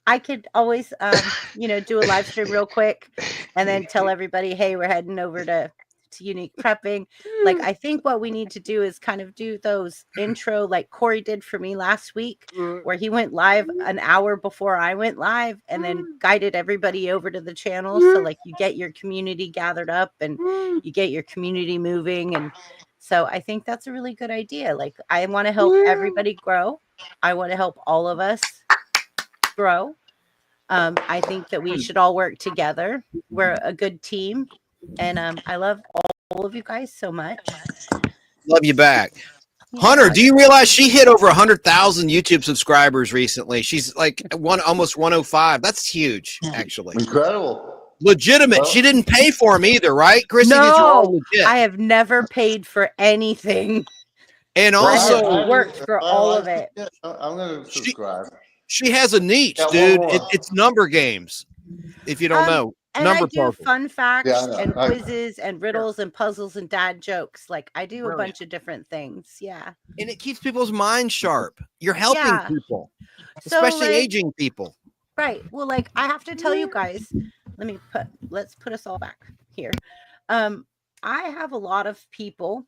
I could always, do a live stream real quick, and then tell everybody, "Hey, we're heading over to Unique Prepping." I think what we need to do is kind of do those intro, like Corey did for me last week, where he went live an hour before I went live, and then guided everybody over to the channel. So you get your community gathered up, and you get your community moving, and so I think that's a really good idea. I want to help everybody grow. I want to help all of us grow. I think that we should all work together. We're a good team. And I love all of you guys so much. Love you back. Yeah. Hunter, do you realize she hit over 100,000 YouTube subscribers recently? She's almost 105. That's huge, actually. Incredible. Legitimate. She didn't pay for them either, right, Chrissy? No, these are all legit. I have never paid for anything. And also I worked for all of it. I'm going to subscribe. She has a niche, dude. It's number games. If you don't know. And number I do puzzle. fun facts and quizzes and riddles and puzzles and dad jokes. I do a bunch of different things. Yeah. And it keeps people's minds sharp. You're helping people, especially aging people. Right. Well, I have to tell you guys, let's put us all back here. I have a lot of people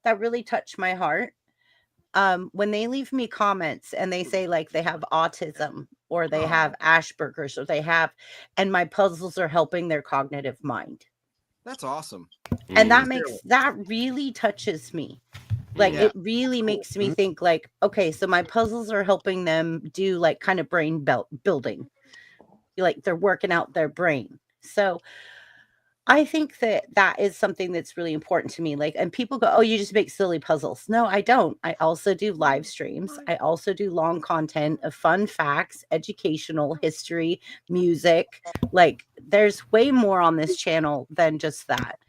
that really touch my heart. When they leave me comments and they say they have autism or they have Asperger's or and my puzzles are helping their cognitive mind. That's awesome. And that really touches me. It really makes me think okay, so my puzzles are helping them do kind of brain building. They're working out their brain. So I think that is something that's really important to me. And people go, "Oh, you just make silly puzzles." No, I don't. I also do live streams. I also do long content of fun facts, educational, history, music. There's way more on this channel than just that.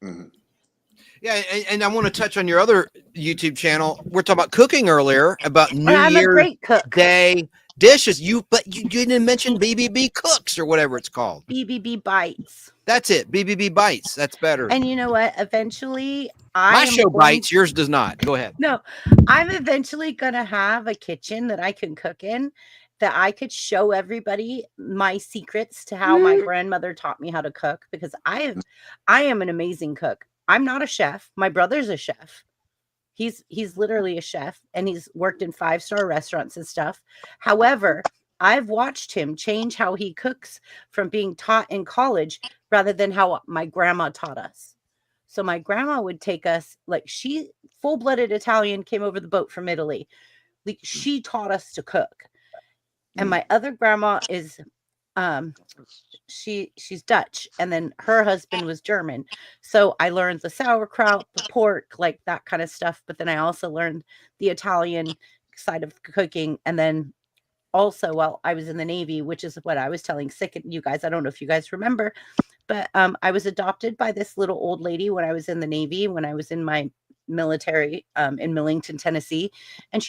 Mm-hmm. Yeah, and I want to touch on your other YouTube channel. We're talking about cooking earlier, about New Year's Day dishes. But you didn't mention BBB Cooks or whatever it's called. BBB Bites. That's it. BBB Bites. That's better. And you know what? Eventually, My show bites. Yours does not. Go ahead. No, I'm eventually gonna have a kitchen that I can cook in, that I could show everybody my secrets to how my grandmother taught me how to cook, because I am an amazing cook. I'm not a chef. My brother's a chef. He's literally a chef, and he's worked in 5-star restaurants and stuff. However, I've watched him change how he cooks from being taught in college rather than how my grandma taught us. So my grandma would take us, like, she full-blooded Italian, came over the boat from Italy. Like, she taught us to cook. And my other grandma is she's Dutch, and then her husband was German. So I learned the sauerkraut, the pork, like that kind of stuff. But then I also learned the Italian side of cooking. And then also, while I was in the Navy, which is what I was telling you guys, I don't know if you guys remember, but I was adopted by this little old lady when I was in the Navy, when I was in my military in Millington, Tennessee. And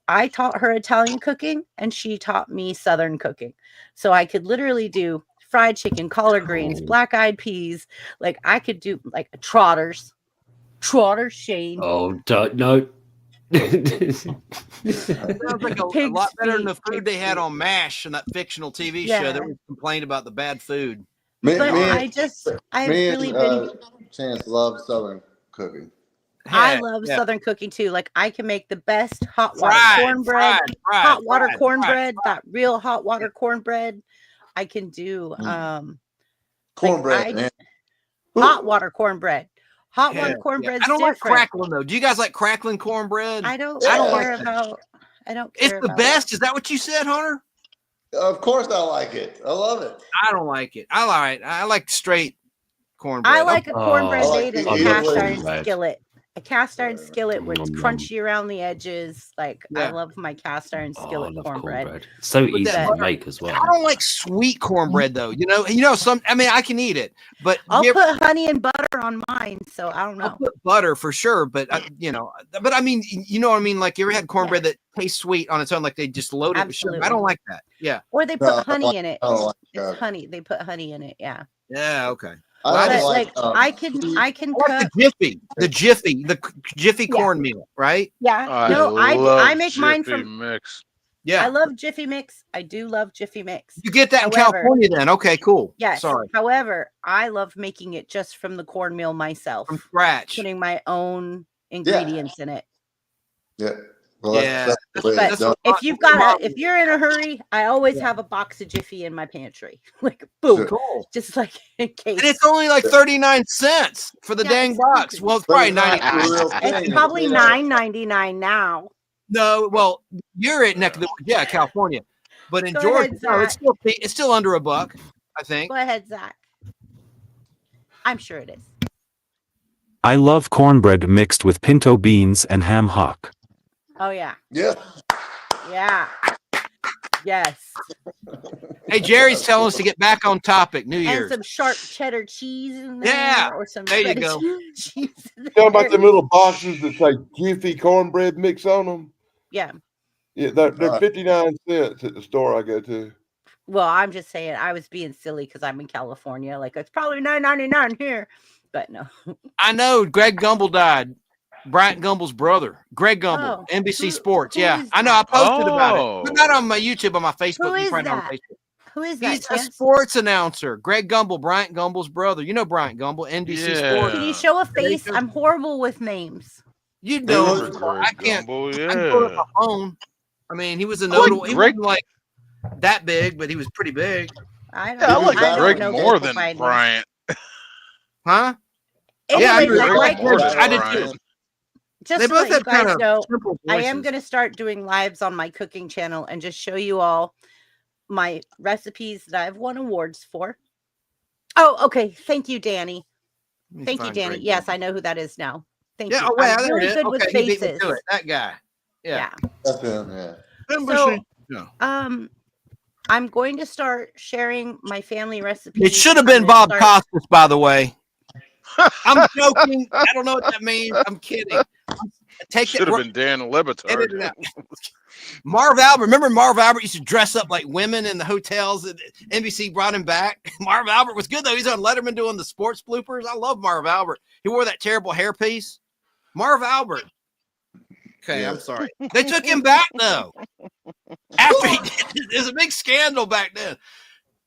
I taught her Italian cooking, and she taught me Southern cooking. So I could literally do fried chicken, collard greens, black-eyed peas. Like, I could do like trotters, Shane. Oh, no. Sounds like a lot better than the food they had on MASH and that fictional TV show that was complained about the bad food. I've really been. Chance love Southern cooking. I love Southern cooking too. Like, I can make the best hot water cornbread, hot water cornbread, that real hot water cornbread. I can do cornbread, hot water cornbread. Hot water cornbread. I don't like crackling though. Do you guys like crackling cornbread? I don't care about. It's the best. Is that what you said, Hunter? Of course, I like it. I love it. I don't like it. I like straight cornbread. I like a cornbread made in a cast iron skillet. A cast iron skillet where it's crunchy around the edges. Like, I love my cast iron skillet cornbread. So easy to make as well. I don't like sweet cornbread though. You know, I can eat it, but I'll put honey and butter on mine. So I don't know. I'll put butter for sure, but but I mean, you know what I mean? Like, you ever had cornbread that tastes sweet on its own? Like, they just load it with sugar. I don't like that. Yeah. Or they put honey in it. It's honey. They put honey in it. Yeah. Yeah. Okay. I can cook the Jiffy cornmeal, right? Yeah. I make mine from mix. Yeah. I love Jiffy Mix. I do love Jiffy Mix. You get that in California then. Okay, cool. Yes. Sorry. However, I love making it just from the cornmeal myself. From scratch. Putting my own ingredients in it. Yeah. But if you're in a hurry, I always have a box of Jiffy in my pantry. Like, boom, cool. Just like in case. And it's only like 39 cents for the dang box. Well, it's probably 99. It's probably $9.99 now. No, well, you're at California, but in Georgia, it's still under $1, I think. Go ahead, Zach. I'm sure it is. I love cornbread mixed with pinto beans and ham hock. Oh, yeah. Yeah. Yeah. Yes. Hey, Jerry's telling us to get back on topic. New Year's. And some sharp cheddar cheese in there. Yeah. Or some there you go. You know about them little boxes that say Jiffy cornbread mix on them? Yeah. Yeah, they're 59 cents at the store I go to. Well, I'm just saying, I was being silly because I'm in California. Like, it's probably $9.99 here. But no. I know. Greg Gumbel died. Bryant Gumbel's brother, Greg Gumbel, NBC Sports. Yeah, I know. I posted about it, but not on my YouTube, on my Facebook. Who is that? On Facebook. Who is that? He's a sports announcer. Greg Gumbel, Bryant Gumbel's brother. You know Bryant Gumbel, NBC Sports. Can you show a face? I'm horrible with names. You know, I can't. I can put up my phone. I mean, he was a notable. He wasn't like that big, but he was pretty big. I like Greg more than Bryant. Huh? Anyways, I did too. Just to let you guys know, I am going to start doing lives on my cooking channel and just show you all my recipes that I've won awards for. Oh, okay. Thank you, Danny. Thank you, Danny. Yes, I know who that is now. Thank you. I'm really good with faces. That guy. Yeah. That's him. Yeah. So, I'm going to start sharing my family recipes. It should have been Bob Costas, by the way. I'm joking. I don't know what that means. I'm kidding. Take Should have been Dan Edit it Lebitard. out. Marv Albert. Remember Marv Albert used to dress up like women in the hotels. NBC brought him back. Marv Albert was good, though. He's on Letterman doing the sports bloopers. I love Marv Albert. He wore that terrible hairpiece. Marv Albert. Okay, Yeah. I'm sorry. They took him back, though. After he did, there's a big scandal back then.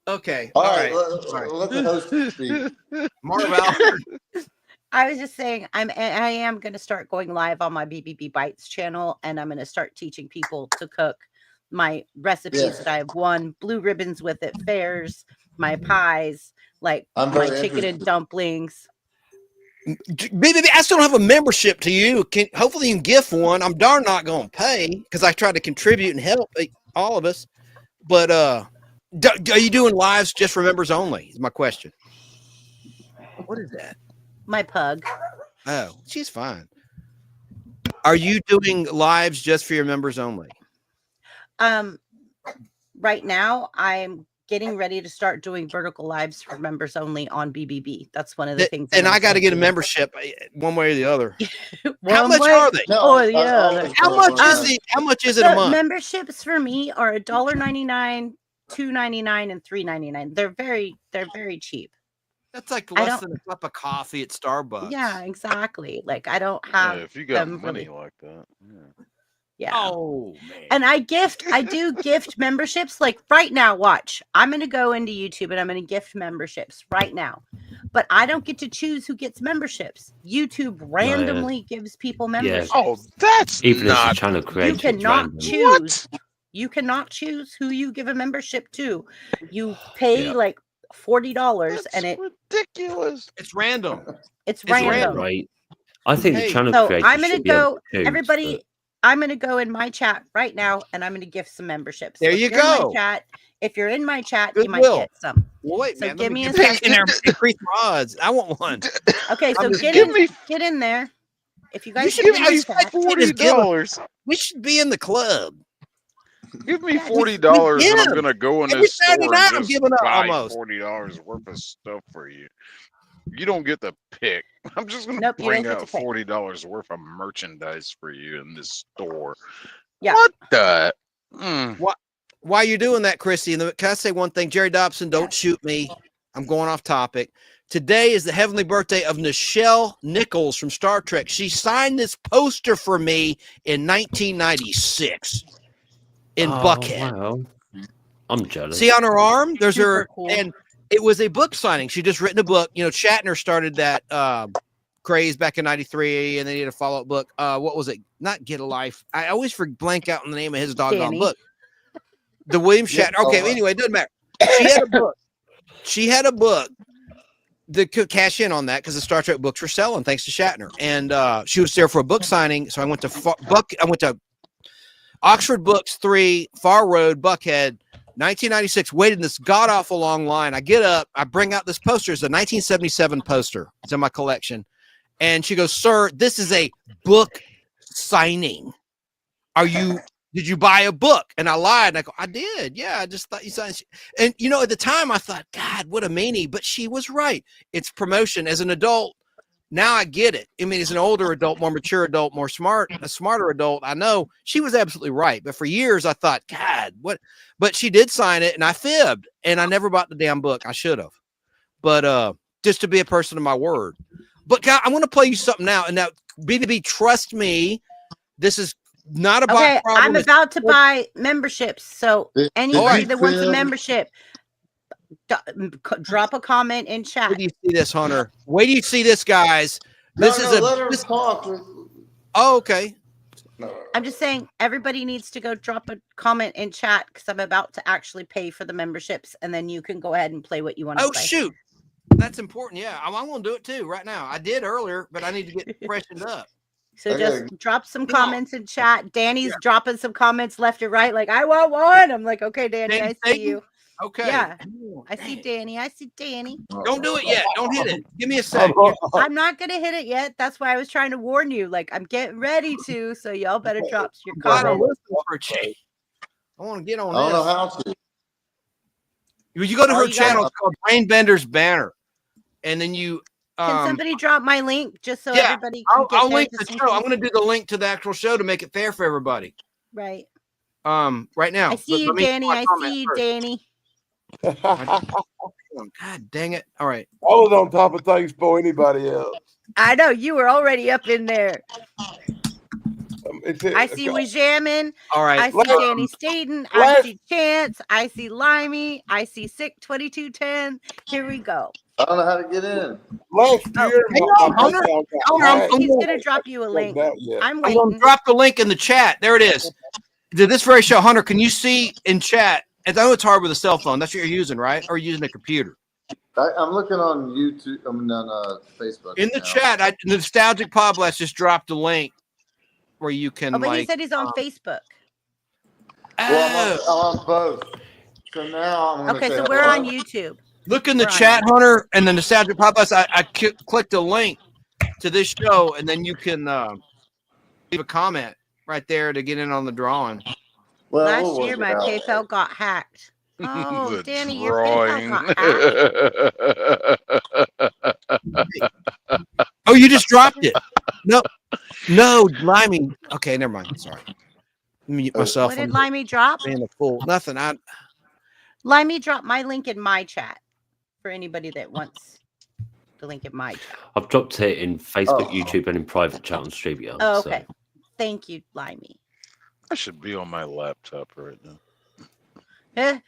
Okay. All right. Sorry. Let the host speak. Marv Albert. I was just saying, I am going to start going live on my BBB Bites channel, and I'm going to start teaching people to cook my recipes Yes. that I've won blue ribbons with at fairs, my pies, like I'm my very chicken and interested. dumplings. Baby, I still don't have a membership to you. Hopefully you can gift one. I'm darn not going to pay because I try to contribute and help all of us. But are you doing lives just for members only? Is my question. What is that? My pug. Oh, she's fine. Are you doing lives just for your members only? Right now, I'm getting ready to start doing vertical lives for members only on BBB. That's one of the things. And I got to get a membership one way or the other. How One much way are they? or the other. How much is it a month? Memberships for me are $1.99, $2.99, and $3.99. They're very cheap. That's like less than a cup of coffee at Starbucks. Yeah, exactly. Like I don't have. Yeah, if you got them money really. like that. Yeah. Yeah. Oh man. And I do gift memberships. Like right now, watch. I'm gonna go into YouTube and I'm gonna gift memberships right now. But I don't get to choose who gets memberships. YouTube randomly gives people memberships. Oh, that's Even not. as a channel creator, You cannot it's choose. You cannot choose who you give a membership to. You pay like $40 and it ridiculous. It's random. It's random. random. Right. I think the channel So creator I'm gonna should be able go. to choose, Everybody, but- I'm gonna go in my chat right now, and I'm gonna gift some memberships. There So you if you're in my go. chat, if you're in my chat, you might Goodwill. get some. Well, wait, So man. give Let me me a get back in second. there. Increase my odds. I want one. Okay, so just- get give in. me- Get in there. If you guys You should get be in my like chat, $40. We should be in the club. Give me Yeah, $40 and I'm give. gonna go in Every this store Saturday night, and I'm just giving up buy almost. $40 worth of stuff for you. You don't get to pick. I'm just gonna Nope, you don't bring get out to pick. $40 worth of merchandise for you in this store. Yeah. What the? Mm. While you're doing that, Chrissy, and can I say one thing? Jerry Dobson, don't shoot me. I'm going off topic. Today is the heavenly birthday of Nichelle Nichols from Star Trek. She signed this poster for me in 1996 in Buckhead. Wow. I'm jealous. See on her arm, there's Super her, cool. and it was a book signing. She just written a book. You know, Shatner started that craze back in '93, and they did a follow-up book. What was it? Not Get a Life. I always blank out on the name of his doggone Danny. book. The William Shatner. Okay, anyway, it doesn't matter. She had a book. She had a book that could cash in on that because the Star Trek books were selling thanks to Shatner. And she was there for a book signing. So I went to Oxford Books 3, Far Road, Buckhead, 1996. Waited in this god awful long line. I get up, I bring out this poster. It's a 1977 poster. It's in my collection. And she goes, "Sir, this is a book signing. Did you buy a book?" And I lied. And I go, "I did. Yeah, I just thought you signed." And, you know, at the time I thought, God, what a meanie. But she was right. It's promotion. As an adult, now I get it. I mean, as an older adult, more mature adult, a smarter adult, I know she was absolutely right. But for years I thought, God, what? But she did sign it, and I fibbed. And I never bought the damn book. I should have. But just to be a person of my word. But God, I want to play you something now. And now, BBB, trust me, this is not about Okay, problem. I'm about to buy memberships. So anybody that wants a Tim. membership, drop a comment in chat. Wait do you see this, Hunter? Wait do you see this, guys? This is let her talk. Oh, okay. No. I'm just saying everybody needs to go drop a comment in chat because I'm about to actually pay for the memberships, and then you can go ahead and play what you want to Oh, play. shoot. That's important. Yeah, I want to do it too right now. I did earlier, but I need to get freshened up. So Okay. just drop some comments in chat. Danny's dropping some comments left and right, like I want one. I'm like, okay, Danny, I see you. Okay. Yeah, Oh, I see dang. Danny. I see Danny. Don't do it yet. Don't hit it. Give me a sec. I'm not gonna hit it yet. That's why I was trying to warn you. Like I'm getting ready to. So y'all better drop your I don't comments. listen for a change. I want to get on I don't know this. how to. You go to All her you channel. gotta- It's called Brain Bender's Banner, and then you Can somebody drop my link just so yeah, everybody can get I'll there link the just in show. I'm case? going to do the link to the actual show to make it fair for everybody. Right. Right now. I see you, Danny. I see you, Danny. God dang it. All right. I was on top of things for anybody else. I know you were already up in there. I see we okay. jamming. All right. I see Danny Staten. I see Chance. I see Limey. I see Sick 2210. Here we go. I don't know how to get in. Last year, hang on, Hunter. He's going to drop you a link. I'm waiting. I'm going to drop the link in the chat. There it is. To this very show, Hunter, can you see in chat? I know it's hard with a cell phone. That's what you're using, right? Or using a computer? I'm looking on YouTube. I mean, on Facebook. In the chat, the Nostalgic Pod Blast just dropped a link where you can. Oh, but he said he's on Facebook. Well, I'm on both. So now I'm okay. So we're on YouTube. Look in the chat, Hunter, and the Nostalgic Pod Blast. I clicked a link to this show, and then you can leave a comment right there to get in on the drawing. Well, last year, my PayPal got hacked. Oh, Danny, your PayPal got hacked. Oh, you just dropped it. No, Limey. Okay, never mind. Sorry. Let me mute myself. What did Limey drop? Being a fool. Nothing. Limey dropped my link in my chat for anybody that wants the link in my chat. I've dropped it in Facebook, YouTube, and in private chat on StreamYard. Oh, okay. So. Thank you, Limey. I should be on my laptop right now.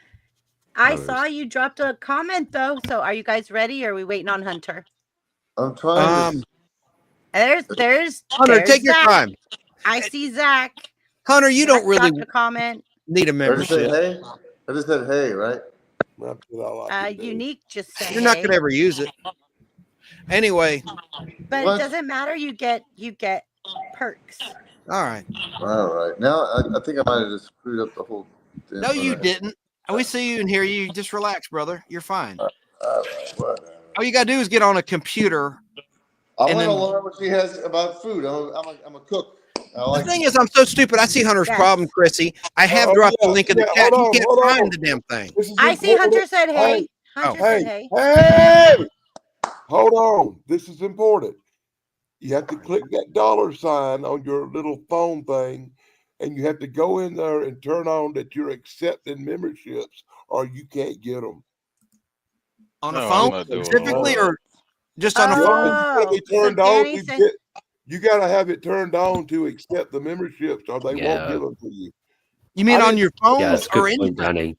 I saw you dropped a comment though. So are you guys ready? Or are we waiting on Hunter? I'm trying. There's Hunter, take your time. I see Zach. Hunter, you don't really a comment. Need a membership. I just said hey, right? Unique just said you're not gonna ever use it. Anyway. But it doesn't matter. You get perks. All right. Now I think I might have just screwed up the whole thing. No, you didn't. We see you and hear you. Just relax, brother. You're fine. All you gotta do is get on a computer. I want to learn what she has about food. I'm a cook. The thing is, I'm so stupid. I see Hunter's problem, Chrissy. I have dropped the link in the chat. You can't find the damn thing. I see Hunter said hey. Hunter said hey. Hey! Hold on. This is important. You have to click that $sign on your little phone thing, and you have to go in there and turn on that you're accepting memberships, or you can't get them. On a phone specifically, or just on a phone? Turned on. You got to have it turned on to accept the memberships, or they won't give them to you. You mean on your phone or anything? Danny.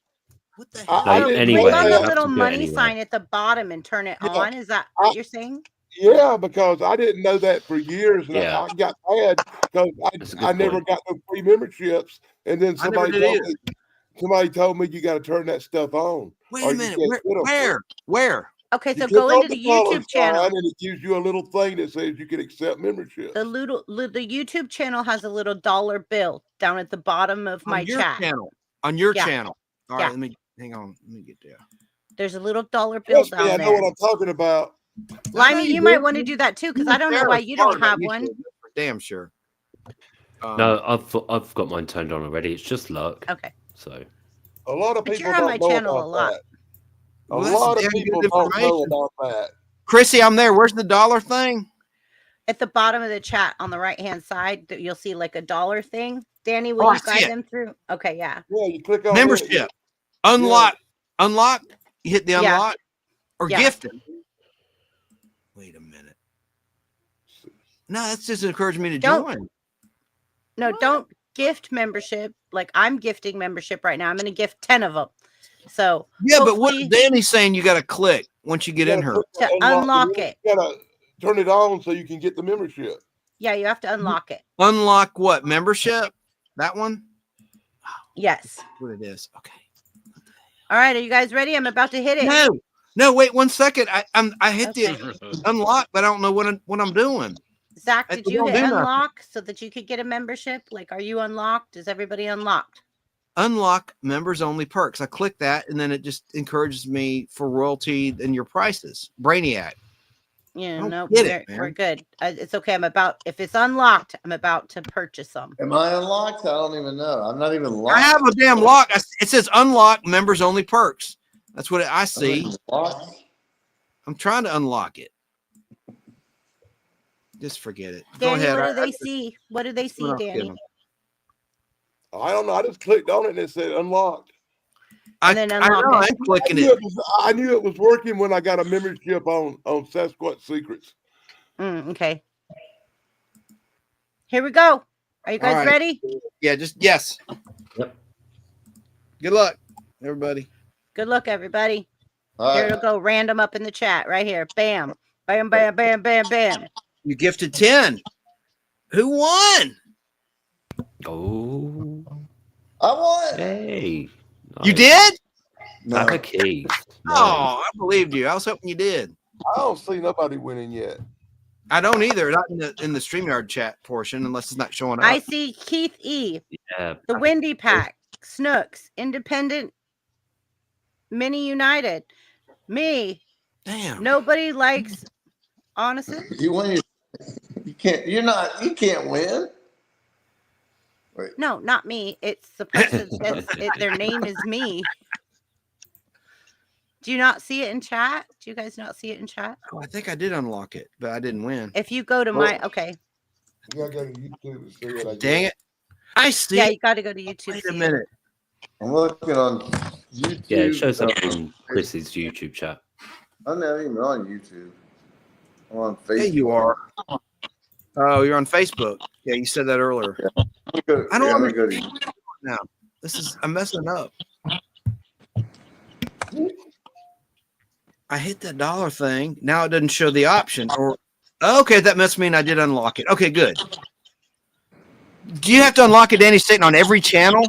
What the hell? Click on the little money sign at the bottom and turn it on. Is that what you're saying? Yeah, because I didn't know that for years, and I got mad because I never got no free memberships, and then somebody told me you got to turn that stuff on. Wait a minute, where? Okay, so go into the YouTube channel, and it gives you a little thing that says you can accept membership. The YouTube channel has a little dollar bill down at the bottom of my chat. On your channel. All right, let me hang on. Let me get there. There's a little dollar bill down there. I know what I'm talking about. Limey, you might want to do that too, because I don't know why you don't have one. Damn sure. No, I've got mine turned on already. It's just luck. Okay. So a lot of people you're on my channel a lot. A lot of people don't know about that. Chrissy, I'm there. Where's the dollar thing? At the bottom of the chat on the right-hand side, you'll see like a dollar thing. Danny, will you guide them through? Okay, yeah. Yeah, you click on membership. Unlock. Unlock. You hit the unlock or gifting. Wait a minute. No, that's just encouraging me to join. No, don't gift membership. Like I'm gifting membership right now. I'm going to gift 10 of them. So but what Danny's saying, you got to click once you get in her to unlock it. You got to turn it on so you can get the membership. Yeah, you have to unlock it. Unlock what? Membership? That one? Yes. That's what it is. Okay. All right, are you guys ready? I'm about to hit it. No, wait 1 second. I hit the unlock, but I don't know what I'm doing. Zach, did you hit unlock so that you could get a membership? Like, are you unlocked? Is everybody unlocked? Unlock members only perks. I click that, and then it just encourages me for royalty and your prices. Brainiac. Yeah, no, we're good. It's okay. If it's unlocked, I'm about to purchase them. Am I unlocked? I don't even know. I'm not even locked. I have a damn lock. It says unlock members only perks. That's what I see. I'm trying to unlock it. Just forget it. Danny, Go ahead. what do they see? What do they see, Danny? I don't know. I just clicked on it and it said unlocked. And then unlock I know, it. I'm clicking I it. knew it was working when I got a membership on Sasquatch Secrets. Okay. Here we go. Are you guys ready? Yeah, yes. Yep. Good luck, everybody. Good luck, everybody. All Here right. it'll go random up in the chat right here. Bam. Bam, bam, bam, bam, bam. You gifted 10. Who won? Oh, I won. hey. You Nice. did? No, Have a key. Oh, I believed you. I was hoping you did. I don't see nobody winning yet. I don't either. Not in the StreamYard chat portion, unless it's not showing up. I see Keith E. Yeah. The Windy Pack. Snooks. Independent. Mini United. Me. Damn. Nobody likes Honestly. You win. You can't. You can't win. Wait. No, not me. It's the person their name is me. Do you not see it in chat? Do you guys not see it in chat? Oh, I think I did unlock it, but I didn't win. If you go to okay. You gotta go to YouTube and see what I Dang it. I see. Yeah, you got to go to YouTube. Wait a minute. I'm looking on YouTube. Yeah, it shows up in Chris's YouTube chat. I'm not even on YouTube. I'm on Facebook. Yeah, you are. Oh, you're on Facebook. Yeah, you said that earlier. I don't want to go to YouTube. now. I'm messing up. I hit that dollar thing. Now it doesn't show the option. Or okay, that must mean I did unlock it. Okay, good. Do you have to unlock it, Danny Satan, on every channel?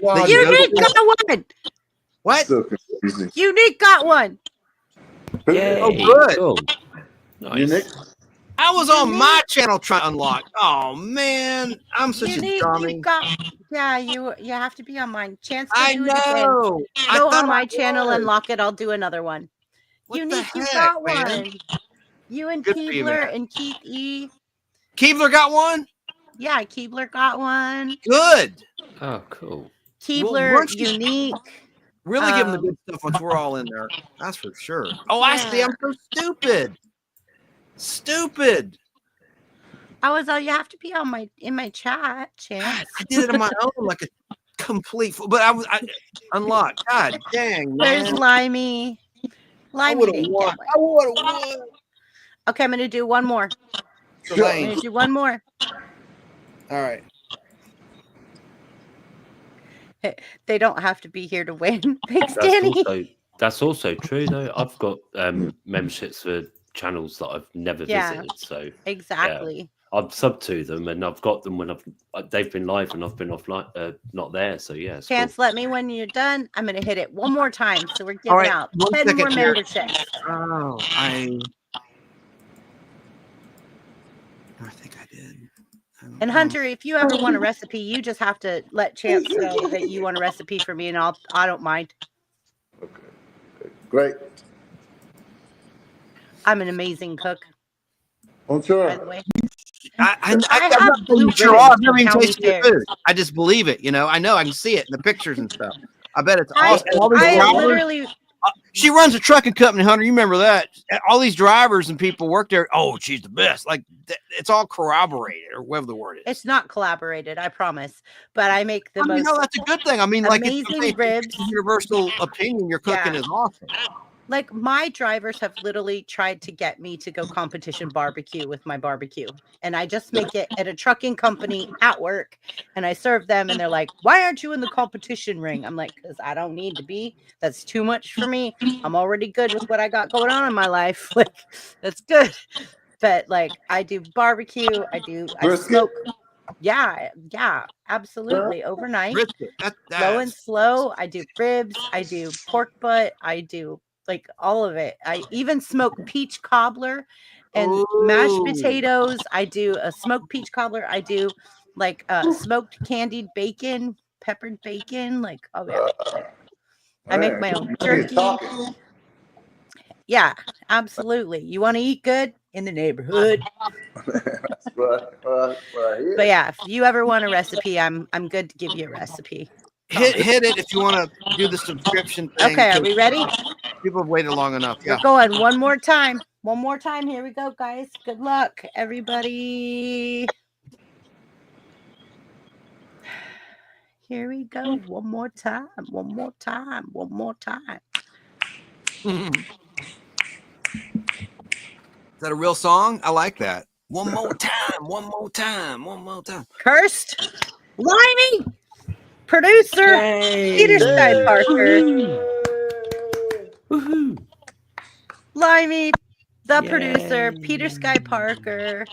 No, Unique got one. What? So confusing. Unique got one. Yay, Oh, good. Cool. Nice. Unique. I was on my channel trying to unlock. Oh man, I'm such a Unique, dummy. yeah, you have to be on mine. Chance to I do it again. know. I Go thought on my I channel was. and lock it. I'll do another one. What the Unique, you heck, got man? one. You and Good for you, Keebler man. and Keith E. Keebler got one? Yeah, Keebler got one. Good. Oh, cool. Keebler, once you- Unique. Really give them the good stuff once we're all in there. That's for sure. Oh, I see. Yeah. I'm so stupid. Stupid. You have to be on in my chat, Chance. I did it on my own like a complete fool. But I unlocked. God dang, There's man. Limey. I Limey would have didn't won. get one. I would have won. Okay, I'm gonna do one more. I'm Lane. gonna do one more. All right. They don't have to be here to win. Thanks, Danny. That's also true, though. I've got memberships for channels that I've never visited. So exactly. I've subbed to them, and I've got them when they've been live and I've been offline, not there. So yeah, Chance, let me when you're done. I'm gonna hit it one more time. So we're giving All right, out 1 10 second more here. memberships. Oh, I think I did. And Hunter, if you ever want a recipe, you just have to let Chance know that you want a recipe for me, and I don't mind. Okay. Great. I'm an amazing cook, I'm by sure. the way. I'm have not blue saying you're ribbons off. I've from never even County tasted your Fair. food. I just believe it. I know. I can see it in the pictures and stuff. I bet it's I awesome. All these I drivers- literally she runs a trucking company, Hunter. You remember that? All these drivers and people work there. Oh, she's the best. Like it's all corroborated, or whatever the word is. it's not collaborated, I promise. But I make the most no, that's a good thing. I mean, like it's amazing ribs. it's a universal opinion. Your cooking Yeah. is awesome. Like my drivers have literally tried to get me to go competition barbecue with my barbecue. And I just make it at a trucking company at work. And I serve them and they're like, why aren't you in the competition ring? I'm like, because I don't need to be. That's too much for me. I'm already good with what I got going on in my life. Like, that's good. But like I do barbecue, I Brisket? smoke. Yeah, absolutely. Overnight. Brisket. Low and slow. I do ribs, I do pork butt, I do like all of it. I even smoke peach cobbler and mashed Ooh. potatoes. I do a smoked peach cobbler. I do like smoked candied bacon, peppered bacon. Like, oh yeah. I make my own jerky. Yeah, absolutely. You want to eat good in the neighborhood. But yeah, if you ever want a recipe, I'm good to give you a recipe. Hit it if you want to do the subscription thing. Okay, are we ready? People have waited long enough. Yeah. We're going one more time. One more time. Here we go, guys. Good luck, everybody. Here we go. One more time. One more time. One more time. Is that a real song? I like that. One more time. One more time. One more time. Cursed. Limey. Producer. Yay. Peter Sky Parker. Woohoo! Limey. The Yay. producer. Peter Sky Parker.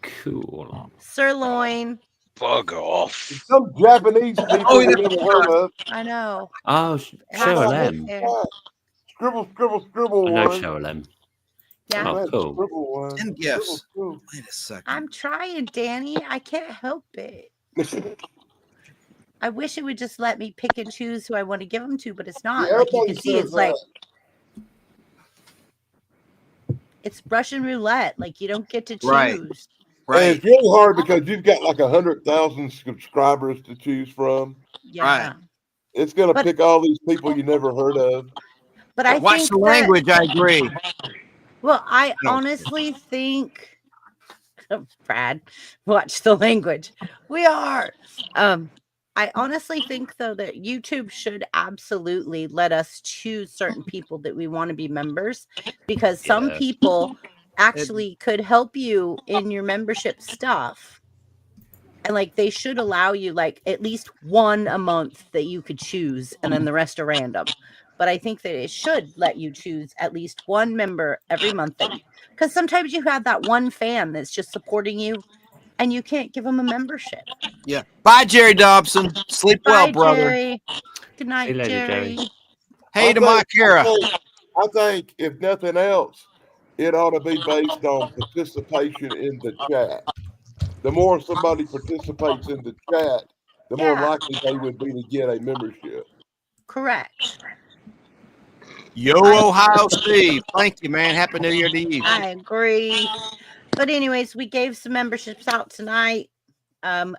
Cool. Sirloin. Bug off. Some Japanese people Oh, you yeah. never heard of. I know. Oh, Cheryl M. There. Scribble, scribble, scribble I know one. Cheryl M. Yeah. Oh, cool. Scribble one. 10 gifts. Scribble Wait a second. I'm trying, Danny. I can't help it. two. I wish it would just let me pick and choose who I want to give them to, but it's not. Yeah, Like you everybody can see, says it's like that. it's Russian roulette. Like you don't get to choose. Right. And Right. it's really hard because you've got like 100,000 subscribers to choose from. Yeah. Right. It's going to But- pick all these people you never heard of. But I Watch think the that- language. I agree. Well, I No. honestly think Brad, watch the language. We are. I honestly think though that YouTube should absolutely let us choose certain people that we want to be members, because some Yeah. people actually could help you in your membership stuff. And like they should allow you like at least one a month that you could choose, and then the rest are random. But I think that it should let you choose at least one member every month, because sometimes you have that one fan that's just supporting you and you can't give them a membership. Yeah. Bye, Jerry Dobson. Sleep well, Bye, brother. Jerry. Good night, See you later, Jerry. Jerry. Hey to my Kara. I think if nothing else, it ought to be based on participation in the chat. The more somebody participates in the chat, the more Yeah. likely they would be to get a membership. Correct. Yo, Ohio Steve. Thank you, man. Happy New Year to you. I agree. But anyways, we gave some memberships out tonight.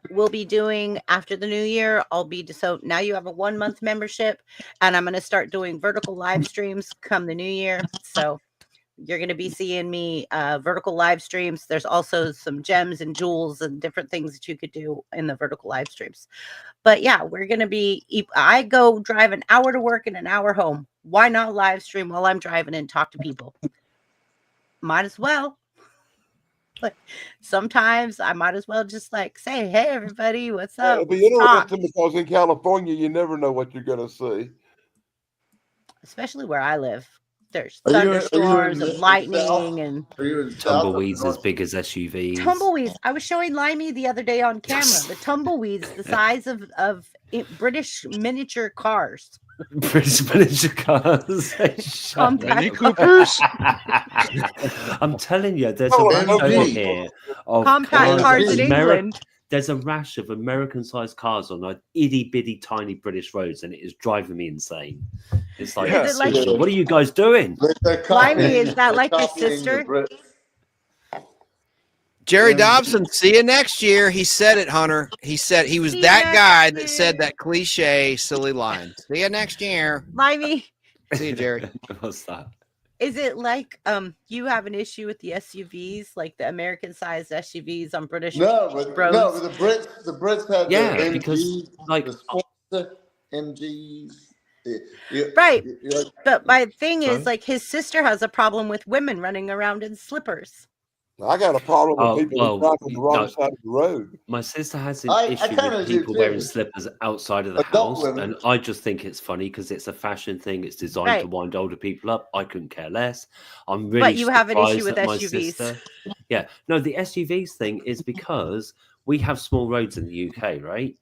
We'll be doing after the new year. So now you have a 1 month membership, and I'm going to start doing vertical live streams come the new year. So you're going to be seeing me vertical live streams. There's also some gems and jewels and different things that you could do in the vertical live streams. But yeah, we're going to be, I go drive an hour to work and an hour home. Why not live stream while I'm driving and talk to people? Might as well. But sometimes I might as well just like say, hey, everybody, what's up? It'll be Talk. interesting because in California, you never know what you're going to see. Especially where I live. There's Are you in thunderstorms the and lightning South? and Are you in the South or Tumbleweeds as North? big as SUVs. tumbleweeds. I was showing Limey the other day on camera. The tumbleweeds, the size of British miniature cars. British miniature cars. Shut Compact up. Coopers. I'm telling you, there's Oh, a rash over MG. here of Compact cars in England. There's a rash of American-sized cars on like itty-bitty, tiny British roads, and it is driving me insane. It's like, Is it like- seriously, what are you guys doing? They're Limey, copying- is that like your they're copying the sister? Brits. Jerry Yeah. Dobson, see you next year. He said it, Hunter. He said he was See you that next guy year. that said that cliche, silly line. See you next year. Limey, See you, Jerry. What's that? is it like you have an issue with the SUVs, like the American-sized SUVs on British roads? No, but the Brits had Yeah, the because, MGs, like- the Sportster MGs. Right. Like, But my thing Sorry? is, like, his sister has a problem with women running around in slippers. I got a problem with Oh, people well, who drive on the wrong no. side of the road. My sister has an I issue kinda with do people wearing too. slippers outside of the Adult house, women. and I just think it's funny because it's a fashion thing. It's designed to Right. wind older people up. I couldn't care less. I'm really But you have an issue surprised with that my SUVs. sister- Yeah, no, the SUVs thing is because we have small roads in the UK, right?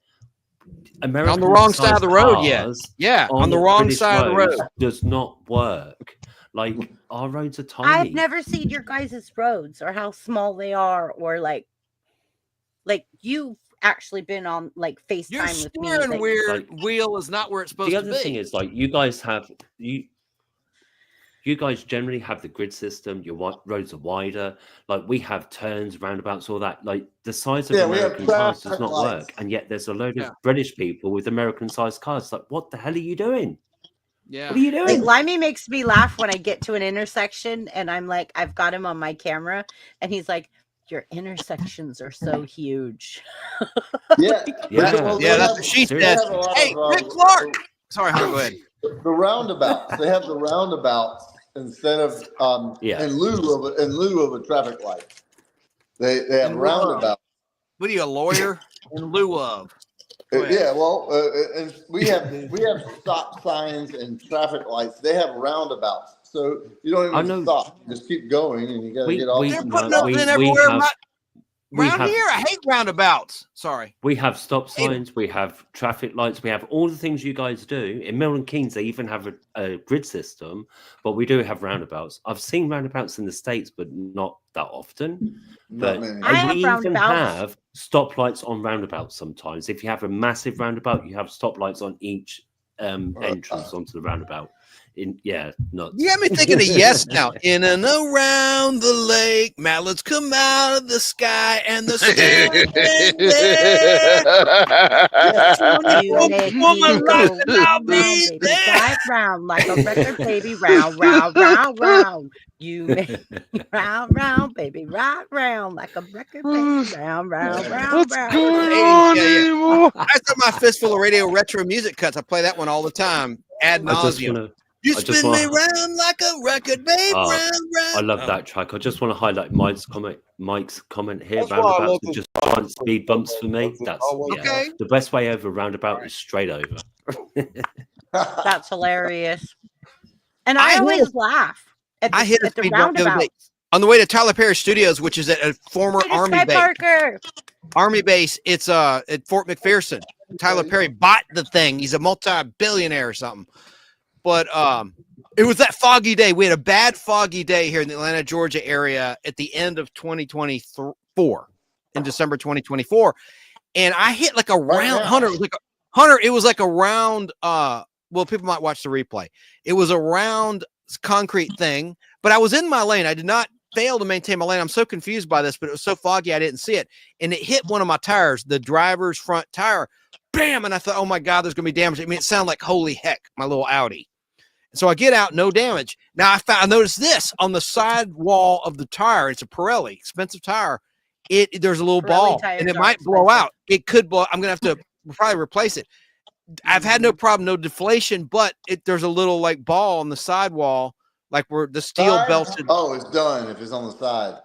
American On the wrong side of the road, yeah. cars Yeah, on the wrong British side of the roads road. does not work. Like our roads are tiny. I've never seen your guys' roads or how small they are, or like you've actually been on like Your FaceTime with me. steering that- wheel is not where it's supposed The to other be. thing is, like, you guys have you guys generally have the grid system. Your roads are wider. Like we have turns, roundabouts, all that. Like the size of Yeah, we have American cars does traffic not lights. work, and yet there's a load Yeah. of British people with American-sized cars. Like, what the hell are you doing? Yeah. What are you doing? Like, Limey makes me laugh when I get to an intersection and I'm like, I've got him on my camera and he's like, your intersections are so huge. Yeah. Well, that's what she said. Hey, Rick Clark. Sorry, Hunter, go ahead. The roundabouts. They have the roundabouts instead of in lieu of a traffic light. They have roundabouts. What are you, a lawyer? In lieu of. Yeah, well, and we have stop signs and traffic lights. They have roundabouts, so you don't even stop. You just keep going, and you got to get off. They're putting them in everywhere. Around here, I hate roundabouts. Sorry. We have stop signs. We have traffic lights. We have all the things you guys do. In Milton Keynes, they even have a grid system, but we do have roundabouts. I've seen roundabouts in the States, but not that often. But we even have stoplights on roundabouts sometimes. If you have a massive roundabout, you have stoplights on each entrance onto the roundabout. Nuts. You got me thinking of Yes now. In and around the lake, mallards come out of the sky, and the You make me go round, baby, drive round like a record, baby, round, round, round, round. You make me round, round, baby, ride round like a record, baby, round, round, round, round. That's my fistful of radio retro music cuts. I play that one all the time. Ad nauseum. You spin me round like a record, babe. Round, round. I love that track. I just want to highlight Mike's comment here. Roundabouts are just giant speed bumps for me. That's the best way over roundabout is straight over. That's hilarious. And I always laugh at the roundabout. On the way to Tyler Perry Studios, which is at a former Army base. Parker. Army base. It's at Fort McPherson. Tyler Perry bought the thing. He's a multi-billionaire or something. But it was that foggy day. We had a bad foggy day here in the Atlanta, Georgia area at the end of 2024, in December 2024. And I hit like a round, Hunter. It was like a round, well, people might watch the replay. It was a round concrete thing, but I was in my lane. I did not fail to maintain my lane. I'm so confused by this, but it was so foggy I didn't see it. And it hit one of my tires, the driver's front tire. Bam! And I thought, oh my God, there's going to be damage. I mean, it sounded like holy heck, my little Audi. So I get out, no damage. Now I noticed this on the side wall of the tire. It's a Pirelli, expensive tire. There's a little ball, and it might blow out. It could blow. I'm gonna have to probably replace it. I've had no problem, no deflation, but there's a little like ball on the sidewall, like where the steel belted. Oh, it's done if it's on the side.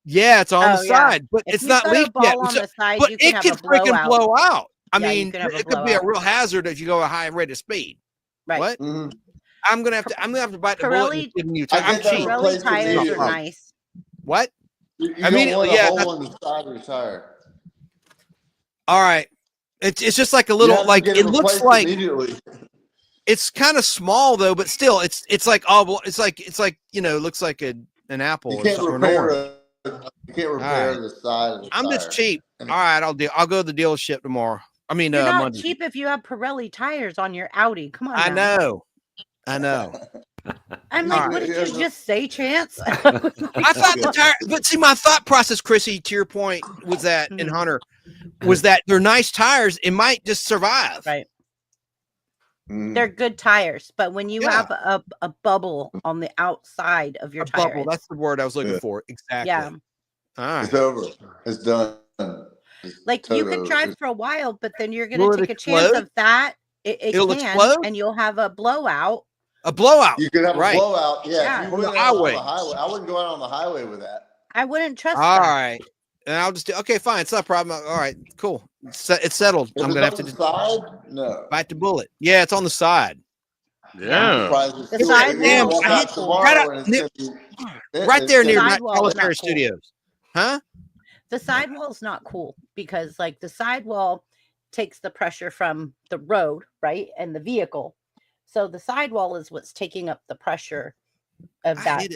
Yeah, it's on the side, but it's not leaked yet. But it could freaking blow out. I mean, it could be a real hazard if you go a high rate of speed. Right. What? Mm-hmm. I'm gonna have to bite the bullet. I'm cheap. Pirelli tires are nice. What? I mean, a hole on the side of the tire. All right. It's just like a little, like it looks like it's kind of small though, but still, it's like it's like it looks like an apple. You can't repair the side of the I'm tire. just cheap. All right, I'll go to the dealership tomorrow. I mean, you're not Monday. Cheap if you have Pirelli tires on your Audi. Come on. I know. I'm like, what did you just say, Chance? I thought the tire, but see, my thought process, Chrissy, to your point, was that, and Hunter, was that they're nice tires. It might just survive. Right. They're good tires, but when you have a bubble on the outside of your tire, bubble, that's the word I was looking for. Exactly. Yeah. All right. It's over. It's done. Like you could drive for a while, but then you're going to take a chance of that. It'll explode, and you'll have a blowout. A blowout. You could have a blowout. Yeah. On the highway. I wouldn't go out on the highway with that. I wouldn't trust All right. And I'll just okay, fine. It's not a problem. All right, cool. It's settled. I'm gonna have to side. No. Bite the bullet. Yeah, it's on the side. Yeah. The side right there near Tyler Perry Studios. Huh? The sidewall's not cool because like the sidewall takes the pressure from the road, right, and the vehicle. So the sidewall is what's taking up the pressure of that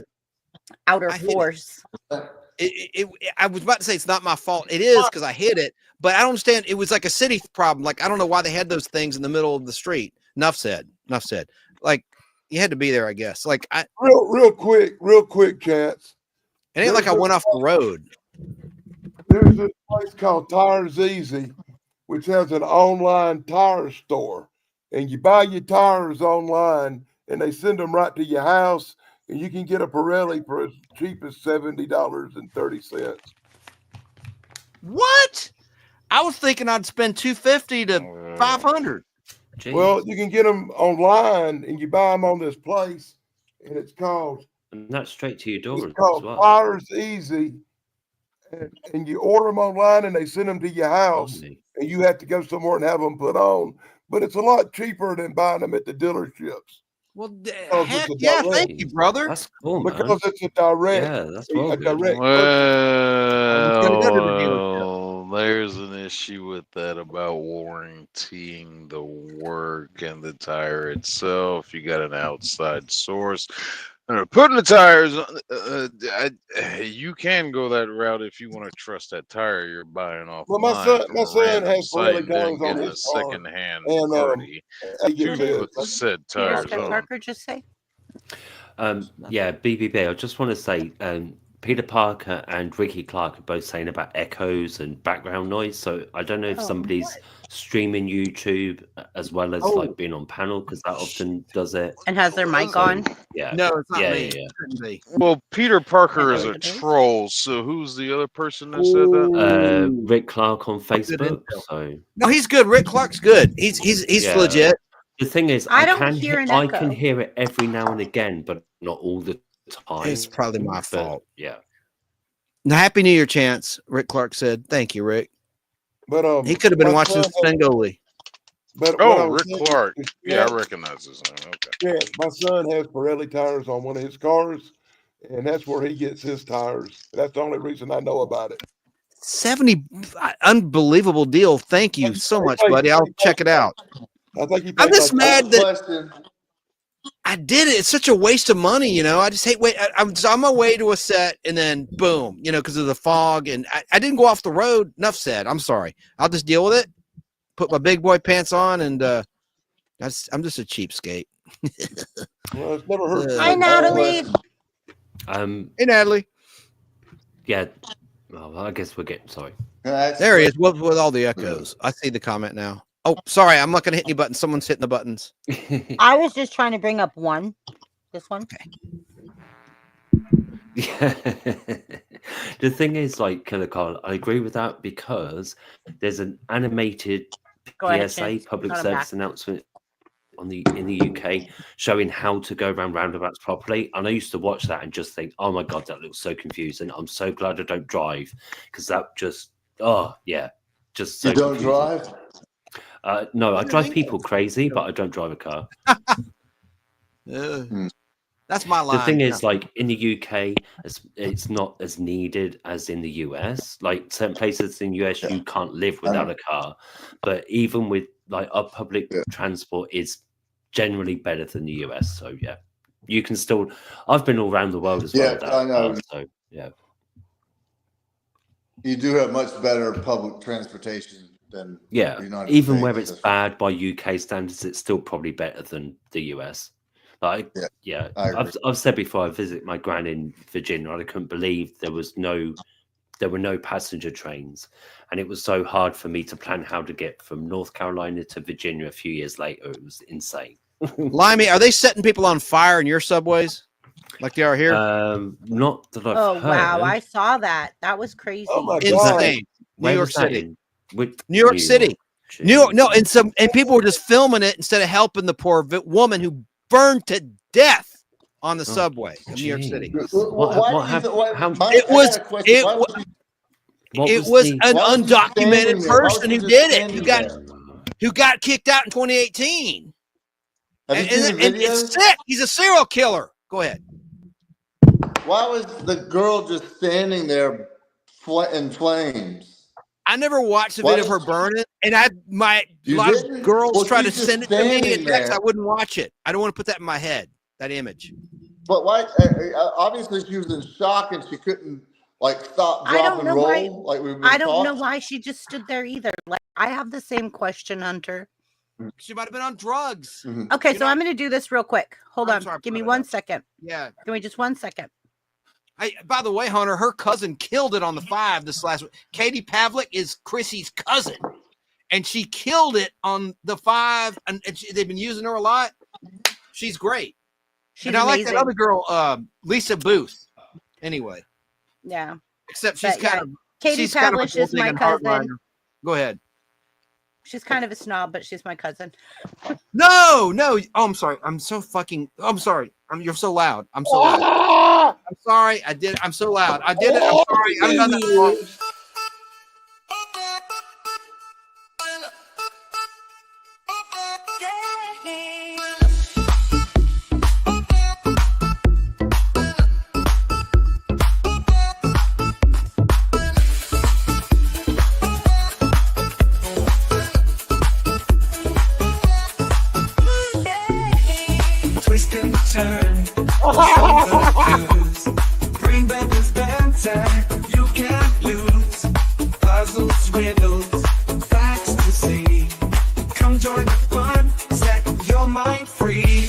outer force. I was about to say it's not my fault. It is because I hit it, but I don't understand. It was like a city problem. Like, I don't know why they had those things in the middle of the street. Enough said. Like, you had to be there, I guess. Like, real quick, Chance. It ain't like I went off the road. There's this place called Tires Easy, which has an online tire store. And you buy your tires online, and they send them right to your house, and you can get a Pirelli for as cheap as $70.30. What? I was thinking I'd spend $250 to $500. Jeez. Well, you can get them online, and you buy them on this place, and it's called And that's straight to your door It's as called well. Flyers Easy, and you order them online, and they send them to your house, Blimey. and you have to go somewhere and have them put on. But it's a lot cheaper than buying them at the dealerships. Well, Because heck it's a yeah, direct- thank you, brother. That's cool, man. Because it's a direct, Yeah, that's a well good. direct purchase. gonna go to the dealership. Well, there's an issue with that about warrantying the work and the tire itself. You got an outside source. Putting the tires on, you can go that route if you want to trust that tire you're buying off. Well, my son has Pirelli tires on getting a his car, secondhand and, party I to get put the said Peter tires Scott on. Parker just say? Yeah, BBB. I just want to say, Peter Parker and Ricky Clark are both saying about echoes and background noise. So I don't know if somebody's streaming YouTube as well as like being on panel, because that often does it. And has their mic on? Yeah. No, it's not Yeah, me. yeah, It couldn't be. Well, Peter Parker is a It is? troll, so who's the other person that said that? Rick Clark on Facebook. intel. So No, he's good. Rick Clark's good. He's Yeah. legit. the thing is, I I don't can hear an I can echo. hear it every now and again, but not all the time. It's probably my But, fault. Yeah. Happy New Year, Chance. Rick Clark said, "Thank you, Rick." But He could have been my watching son has- Spengoli. But what I Oh, was Rick saying Clark. is, Yeah, I recognize his name. Okay. yeah, my son has Pirelli tires on one of his cars, and that's where he gets his tires. That's the only reason I know about it. 70, unbelievable deal. Thank you so much, buddy. I'll check it out. I think he I'm paid just like mad that Question. I did it. It's such a waste of money, you know. I just hate I'm on my way to a set, and then boom, you know, because of the fog, and I didn't go off the road. Enough said. I'm sorry. I'll just deal with it. Put my big boy pants on, and I'm just a cheapskate. Well, it's never hurt. Hi, Natalie. Hey, Natalie. Yeah. Well, I guess we're getting sorry. There he is with all the echoes. I see the comment now. Oh, sorry. I'm not going to hit any buttons. Someone's hitting the buttons. I was just trying to bring up one. This one. Yeah. The thing is, like, Killer Carl, I agree with that because there's an animated Go ahead, PSA, Chance. public Got him service back. announcement in the UK showing how to go around roundabouts properly. And I used to watch that and just think, oh my God, that looks so confusing. I'm so glad I don't drive, because that just, oh yeah, just so You don't confusing. drive? No, I drive people crazy, but I don't drive a car. That's my line. The thing is, like in the UK, it's not as needed as in the US. Like certain places in the US, you can't live without a car. But even with like our public transport is generally better than the US. So yeah, you can still. I've been all around the world as well. Yeah, without I a know. car, so yeah. You do have much better public transportation than Yeah, the United even States. where it's bad by UK standards, it's still probably better than the US. Like, yeah, I agree. I've said before, I visit my gran in Virginia, and I couldn't believe there were no passenger trains, and it was so hard for me to plan how to get from North Carolina to Virginia a few years later. It was insane. Limey, are they setting people on fire in your subways like they are here? Not that I've Oh heard. wow, I saw that. That was crazy. Oh my God. Insane. New Where York was that City. in? With New York City. New York. Jeez. No, and people were just filming it instead of helping the poor woman who burned to death on the subway in New York City. What happened? How- It was an undocumented person who did it. Who got kicked out in 2018. Have you And seen the it's videos? sick. He's a serial killer. Go ahead. Why was the girl just standing there in flames? I never watched the Why video of her did- burning, and a You lot didn't? of girls Well, try to she's just send it to me in standing text. there. I wouldn't watch it. I don't want to put that in my head. That image. But why? Obviously, she was in shock and she couldn't like stop, I don't drop, and know roll why- like we've been I don't taught. know why she just stood there either. Like I have the same question, Hunter. She might have been on drugs. Mhm. Okay, You so know- I'm going to do this real quick. Hold I'm on. sorry, Give me brought it 1 up. second. Yeah. Give me just 1 second. Hey, by the way, Hunter, her cousin killed it on the 5 this last week. Katie Pavlik is Chrissy's cousin, and she killed it on the 5, and they've been using her a lot. She's great. She's and I like amazing. that other girl, Lisa Booth. Anyway, Yeah. except she's But, yeah, kind of Katie she's kind of a Pavlich is my gold-digging cousin. hardliner. Go ahead. She's kind of a snob, but she's my cousin. No. Oh, I'm sorry. I'm sorry. You're so loud. I'm so loud. I'm sorry. I did it. I'm so loud. I did it. I'm sorry. I've done that before. Twist and turn. Bring back this banter. You can't lose. Puzzles, riddles, facts to see. Come join the fun. Set your mind free.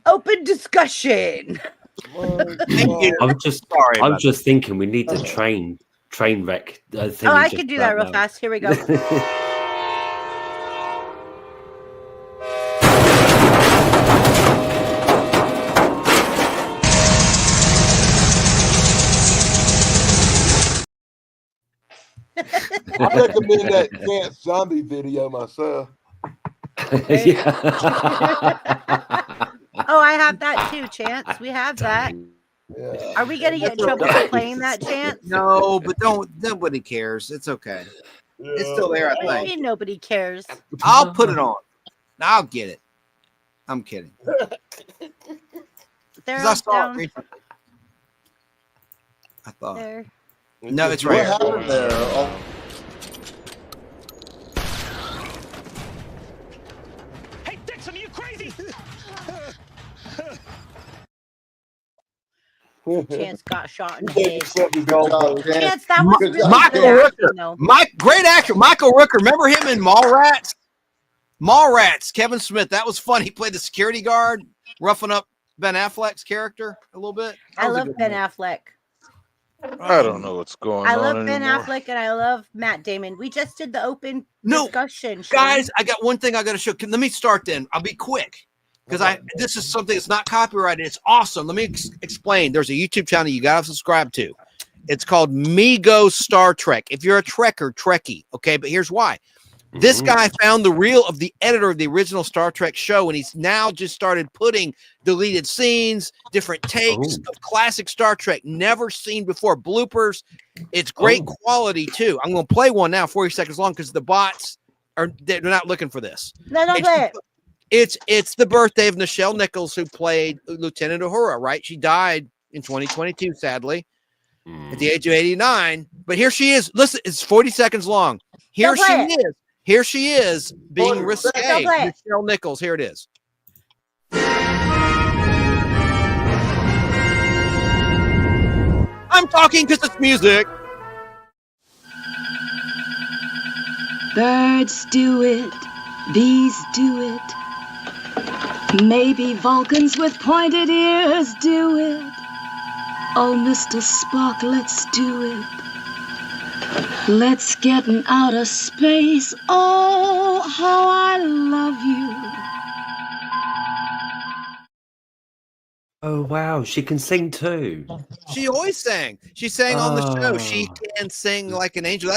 Open discussion. Thank you. I was just thinking we need a train wreck thing. Oh, I could do that real fast. Here we go. I recommend that Chance Zombie video myself. Yeah. Oh, I have that too, Chance. We have that. Yeah. Are we gonna get in trouble for playing that, Chance? No, but nobody cares. It's okay. It's still there, I What do you think. mean nobody cares? I'll put it on. I'll get it. I'm kidding. They're 'Cause I all saw down it recently. I thought. there. No, it's What right. happened there? Oh, Hey, Dixon, are you crazy? Chance got shot in the head. good job, Chance. Chance, that was Good really job, Michael good Rooker. acting, though. Great actor, Michael Rooker. Remember him in Mallrats? Mallrats, Kevin Smith. That was fun. He played the security guard, roughing up Ben Affleck's character a little bit. I love Ben Affleck. I don't know what's going I on love Ben anymore. Affleck and I love Matt Damon. We just did the open No, discussion. Shane. Guys, I got one thing I got to show. Let me start then. I'll be quick because this is something that's not copyrighted. It's awesome. Let me explain. There's a YouTube channel you got to subscribe to. It's called Me Go Star Trek. If you're a Trekkie, okay, but here's why. This guy found the reel of the editor of the original Star Trek show, and he's now just started putting deleted scenes, different takes of classic Star Trek, never seen before, bloopers. It's great quality, too. I'm going to play one now, 40 seconds long, because the bots they're not looking for this. No, don't play it. It's the birthday of Nichelle Nichols, who played Lieutenant Uhura, right? She died in 2022, sadly, at the age of 89. But here she is. Listen, it's 40 seconds long. Here she is. Here she is being risque. Nichelle Nichols. Here it is. I'm talking because it's music. Birds do it, bees do it, maybe Vulcans with pointed ears do it. Oh, Mr. Spock, let's do it. Let's get in outer space. Oh, how I love you. Oh wow, she can sing too. She always sang. She sang on the show. She can sing like an angel.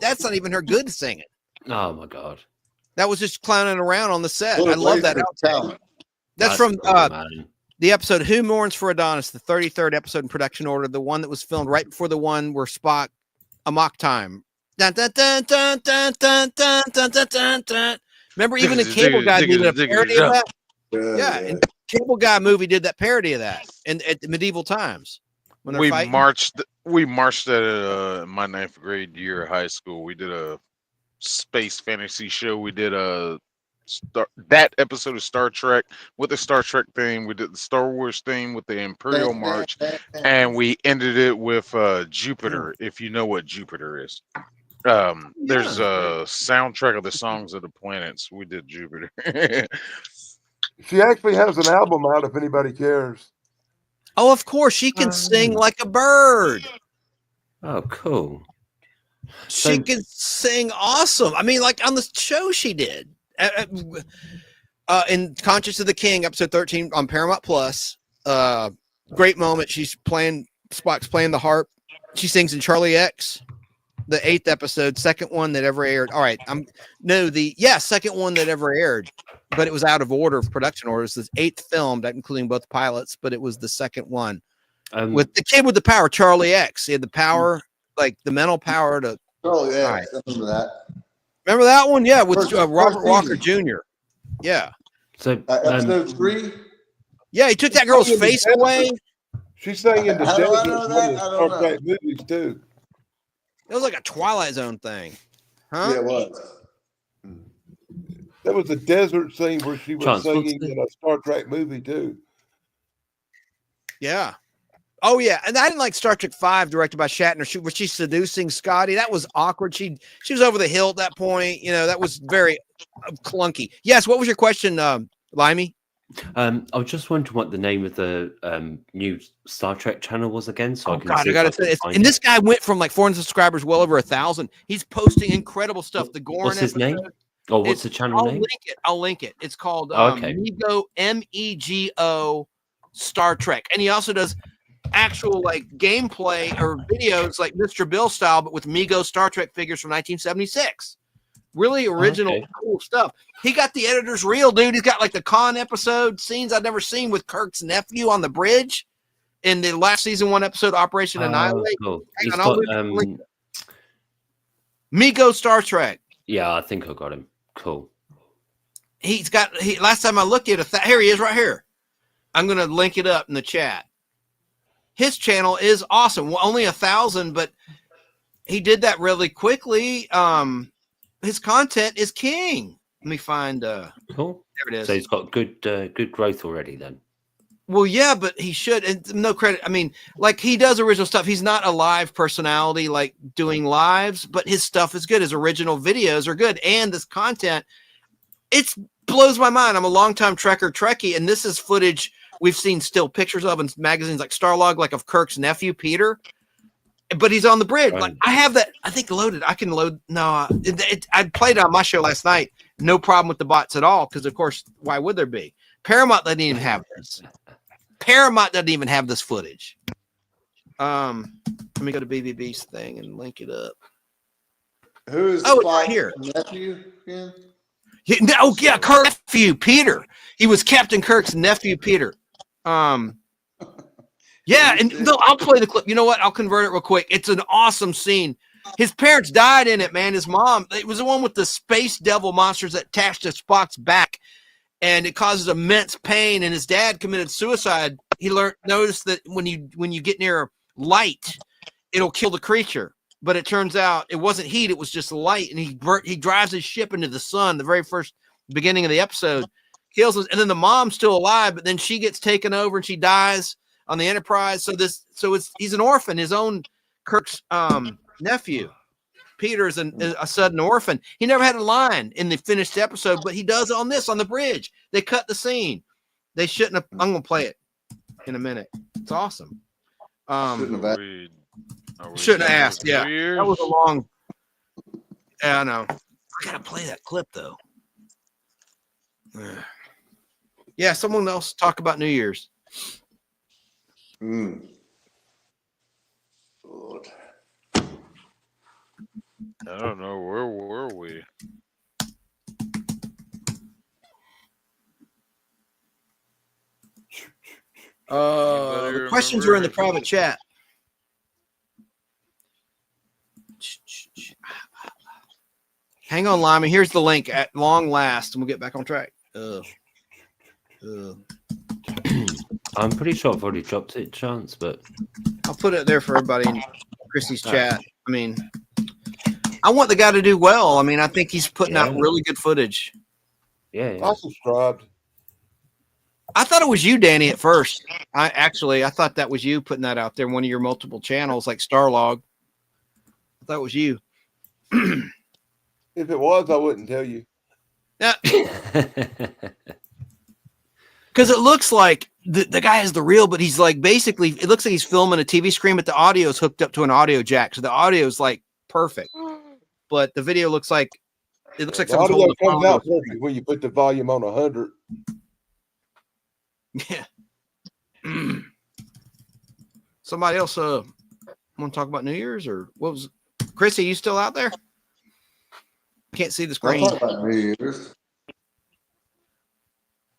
That's not even her good singing. Oh my god. That was just clowning around on the set. What a I love that. talent. That's from cool, man. the episode Who Mourns for Adonis, the 33rd episode in production order, the one that was filmed right before the one where Spock Amok Time. Dun, dun, dun, dun, dun, dun, dun, dun, dun, dun, dun. Remember, even the Cable Guy did a parody of that. Yeah, and Cable Guy movie did that parody of that at the medieval times when We fighting. marched at my 9th grade year of high school. We did a space fantasy show. We did that episode of Star Trek with the Star Trek theme. We did the Star Wars theme with the Imperial March, and we ended it with Jupiter. If you know what Jupiter is, there's a soundtrack of the songs of the planets. We did Jupiter. She actually has an album out if anybody cares. Oh, of course, she can sing like a bird. Oh, cool. She can sing awesome. I mean, like on the show she did. In Conscience of the King, episode 13 on Paramount Plus. Great moment. Spock's playing the harp. She sings in Charlie X, the 8th episode, second one that ever aired. All right. Second one that ever aired, but it was out of order of production orders. The 8th film, that including both pilots, but it was the second one. With the kid with the power, Charlie X. He had the power, like the mental power to. Oh, yeah. Right. I remember that. Remember that one? Yeah, with First Robert Walker season. Jr. Yeah. So episode 3. Yeah, he took that girl's face away. She sang in the How do I desert know in that? one of the I don't Star know. Trek movies too. It was like a Twilight Zone thing, huh? Yeah, it was. There was a desert scene where she was Chance, what's singing the- in a Star Trek movie too. Yeah. Oh yeah, and I didn't like Star Trek V, directed by Shatner. Was she seducing Scotty? That was awkward. She was over the hill at that point. You know, that was very clunky. Yes. What was your question, Limey? I was just wondering what the name of the new Star Trek channel was again. So I can God, see I gotta if can say, find and it. this guy went from like 400 subscribers, well over 1,000. He's posting incredible stuff. The Goran What's his name? episode. Oh, what's the channel I'll name? link it. I'll link it. It's called Okay. Mego, MEGO Star Trek, and he also does actual like gameplay or videos like Mr. Bill style, but with Mego Star Trek figures from 1976. Really original, cool stuff. He got the editor's reel, dude. He's got like the con episode scenes I've never seen with Kirk's nephew on the bridge in the last season 1 episode, Operation Annihilate. Cool. Hang He's on, I'll got, link it. Mego Star Trek. yeah, I think I got him. Cool. Last time I looked at it, here he is right here. I'm going to link it up in the chat. His channel is awesome. Well, only 1,000, but he did that really quickly. His content is king. Let me find. Cool. There it is. So he's got good growth already then. Well, yeah, but he should. And no credit. I mean, like he does original stuff. He's not a live personality like doing lives, but his stuff is good. His original videos are good, and this content, it blows my mind. I'm a longtime Trekkie, and this is footage we've seen still pictures of in magazines like Starlog, like of Kirk's nephew Peter. But he's on the bridge. Right. Like I have that. I think loaded. I can load. No, I played it on my show last night. No problem with the bots at all. Because of course, why would there be? Paramount doesn't even have this. Paramount doesn't even have this footage. Let me go to BBB's thing and link it up. Who is it's Spock's right here. nephew again? Yeah, Kirk's nephew Peter. He was Captain Kirk's nephew Peter. Yeah, and no, I'll play the clip. You know what? I'll convert it real quick. It's an awesome scene. His parents died in it, man. His mom, it was the one with the space devil monsters that attached to Spock's back, and it causes immense pain. And his dad committed suicide. He noticed that when you get near light, it'll kill the creature. But it turns out it wasn't heat; it was just light. And he drives his ship into the sun. The very first beginning of the episode, kills us, and then the mom's still alive, but then she gets taken over and she dies on the Enterprise. He's an orphan. His own Kirk's nephew, Peter, is a sudden orphan. He never had a line in the finished episode, but he does on the bridge. They cut the scene. They shouldn't have. I'm gonna play it in a minute. It's awesome. Shouldn't have Shouldn't have asked. Yeah, that was a long. Yeah, I know. I gotta play that clip though. Yeah, someone else talk about New Year's. Lord. I don't know. Where were we? The questions are in the private chat. Hang on, Limey. Here's the link at long last, and we'll get back on track. I'm pretty sure I've already dropped it, Chance, but I'll put it there for everybody in Chrissy's chat. I mean, I want the guy to do well. I mean, I think he's putting out really good footage. Yeah. I subscribed. I thought it was you, Danny, at first. I thought that was you putting that out there, one of your multiple channels like Starlog. I thought it was you. If it was, I wouldn't tell you. Yeah. Because it looks like the guy has the reel, but he's like basically it looks like he's filming a TV screen, but the audio is hooked up to an audio jack, so the audio is like perfect. But the video looks like The someone's audio holding a comes phone. out perfect when you put the volume on 100. Yeah. Somebody else want to talk about New Year's, or what was Chrissy, you still out there? Can't see the I'll screen. talk about New Year's.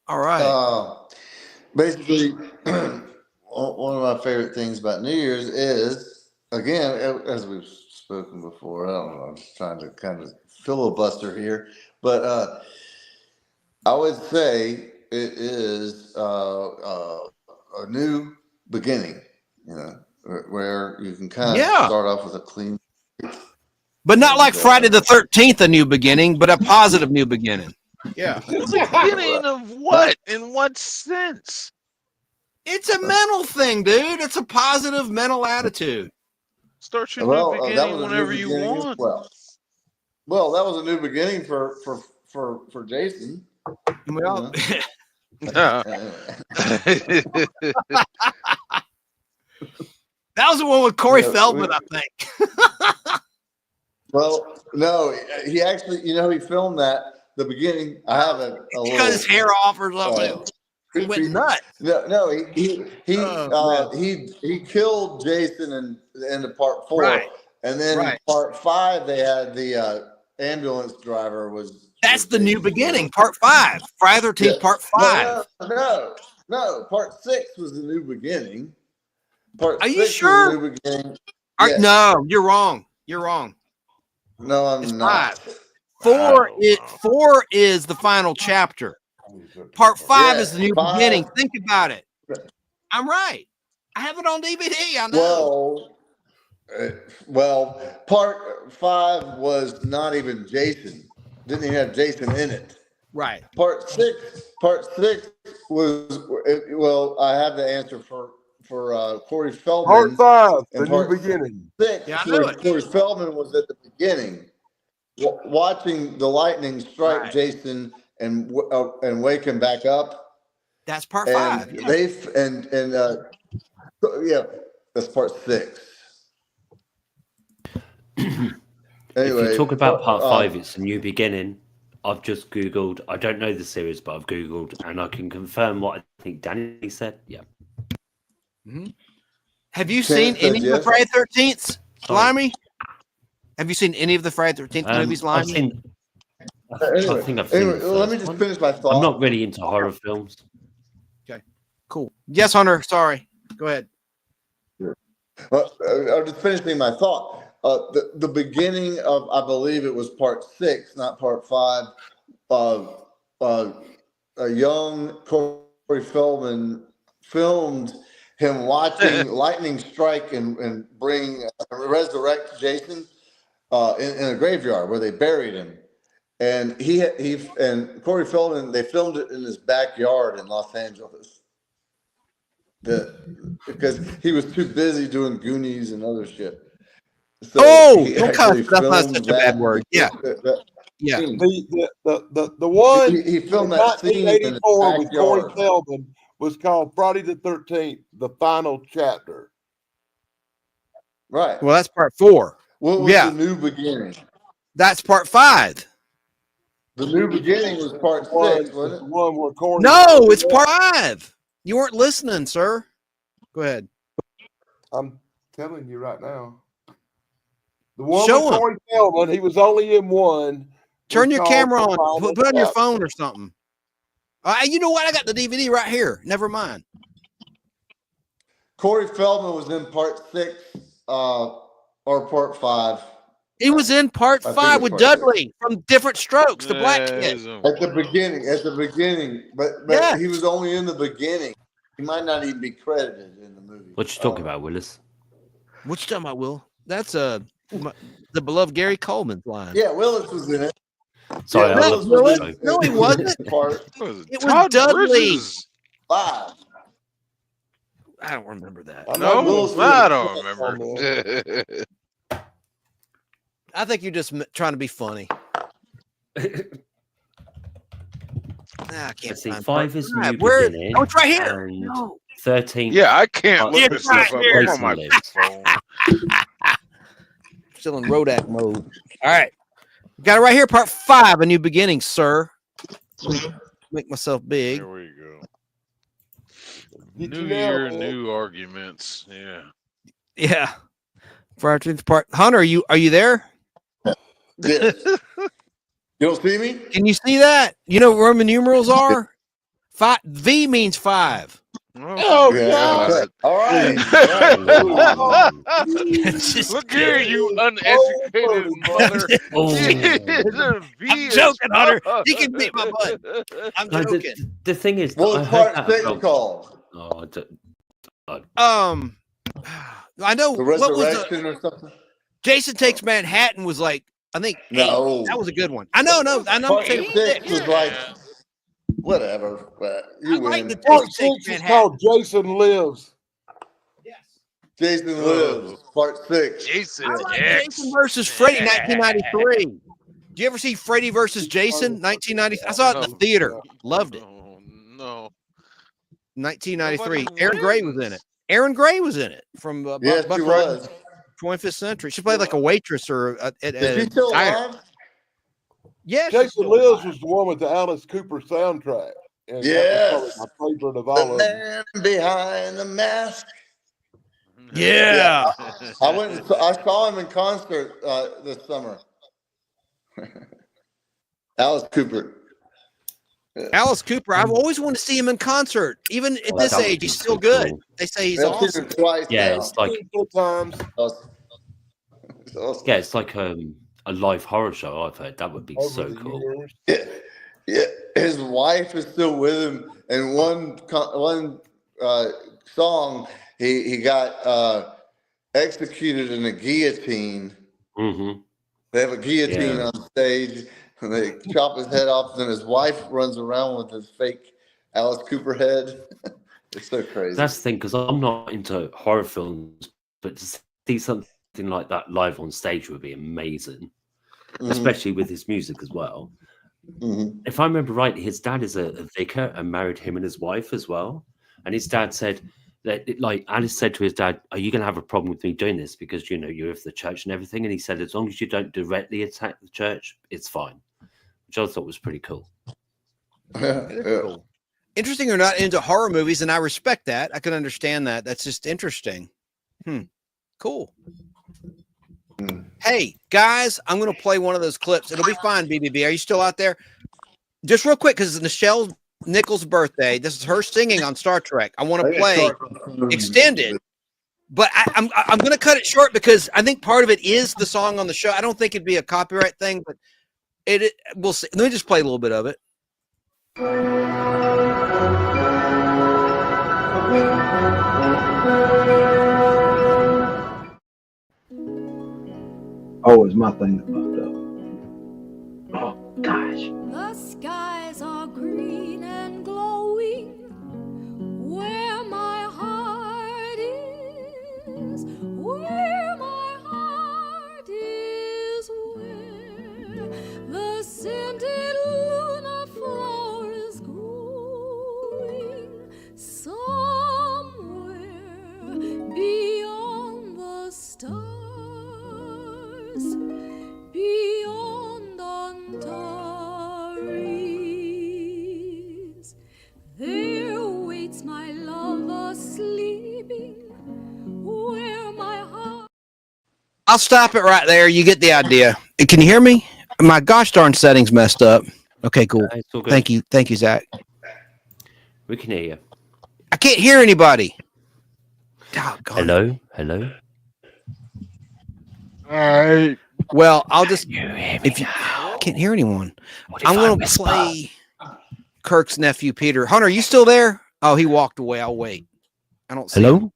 All right. Basically, one of my favorite things about New Year's is, again, as we've spoken before, I don't know, I'm just trying to kind of filibuster here, but I would say it is a new beginning, where you can kind of start off with a clean. But not like Friday the 13th, a new beginning, but a positive new beginning. Yeah. Beginning of what? In what sense? It's a mental thing, dude. It's a positive mental attitude. Start your new beginning whenever you want. Well, that was a new beginning for Jason. Well, that was the one with Corey Feldman, I think. Well, no, he actually, he filmed that the beginning. I have a little, cut his hair off or something. He went nuts. No, he killed Jason in the end of part 4, right. And then in part 5 they had the ambulance driver was. That's the new beginning, part 5. Friday the 13th, part 5. No, part 6 was the new beginning. Part Are 6 you sure? Was the new beginning. Yes. No, you're wrong. You're wrong. No, I'm not. 5. 4 is the final chapter. Part 5 is the new beginning. Think about it. I'm right. I have it on DVD. I know. Well, part 5 was not even Jason. Didn't even have Jason in it. Right. Part 6 was, well, I have the answer for Corey Feldman. Part 5, the new beginning. 6, yeah, I knew it. Corey Feldman was at the beginning, watching the lightning strike Jason and wake him back up. That's part 5. Yeah. That's part 6. Anyway, if you talk about part 5, it's a new beginning. I've just Googled. I don't know the series, but I've Googled, and I can confirm what I think Danny said. Yeah. Mm-hmm. Have you seen any of the Friday 13th, Slimy? Have you seen any of the Friday 13th movies, Slimy? I think I've seen let me just finish my thought. I'm not really into horror films. Okay, cool. Yes, Hunter. Sorry. Go ahead. Well, I'm just finishing my thought. The beginning of, I believe it was part 6, not part 5. A young Corey Feldman filmed him watching lightning strike and resurrect Jason in a graveyard where they buried him. And he and Corey Feldman, they filmed it in his backyard in Los Angeles. Because he was too busy doing Goonies and other shit. So don't cuss. That's not such a bad word. Yeah. Yeah. The one he filmed that scene in 1984 with Corey Feldman was called Friday the 13th, the final chapter. Right. Well, that's part 4. What was the new beginning? That's part 5. The new beginning was part 6, wasn't it? One where Corey. No, it's part 5. You weren't listening, sir. Go ahead. I'm telling you right now. The one with Corey Feldman, he was only in one. Turn your camera on. Put on your phone or something. You know what? I got the DVD right here. Never mind. Corey Feldman was in part 6 or part 5. He was in part 5 with Dudley from Different Strokes, the black kid. At the beginning. But he was only in the beginning. He might not even be credited in the movie. What you talking about, Willis? What you talking about, Will? That's the beloved Gary Coleman's line. Yeah, Willis was in it. Sorry, no, he wasn't. It was Dudley. 5. I don't remember that. No, I don't remember. I think you're just trying to be funny. I can't Let's see. find 5 is part new Where? beginning. Oh, it's right here. And No. 13. Yeah, I can't look It's this right stuff up. here. I'm on my Lives. phone. Still in Rodak mode. All right. Got it right here. Part 5, A New Beginning, sir. Make myself big. There we go. Get New you now, year, man. new arguments. Yeah. Yeah. For our 10th part. Hunter, are you there? Yes. You don't see me? Can you see that? You know what Roman numerals are? V means 5. Oh, Yeah. God. All right. Just Look here, you uneducated mother. Oh. I'm joking, Hunter. You can beat my butt. I'm No, joking. the thing is, What I was heard part that 6 about- called? Oh, I know The what was Resurrection or something? Jason Takes Manhattan was like, I think 8. No. That was a good one. I know. I'm Part saying 6 was like, Yeah. whatever. But I you like win. the Part Jason Takes 6 is Manhattan. called Jason Lives. Yes. Jason Lives, part 6. Jason I like X. Jason versus Freddy, 1993. Do you ever see Freddy versus Jason, 1990? I saw it in the No. theater. Loved it. No. 1993. Nobody Aaron Gray was in wins. it. Aaron Gray was in it from Yes, she was. 25th Century. She played like a waitress or at Is she still diner. alive? Yeah, she's Jason still Lives alive. was the one with the Alice Cooper soundtrack. And that was Yes. probably my favorite of The all of them. man behind the mask. Yeah. I went. I saw him in concert this summer. Alice Cooper. Yeah. Alice Cooper. I've always wanted to see him in concert. Even at this that would age, be he's so still good. cool. They say he's I've seen awesome. him twice Yeah, now. it's like Good times. Awesome. It's awesome. it's like a live horror show. I've heard that would be Over so the cool. years. Yeah. His wife is still with him, and one song he got executed in a guillotine. Mm-hmm. They have a guillotine Yeah. on stage, and they chop his head off, and then his wife runs around with his fake Alice Cooper head. It's so crazy. That's the thing, because I'm not into horror films, but to see something like that live on stage would be amazing, especially with his music as well. Mhm. If I remember right, his dad is a vicar and married him and his wife as well. And his dad said that, like, Alice said to his dad, "Are you going to have a problem with me doing this? Because, you know, you're of the church and everything." And he said, "As long as you don't directly attack the church, it's fine," which I thought was pretty cool. Yeah. Cool. Interesting, you're not into horror movies, and I respect that. I can understand that. That's just interesting. Cool. Hey, guys, I'm going to play one of those clips. It'll be fine, BBB. Are you still out there? Just real quick, because it's Nichelle Nichols' birthday. This is her singing on Star Trek. I want to play extended, but I'm going to cut it short because I think part of it is the song on the show. I don't think it'd be a copyright thing, but we'll see. Let me just play a little bit of it. Oh, it's my thing that fucked up. Oh, gosh. The skies are green and glowing where my heart is, where my heart is, where the scented lunar flower is growing somewhere beyond the stars. Beyond Antares, there waits my lover sleeping, where my heart. I'll stop it right there. You get the idea. Can you hear me? My gosh darn settings messed up. Okay, cool. It's all good. Thank you, Zach. We can hear you. I can't hear anybody. Oh, God. Hello. All right. Well, I'll just if you I can't hear anyone. I'm going to play Kirk's nephew, Peter. Hunter, are you still there? Oh, he walked away. I'll wait. I don't see him.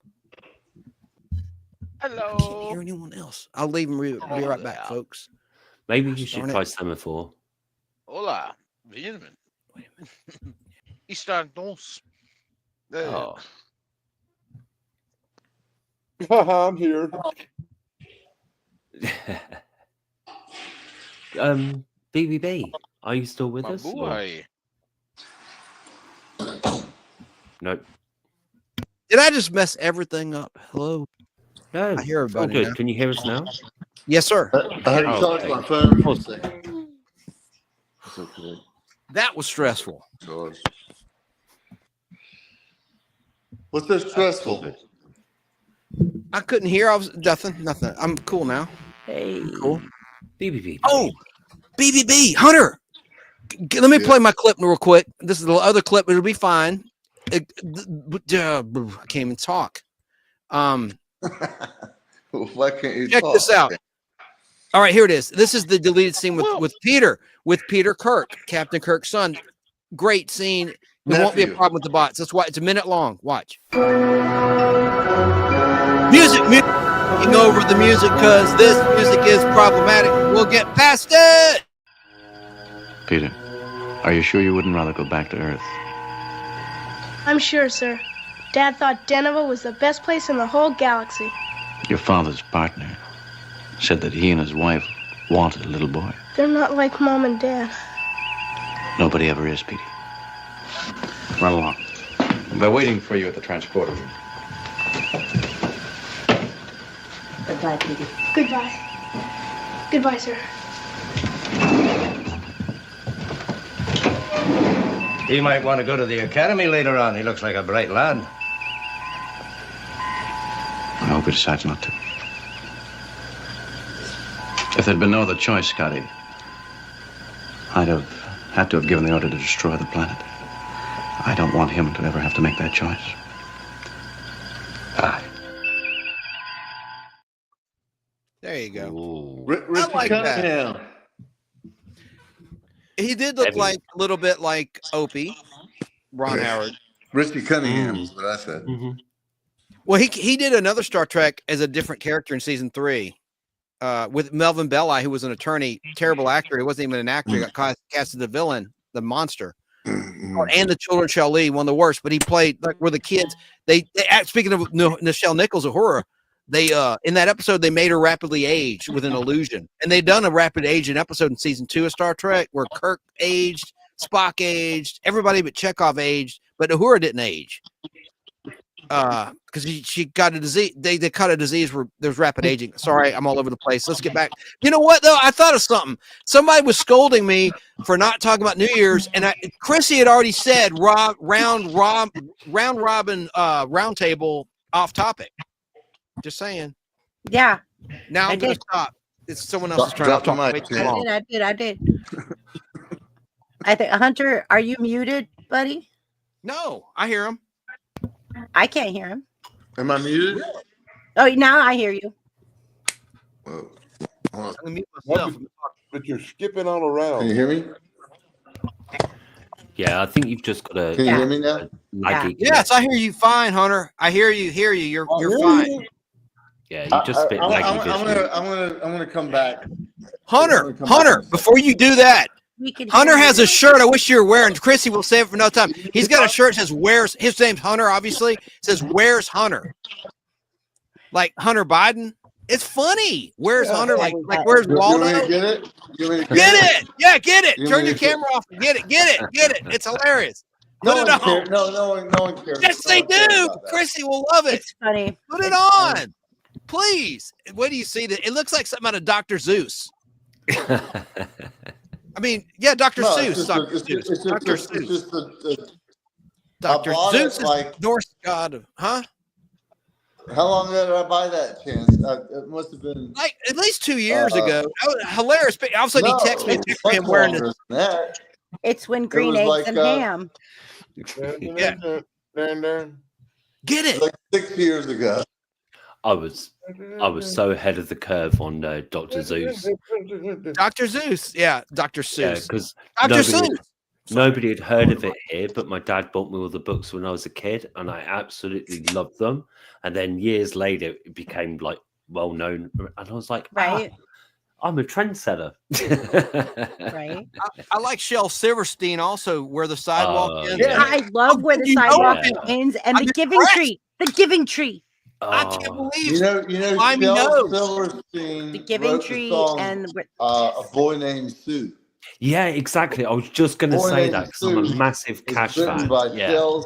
I can't hear anyone else. I'll leave him. Be right back, folks. Maybe you should Darn it. try semaphore. Hola. Bien. Estamos. Oh. I'm here. BBB, are you still with My us? or- boy. Nope. Did I just mess everything up? Hello? No, I hear it's all everybody good. now. Can you hear us now? Yes, sir. I had to Oh, charge okay. my phone for a second. It's okay. That was stressful. George. What's so stressful? I couldn't hear. I was nothing. I'm cool now. Hey. Cool. BBB. Oh, BBB. Hunter. Let me play my clip real quick. This is the other clip. It'll be fine. I can't even talk. Why can't you Check talk? this out. All right, here it is. This is the deleted scene with Peter Kirk, Captain Kirk's son. Great scene. There won't be a problem with the bots. That's why it's a minute long. Watch. Music. Taking over the music because this music is problematic. We'll get past it. Peter, are you sure you wouldn't rather go back to Earth? I'm sure, sir. Dad thought Denver was the best place in the whole galaxy. Your father's partner said that he and his wife wanted a little boy. They're not like Mom and Dad. Nobody ever is, Petey. Run along. They're waiting for you at the transporter room. Goodbye, Petey. Goodbye. Goodbye, sir. He might want to go to the academy later on. He looks like a bright lad. I hope he decides not to. If there'd been no other choice, Scotty, I'd have had to have given the order to destroy the planet. I don't want him to ever have to make that choice. Aye. There you go. I like that. He did look like a little bit like Opie, Ron Howard. Richie Cunningham is what I said. Well, he did another Star Trek as a different character in season 3 with Melvin Belli, who was an attorney, terrible actor. He wasn't even an actor. He got cast as the villain, the monster. And The Children Shall Lead, one of the worst. But he played like where the kids. They speaking of Nichelle Nichols, Uhura, they in that episode they made her rapidly age with an illusion, and they done a rapid aging episode in season 2 of Star Trek where Kirk aged, Spock aged, everybody but Chekhov aged, but Uhura didn't age because she got a disease. They caught a disease where there's rapid aging. Sorry, I'm all over the place. Let's get back. You know what though? I thought of something. Somebody was scolding me for not talking about New Year's, and Chrissy had already said round robin round table off topic. Just saying. Yeah. Now I'm going to stop. It's someone else is trying to talk way too long. I did. I think Hunter, are you muted, buddy? No, I hear him. I can't hear him. Am I muted? Oh, now I hear you. Whoa. I'm gonna mute myself. But you're skipping all around. Can you hear me? Yeah, I think you've just got a. Can you hear me now? Yes, I hear you fine, Hunter. I hear you. You're fine. Yeah, you just spit laggy visually. I'm gonna come back. Hunter, before you do that, Hunter has a shirt I wish you were wearing. Chrissy will save it for no time. He's got a shirt that says "Where's," his name's Hunter, obviously. It says "Where's Hunter?" Like Hunter Biden. It's funny. Where's Hunter? Like where's Waldo? You want me to get it? Get it? Yeah, get it. You Turn want me your to camera off. Get it. It's hilarious. Put it on. No one cares. Yes, they do. Chrissy will love it. It's funny. Put it on. Please. What do you see? That it looks like something out of Dr. Zeus. I mean, yeah, Dr. Seuss. Dr. Seuss. Dr. Zeus is like Norse god, huh? How long did I buy that, Chance? It must have been like at least 2 years ago. Hilarious. All of a sudden, he texts me him wearing this. It's when green eggs and ham. Yeah. Get it. Like 6 years ago. I was so ahead of the curve on Dr. Zeus. Dr. Zeus, yeah, Dr. Seuss. Because Dr. Seuss. Nobody had heard of it here, but my dad bought me all the books when I was a kid, and I absolutely loved them. And then years later, it became like well known, and I was like, right. I'm a trendsetter. Right. I like Shel Silverstein also, where the sidewalk ends. Yeah. I love where the sidewalk ends and the giving tree. The giving tree. I can't believe you know Shel Silverstein the giving wrote tree the song, and A Boy Named Sue. Yeah, exactly. I was just going to say that because I'm a massive Cash fan. By yeah. Shel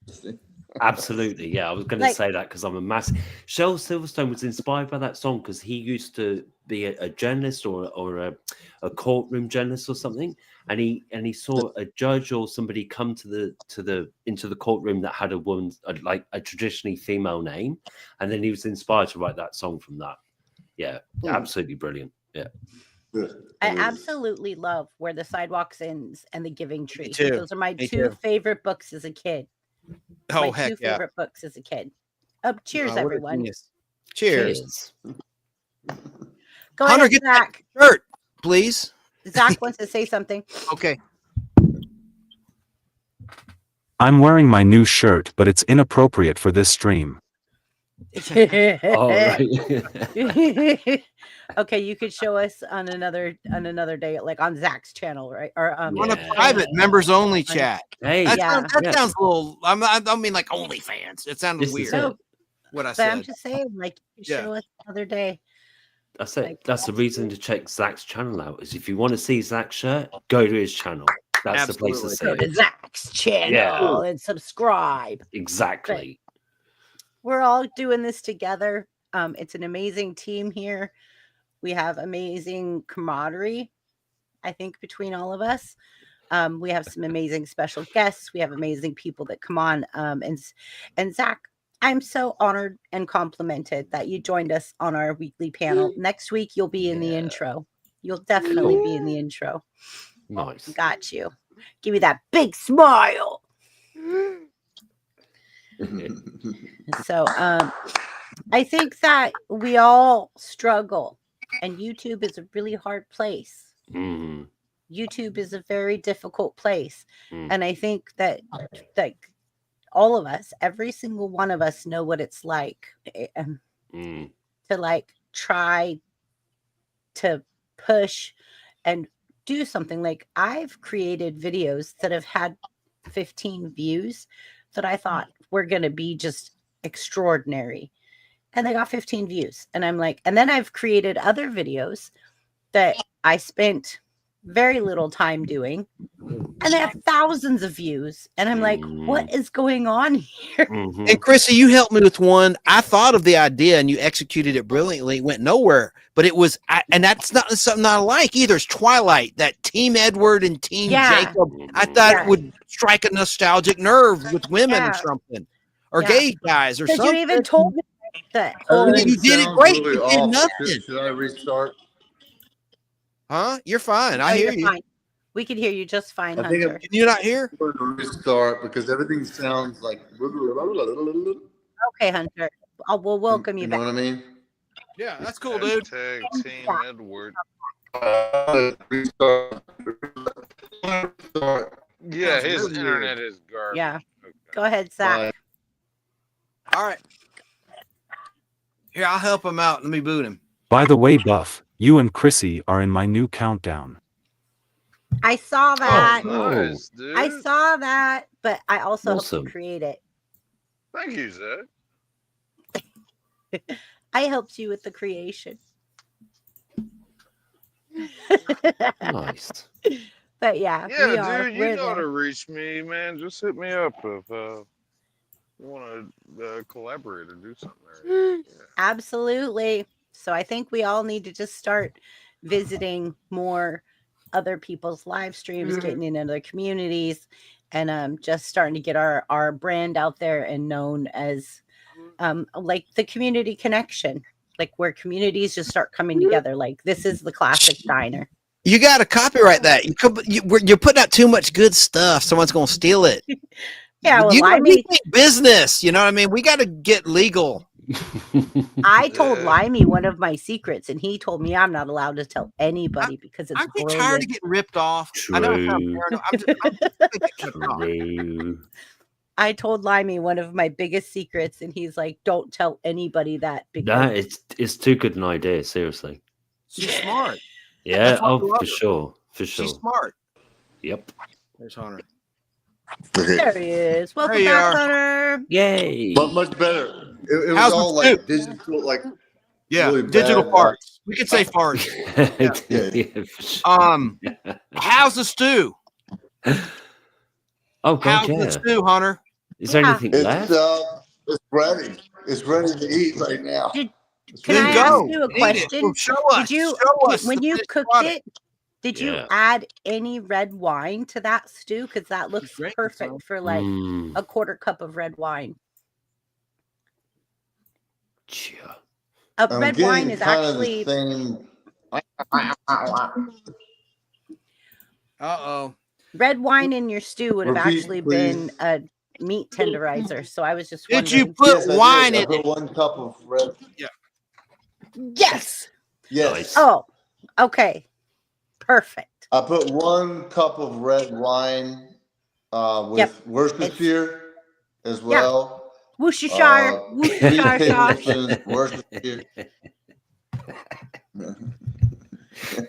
Silverstein. Absolutely, yeah. I was going to say that because I'm a massive. Shel Silverstone was inspired by that song because he used to be a journalist or a courtroom journalist or something, and he saw a judge or somebody come into the courtroom that had a woman, like a traditionally female name, and then he was inspired to write that song from that. Yeah, absolutely brilliant. Yeah. I absolutely love Where the Sidewalk Ends and The Giving Tree. too. Those are my Me two too. favorite books as a kid. Oh, my heck two yeah. favorite books as a kid. Cheers, What a everyone. genius. Cheers. Go Hunter, ahead, get that Zach. shirt, please. Zach wants to say something. Okay. I'm wearing my new shirt, but it's inappropriate for this stream. All right. Okay, you could show us on another day, like on Zach's channel, right? Or on a private members only chat. Hey, that yeah. sounds a little. I don't mean like OnlyFans. It sounded weird. No, what I but said. I'm just saying, like, you show us another day. That's it. That's the reason to check Zach's channel out. Is if you want to see Zach's shirt, go to his channel. That's the place to see Go to it. Zach's channel and subscribe. Exactly. But we're all doing this together. It's an amazing team here. We have amazing camaraderie, I think, between all of us. We have some amazing special guests. We have amazing people that come on. And Zach, I'm so honored and complimented that you joined us on our weekly panel. Next week, you'll be in the intro. You'll definitely be in the intro. Nice. Got you. Give me that big smile. So I think that we all struggle, and YouTube is a really hard place. YouTube is a very difficult place. And I think that all of us, every single one of us, know what it's like to like try to push and do something. Like, I've created videos that have had 15 views that I thought were going to be just extraordinary, and they got 15 views. And I'm like, and then I've created other videos that I spent very little time doing, and they have thousands of views, and I'm like, what is going on here? And Chrissy, you helped me with one. I thought of the idea and you executed it brilliantly. It went nowhere, but it was, and that's not something I like either. It's Twilight, that Team Edward and Team Jacob. I thought it would strike a nostalgic nerve with women or something, or gay guys or something. You even told me that. You did it great. Really You did off. nothing. Should I restart? Huh? You're fine. I hear you. Fine. We could hear you just fine, I think Hunter. Can you not hear? I'm going to restart because everything sounds like. Okay, Hunter. We'll welcome you You back. know what I mean? Yeah, that's cool, dude. Tag Team Edward. Restart. Yeah, his internet is garbage. Yeah. Go ahead, Zach. All right. Here, I'll help him out. Let me boot him. By the way, Buff, you and Chrissy are in my new countdown. I saw that. Nice, dude. I saw that, but I also helped Awesome. you create it. Thank you, Zach. I helped you with the creation. Nice. But yeah, Yeah, dude, you know how to reach me, man. Just hit me up if you want to collaborate or do something. Absolutely. So I think we all need to just start visiting more other people's live streams, getting in other communities, and just starting to get our brand out there and known as like the community connection, like where communities just start coming together. Like, this is the classic diner. You got to copyright that. You're putting out too much good stuff. Someone's going to steal it. Yeah, well, we think business. You know what I mean? We got to get legal. I told Limey one of my secrets, and he told me I'm not allowed to tell anybody because it's I get tired of getting ripped off. True. I know it sounds paranoid. True. I told Limey one of my biggest secrets, and he's like, "Don't tell anybody that." No, it's too good an idea. Seriously. She's smart. Yeah. That's why I Oh, love for her. sure. For sure. She's smart. Yep. There's Hunter. There he is. Welcome There you back, are. Hunter. Yay. But much better. It was How's all the like soup? digital, like Yeah, really digital bad, farts. We could say farts. Yeah, for sure. How's the stew? Oh God, How's yeah. the stew, Hunter? Is there anything left? It's ready. It's ready to eat right now. Can I ask you a question? Well, show us. When you cooked it, did you add any red wine to that stew? Because that looks perfect for like a quarter cup of red wine. Red wine is actually. Red wine in your stew would have actually been a meat tenderizer. So I was just wondering. Did you put wine in it? 1 cup of red. Yeah. Yes. Yes. Oh, okay. Perfect. I put 1 cup of red wine with Worcestershire as well. Worcestershire.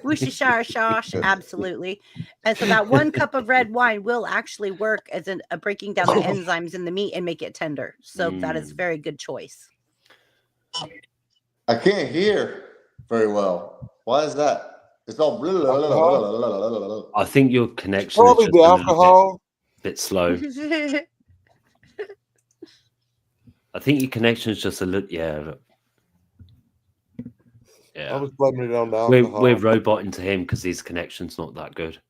Worcestershire sauce. Absolutely. And so that 1 cup of red wine will actually work as a breaking down the enzymes in the meat and make it tender. So that is a very good choice. I can't hear very well. Why is that? It's all blah, blah, blah, blah, blah, blah, blah. I think your connection Probably is the just alcohol. a bit slow. I think your connection is just a little, yeah. I was blaming it on the alcohol. We're roboting to him because his connection's not that good.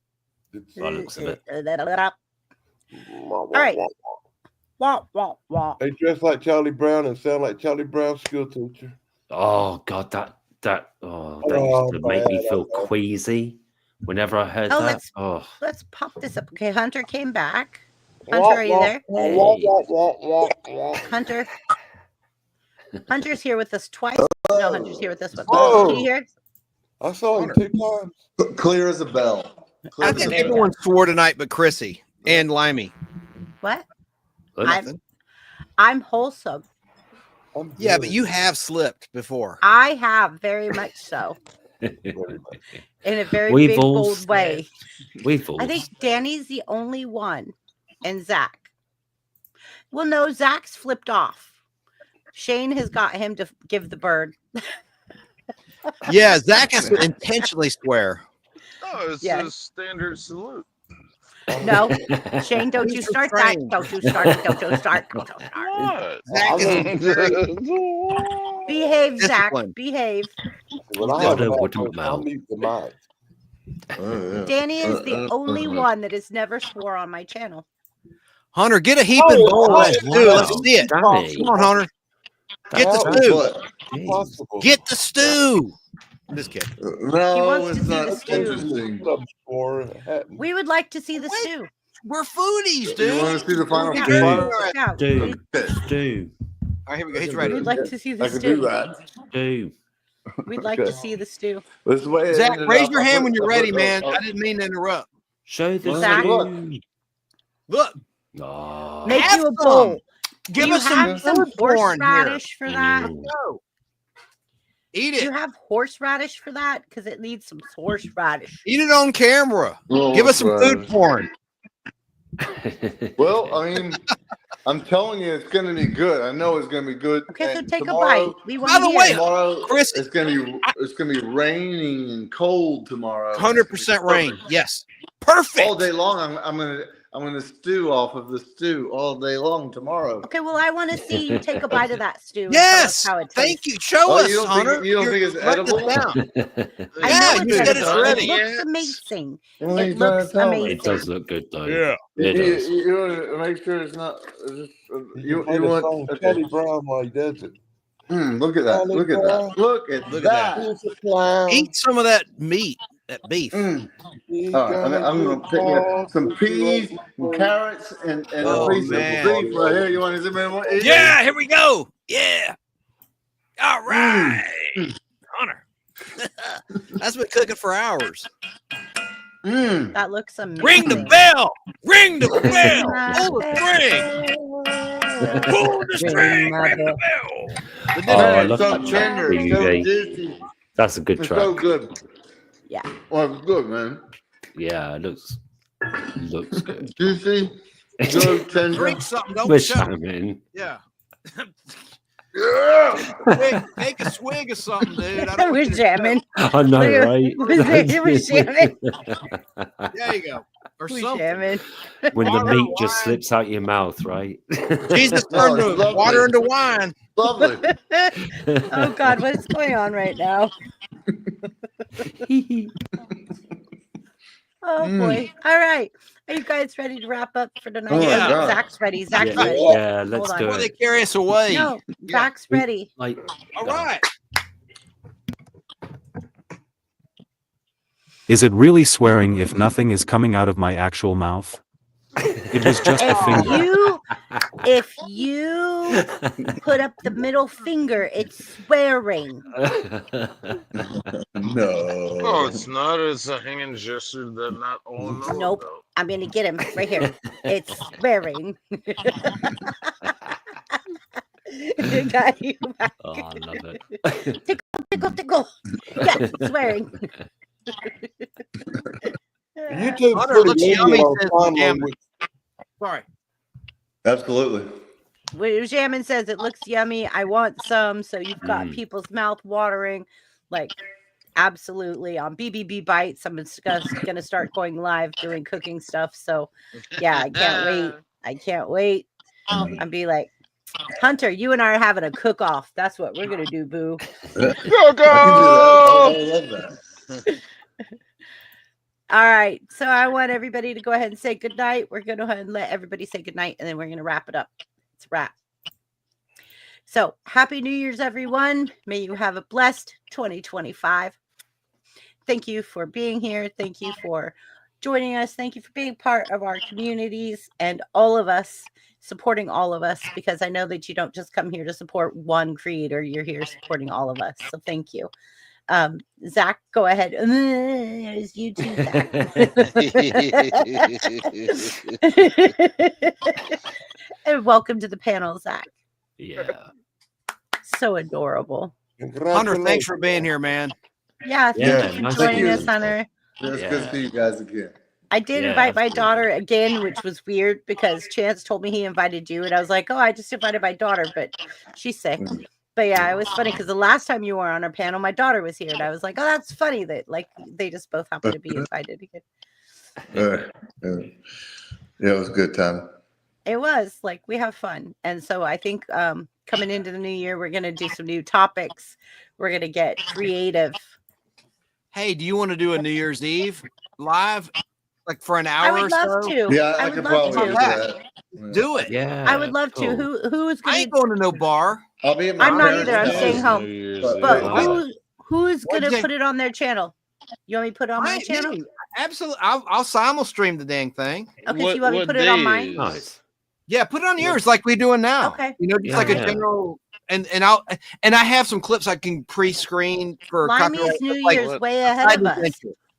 By the looks of it. All right. They dress like Charlie Brown and sound like Charlie Brown's school teacher. Oh God, that used to make me feel queasy whenever I heard that. Let's pop this up. Okay, Hunter came back. Hunter, are you there? Hunter. Hunter's here with us twice. No, Hunter's here with us. Can you hear? I saw him 2 times. Clear as a bell. I think everyone swore tonight but Chrissy and Limey. What? I'm wholesome. Yeah, but you have slipped before. I have, very much so. In a very big, bold way. I think Danny's the only one. And Zach. Well, no, Zach's flipped off. Shane has got him to give the bird. Yeah, Zach has to intentionally swear. Oh, it's a standard salute. No, Shane, don't you start that. Don't you start. Don't you start. Don't you start. Zach is very behave, Zach. Behave. Danny is the only one that has never swore on my channel. Hunter, get a heaping bowl. Let's see it. Come on, Hunter. Get the stew. Get the stew. I'm just kidding. No, it's not interesting. We would like to see the stew. We're foodies, dude. You want to see the final stew? All right, here we go. He's ready. We'd like to see the I can stew. do that. Stew. We'd like to see the stew. Zach, raise your hand when you're ready, man. I didn't mean to interrupt. Show the Zach. stew. Look. Make you a bowl. Give us some horseradish for that. Eat it. Do you have horseradish for that? Because it needs some horseradish. Eat it on camera. Give us some food porn. Well, I mean, I'm telling you, it's going to be good. I know it's going to be good. Okay, so take tomorrow, a bite. We want to hear. Tomorrow, Chris, it's going to be raining and cold tomorrow. 100% rain. Yes, perfect. All day long. I'm gonna stew off of the stew all day long tomorrow. Okay, well, I want to see you take a bite of that stew. Yes, how it thank you. Show us, Hunter. You don't think it's edible? Yeah, you said it's ready. It looks amazing. It looks amazing. It does look good, though. Yeah. You want to make sure it's not. You want Charlie Brown while he does it. Look at that! Look at that! Look at that! Eat some of that meat, that beef. All right, I'm going to pick up some peas and carrots and a piece of beef right here. You want to see me? Yeah, here we go. Yeah. All right, Hunter. That's been cooking for hours. That looks amazing. Ring the bell. Ring the bell. Pull the string. Pull the string. Ring the bell. I love so that tender, track. so juicy. That's a good It's track. so good. Yeah. Well, it's good, man. Yeah, it looks good. Juicy, so tender. Drink something. Don't We're shut. shamming. Yeah. Yeah. Take a swig of something, dude. I don't We're want you to jamming. I know, right? We're jamming. There you go. or We something. jamming. When the Water, meat just wine. slips out your mouth, right? Jesus No, turned it's the lovely. water into wine. Lovely. Oh God, what is going on right now? Oh boy. All right. Are you guys ready to wrap up for tonight? Oh my Yeah. God. Zach's ready. Zach's Yeah, ready. yeah, Hold let's on. do Before they it. carry us away. No, Yeah. Zach's ready. Like, All right. Is it really swearing if nothing is coming out of my actual mouth? It was just a finger. If you put up the middle finger, it's swearing. No, it's not. It's a hand gesture that not all know Nope. about. I'm gonna get him right here. It's swearing. Got you back. Oh, I love it. Tickle. Yes, swearing. YouTube's Hunter, pretty looks lenient yummy, on says sign Jam. language. Sorry. Absolutely. Jamin says it looks yummy. I want some. So you've got people's mouth watering. Like, absolutely. On BBB Bites, I'm gonna start going live doing cooking stuff. So yeah, I can't wait. I can't wait. I'll be like, Hunter, you and I are having a cook-off. That's what we're gonna do, boo. I can do that. I love that. All right. So I want everybody to go ahead and say goodnight. We're going to go ahead and let everybody say goodnight, and then we're going to wrap it up. It's a wrap. So happy New Year's, everyone. May you have a blessed 2025. Thank you for being here. Thank you for joining us. Thank you for being part of our communities and all of us, supporting all of us, because I know that you don't just come here to support one creator. You're here supporting all of us. So thank you. Zach, go ahead. There's you too, Zach. And welcome to the panel, Zach. Yeah. So adorable. Hunter, thanks for being here, man. Yeah, thank you for nice joining to us, meet you. Hunter. It's good to see you guys again. I did invite my daughter again, which was weird because Chance told me he invited you, and I was like, oh, I just invited my daughter, but she's sick. But yeah, it was funny because the last time you were on our panel, my daughter was here, and I was like, oh, that's funny that like they just both happened to be invited again. Yeah, it was a good time. It was like we have fun. And so I think coming into the new year, we're going to do some new topics. We're going to get creative. Hey, do you want to do a New Year's Eve live, like for an hour I would or love so? to. Yeah, I I would could love probably to. do that. Do it. Yeah. I would love to. Who is I going ain't going to no bar. I'll be at my I'm not parents' either. I'm house. staying home. New Year's But Eve. who's going to What'd you- put it on their channel? You want me to put it on my channel? Absolutely. I'll simul stream the dang thing. Okay, so you want me to put it on mine? Nice. Yeah, put it on yours like we're doing now. Okay. You know, just like a general and I have some clips I can pre-screen for Limey's copyright, New like, Year's way ahead of us.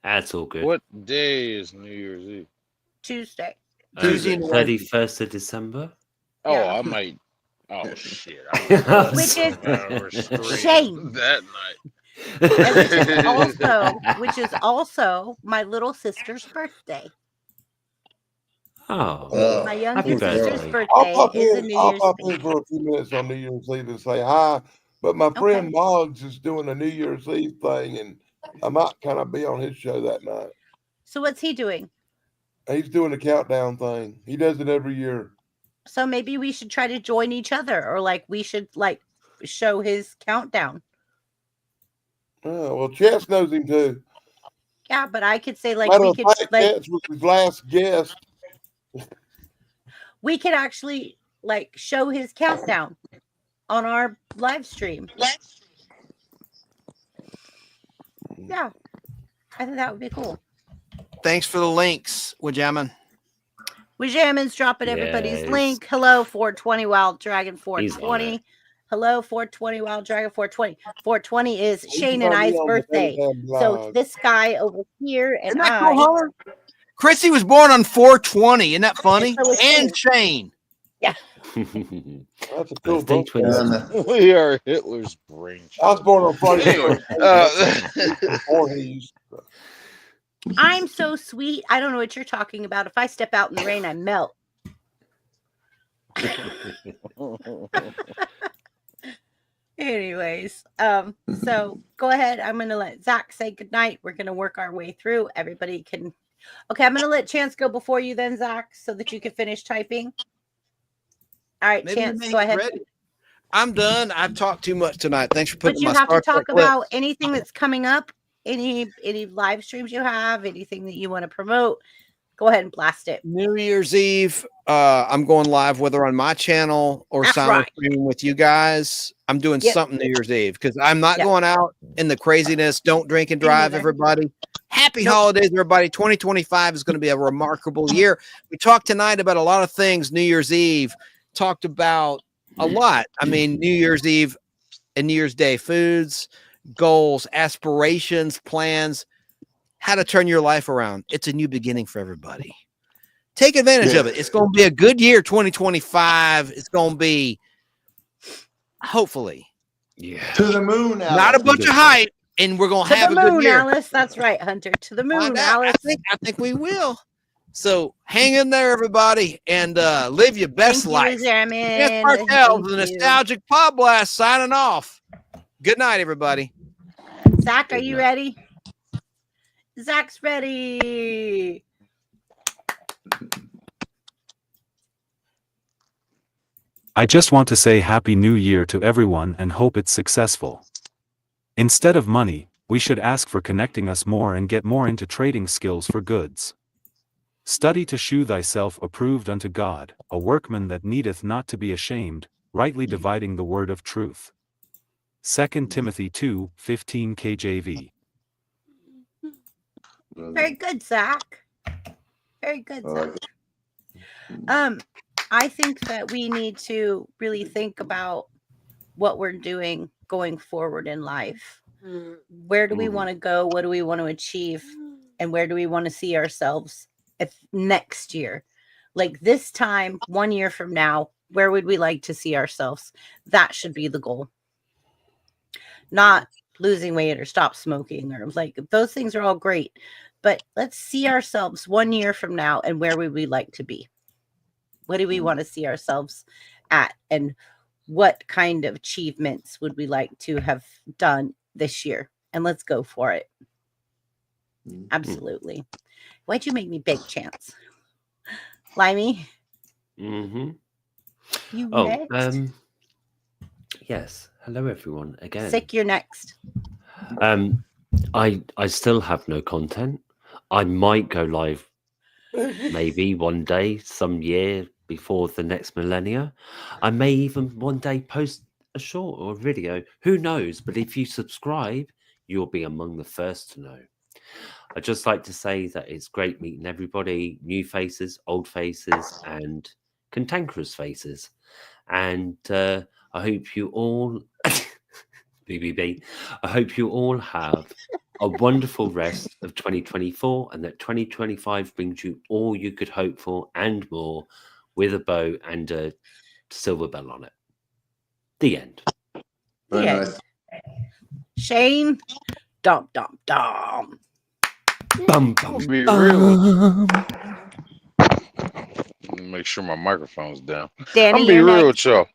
That's all good. What day is New Year's Eve? Tuesday. Tuesday and 31st of December. Oh, Yeah. I might. Oh shit! Which is shame. That night. Which is also my little sister's birthday. Oh, My happy youngest sister's birthday. I'll birthday is a New I'll Year's pop Eve. in for a few minutes on New Year's Eve and say hi. But my friend Moggs is doing a New Year's Eve thing, and I might kind of be on his show that night. So what's he doing? He's doing a countdown thing. He does it every year. So maybe we should try to join each other, or like we should like show his countdown. Oh, well, Chess knows him too. Yeah, but I could say like Matter we of could fact, like Chess was his last guest. we could actually like show his countdown on our live stream. Yeah, I think that would be cool. Thanks for the links, Wajamin. Wajamin's dropping everybody's Yes. link. Hello, 420 Wild Dragon He's on 420. Hello, 420 Wild Dragon 420. 420 is He's Shane and gonna be I's on the birthday. Telegram So Live. this guy over here and Isn't that I. cool, Hunter? Chrissy was born on 420. Isn't that funny? So is And Shane. Yeah. That's a cool Birthday birthday. twins. We are Hitler's brain. I was born on Friday. Anyway, Before he used to. I'm so sweet. I don't know what you're talking about. If I step out in the rain, I melt. Anyways, so go ahead. I'm gonna let Zach say goodnight. We're gonna work our way through. Everybody can Okay, I'm going to let Chance go before you then, Zach, so that you can finish typing. All right, Maybe Chance, go ahead. ready. I'm done. I've talked too much tonight. Thanks for putting But you my have to Star Trek talk about anything that's coming up, any live streams you have, anything that you want to promote. Go ahead and blast it. New Year's Eve. I'm going live, whether on my channel or silent streaming with you guys. I'm doing something New Year's Eve because I'm not going out in the craziness. Don't drink and drive, everybody. Happy holidays, everybody. 2025 is going to be a remarkable year. We talked tonight about a lot of things. New Year's Eve talked about a lot. I mean, New Year's Eve and New Year's Day foods, goals, aspirations, plans, how to turn your life around. It's a new beginning for everybody. Take advantage of it. It's going to be a good year, 2025. It's going to be, hopefully, to the moon, Alice. Not a bunch of hype, and we're going to have a good year. Alice. That's right, Hunter. To the moon, Alice. I think we will. So hang in there, everybody, and live your best life. Yes, Martell, the Nostalgic Pod Blast signing off. Good night, everybody. Zach, are you ready? Zach's ready. I just want to say Happy New Year to everyone and hope it's successful. Instead of money, we should ask for connecting us more and get more into trading skills for goods. Study to shew thyself approved unto God, a workman that needeth not to be ashamed, rightly dividing the word of truth. 2 Timothy 2:15 KJV. Very good, Zach. Very good, Zach. I think that we need to really think about what we're doing going forward in life. Where do we want to go? What do we want to achieve? And where do we want to see ourselves next year? Like this time, 1 year from now, where would we like to see ourselves? That should be the goal. Not losing weight or stop smoking or like those things are all great. But let's see ourselves 1 year from now and where would we like to be? What do we want to see ourselves at? And what kind of achievements would we like to have done this year? And let's go for it. Absolutely. Why'd you make me big, Chance? Limey? Mm-hmm. You next? Yes. Hello, everyone. Again. Sick, you're next. I still have no content. I might go live maybe one day, some year before the next millennia. I may even one day post a short or a video. Who knows? But if you subscribe, you'll be among the first to know. I'd just like to say that it's great meeting everybody, new faces, old faces, and cantankerous faces. And I hope you all, BBB, I hope you all have a wonderful rest of 2024 and that 2025 brings you all you could hope for and more with a bow and a silver bell on it. The end. Very nice. Shane, dum dum dum. Bum, bum, Be real. Make sure my microphone's down. Danny, I'm be real with y'all.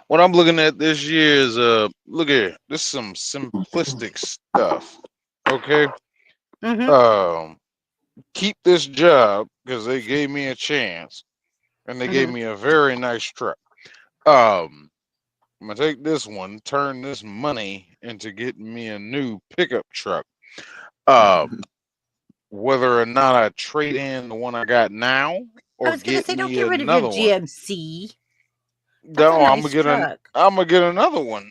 What I'm looking at this year is look here. This is some simplistic stuff. Okay. Keep this job because they gave me a chance and they gave me a very nice truck. I'm gonna take this one, turn this money into getting me a new pickup truck. Whether or not I trade in the one I got now or I was gonna say, don't get rid of another your one. GMC. No, I'm nice gonna get another one,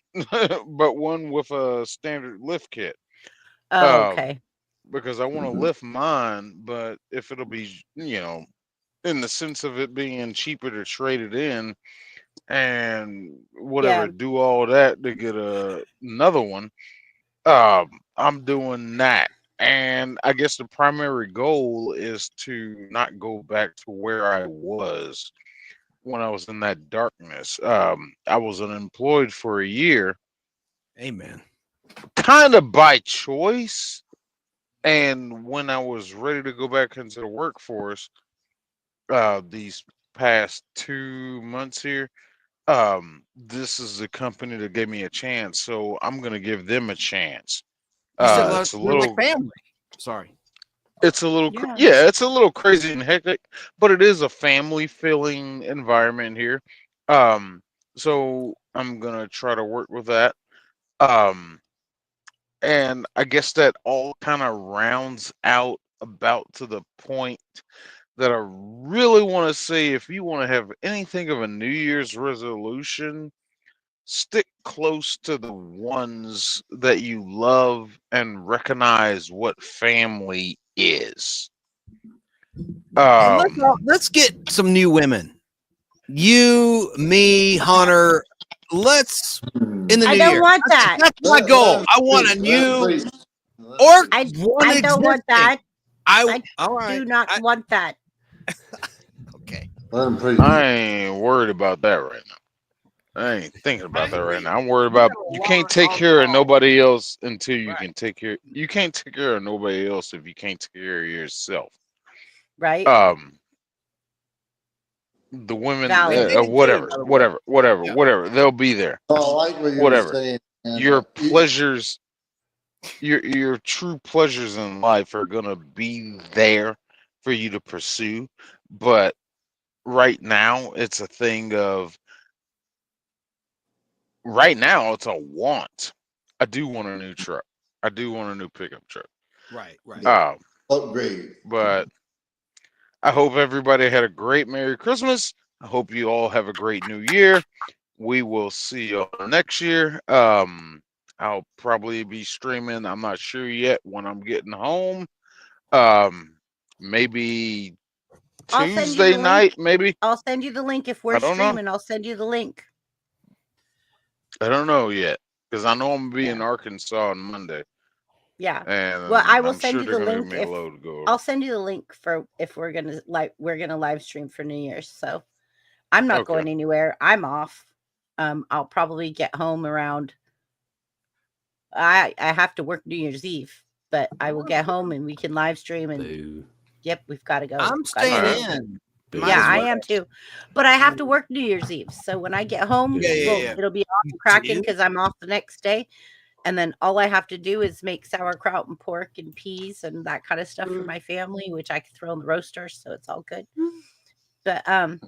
but one with a standard lift kit. Oh, okay. Because I want to lift mine, but if it'll be, in the sense of it being cheaper to trade it in and whatever, do all that to get another one. I'm doing that. And I guess the primary goal is to not go back to where I was when I was in that darkness. I was unemployed for a year. Amen. Kind of by choice. And when I was ready to go back into the workforce, these past 2 months here, this is the company that gave me a chance. So I'm going to give them a chance. You said It's a little like family. Sorry. It's a little, Yeah. it's a little crazy and hectic, but it is a family feeling environment here. So I'm gonna try to work with that. Um, and I guess that all kind of rounds out about to the point that I really want to say, if you want to have anything of a New Year's resolution, stick close to the ones that you love and recognize what family is. Let's get some new women. You, me, Hunter. Let's in the I new don't year. want that. That's my goal. I want a new or one I don't want that. I do not want that. Okay. I ain't worried about that right now. I ain't thinking about that right now. I'm worried about you can't take care of nobody else until you can take care. You can't take care of nobody else if you can't take care of yourself. Right. The women, Valid. whatever. They'll be there. Oh, I like what you were saying. Man. Your pleasures, your true pleasures in life are gonna be there for you to pursue, but right now it's a thing of. Right now, it's a want. I do want a new truck. I do want a new pickup truck. Right. Upgrade. But I hope everybody had a great Merry Christmas. I hope you all have a great New Year. We will see you all next year. I'll probably be streaming. I'm not sure yet when I'm getting home. Maybe Tuesday night. Maybe I'll send you the link if we're streaming. I'll send you the link. I don't know yet because I know I'm gonna be in Arkansas on Monday. Yeah. And well, I will I'm send sure you the they're gonna link. give me a load to go over. I'll send you the link for if we're gonna live stream for New Year's. So I'm not going anywhere. I'm off. I'll probably get home around. I have to work New Year's Eve, but I will get home and we can live stream and. Yep, we've got to go. I'm staying in. Yeah, I am too. But I have to work New Year's Eve. So when I get home, it'll be off and cracking because I'm off the next day. And then all I have to do is make sauerkraut and pork and peas and that kind of stuff for my family, which I can throw in the roaster. So it's all good. But I'll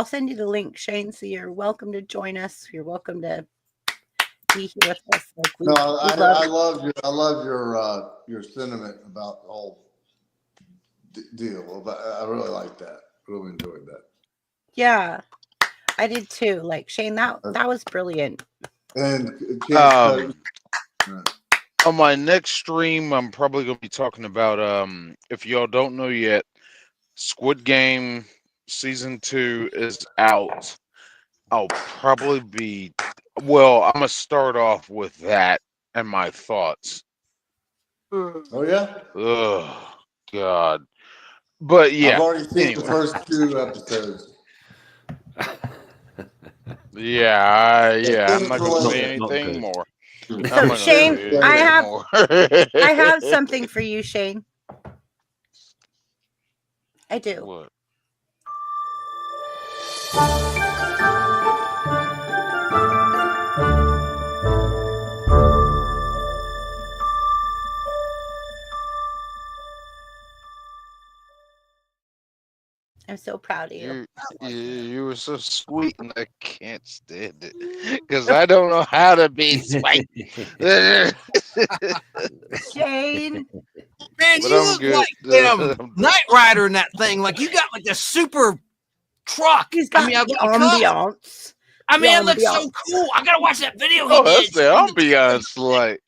send you the link, Shane. So you're welcome to join us. You're welcome to be here with us. I love your sentiment about the whole deal. I really like that. Really enjoyed that. Yeah, I did too. Like Shane, that was brilliant. And on my next stream, I'm probably gonna be talking about if y'all don't know yet, Squid Game season 2 is out. I'll probably be I'm gonna start off with that and my thoughts. Oh yeah? Oh God. But yeah, I've already seen the first 2 episodes. I'm not gonna say anything more. So Shane, I have something for you, Shane. I do. What? I'm so proud of you. You were so sweet, and I can't stand it because I don't know how to be sweet. Shane, man, you look like Knight Rider in that thing. Like you got like a super truck. He's got the ambiance. I mean, it looks so cool. I gotta watch that video. Oh, that's the ambiance, like.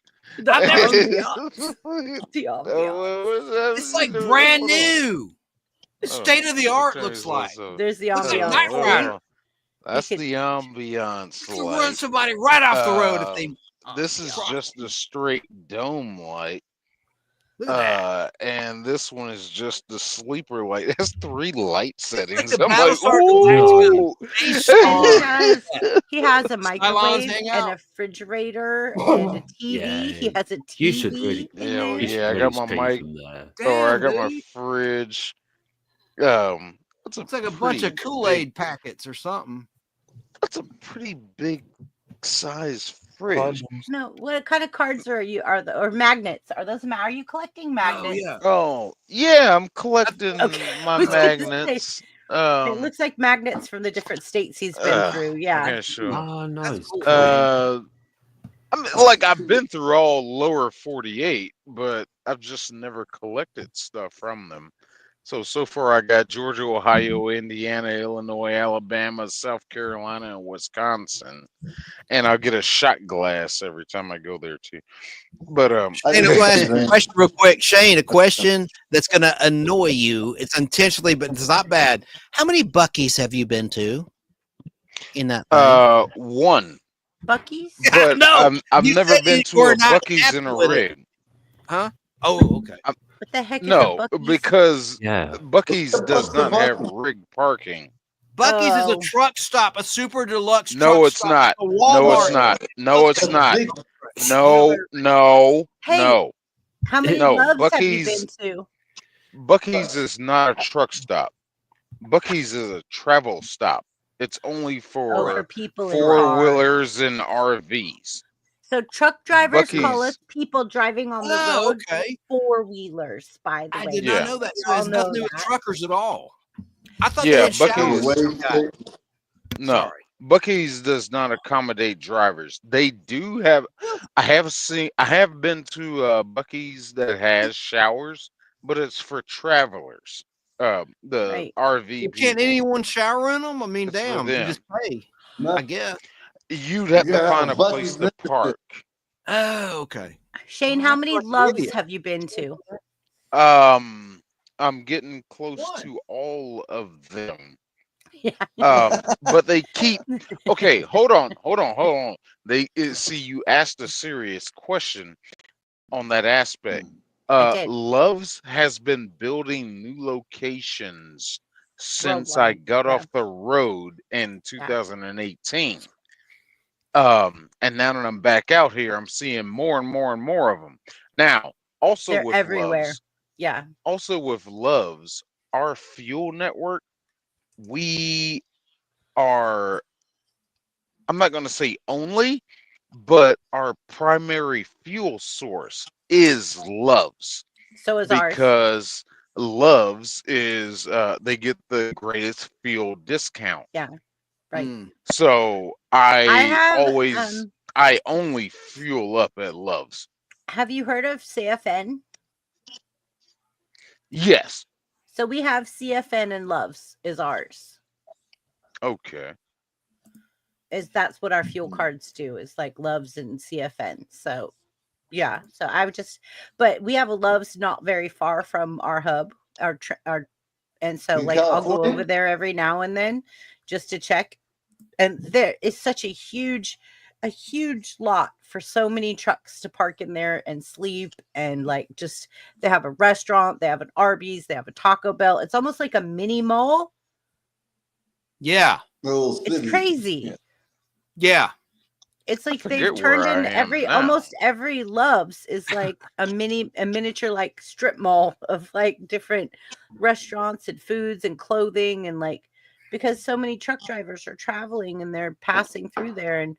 It's like brand new. State of the art looks like. There's the ambiance. That's the ambiance. You run somebody right off the road if they. This is just a straight dome light. Look at that. And this one is just the sleeper light. It has 3 light settings. Like he has a microwave and a refrigerator and a TV. He has a TV. You should really. I got my mic. I got my fridge. It's like a bunch of Kool-Aid packets or something. That's a pretty big size fridge. No, what kind of cards are you? Or magnets? Are those? Are you collecting magnets? Oh yeah, I'm collecting my I was gonna say, magnets. it looks like magnets from the different states he's been through. Yeah. Okay, sure. Oh, nice. I mean, like I've been through all lower 48, but I've just never collected stuff from them. So far I got Georgia, Ohio, Indiana, Illinois, Alabama, South Carolina, and Wisconsin. And I'll get a shot glass every time I go there too. But Shane, I'll ask a question real quick. Shane, a question that's gonna annoy you. It's intentionally, but it's not bad. How many Buc-ee's have you been to in that thing? one. Buc-ee's? But No, I've you never said been you to were a not Buc-ee's in a happy with it. rig. Huh? Oh, okay. What the heck is a No, Buc-ee's? because Yeah. Buc-ee's does not have rig parking. Buc-ee's is a Oh. truck stop, a super deluxe No, truck it's stop. not. A No, it's Walmart. not. No, it's not. Hey, No. How many No, loves have you Buc-ee's been to? Buc-ee's is not a truck stop. Buc-ee's is a travel stop. It's only for for people in cars. four-wheelers and RVs. So truck drivers call Buc-ee's. us people driving on the Oh, road. okay. Four-wheelers, by the I way. did Yeah. not know that. We So it has all nothing know to do with that. truckers at all. I thought Yeah, they had Buc-ee's. showers. No, Sorry. Buc-ee's does not accommodate drivers. They do have. I have been to Buc-ee's that has showers, but it's for travelers. The Right. RV Well, can't people. anyone shower in them? I mean, It's for damn, you them. just pay. I guess. You'd have You to gotta have find a a place Buc-ee's to park. Oh, okay. Shane, Well, how that's many like an loves idiot. have you been to? I'm getting close to all of them. Yeah. But they keep. Okay, hold on. See, you asked a serious question on that aspect. I did. Loves has been building new locations since I Worldwide. got Yeah. off the road in Yeah. 2018. And now that I'm back out here, I'm seeing more and more and more of them. Now, also They're with everywhere. Loves, Yeah. our fuel network, we are, I'm not going to say only, but our primary fuel source is Loves. So is ours. Because Loves is they get the greatest fuel discount. Yeah. Right. So I only fuel up at Loves. have you heard of CFN? Yes. So we have CFN and Loves is ours. Okay. That's what our fuel cards do, is like Loves and CFN. So yeah. So I would but we have a Loves not very far from our hub, and so In like I'll go California? over there every now and then just to check. And there is such a huge lot for so many trucks to park in there and sleep, and like just they have a restaurant, they have an Arby's, they have a Taco Bell. It's almost like a mini mall. Yeah. It's crazy. Yeah. It's like forget they've turned where in I am now. almost every Loves is like a miniature like strip mall of like different restaurants and foods and clothing, and like because so many truck drivers are traveling and they're passing through there, and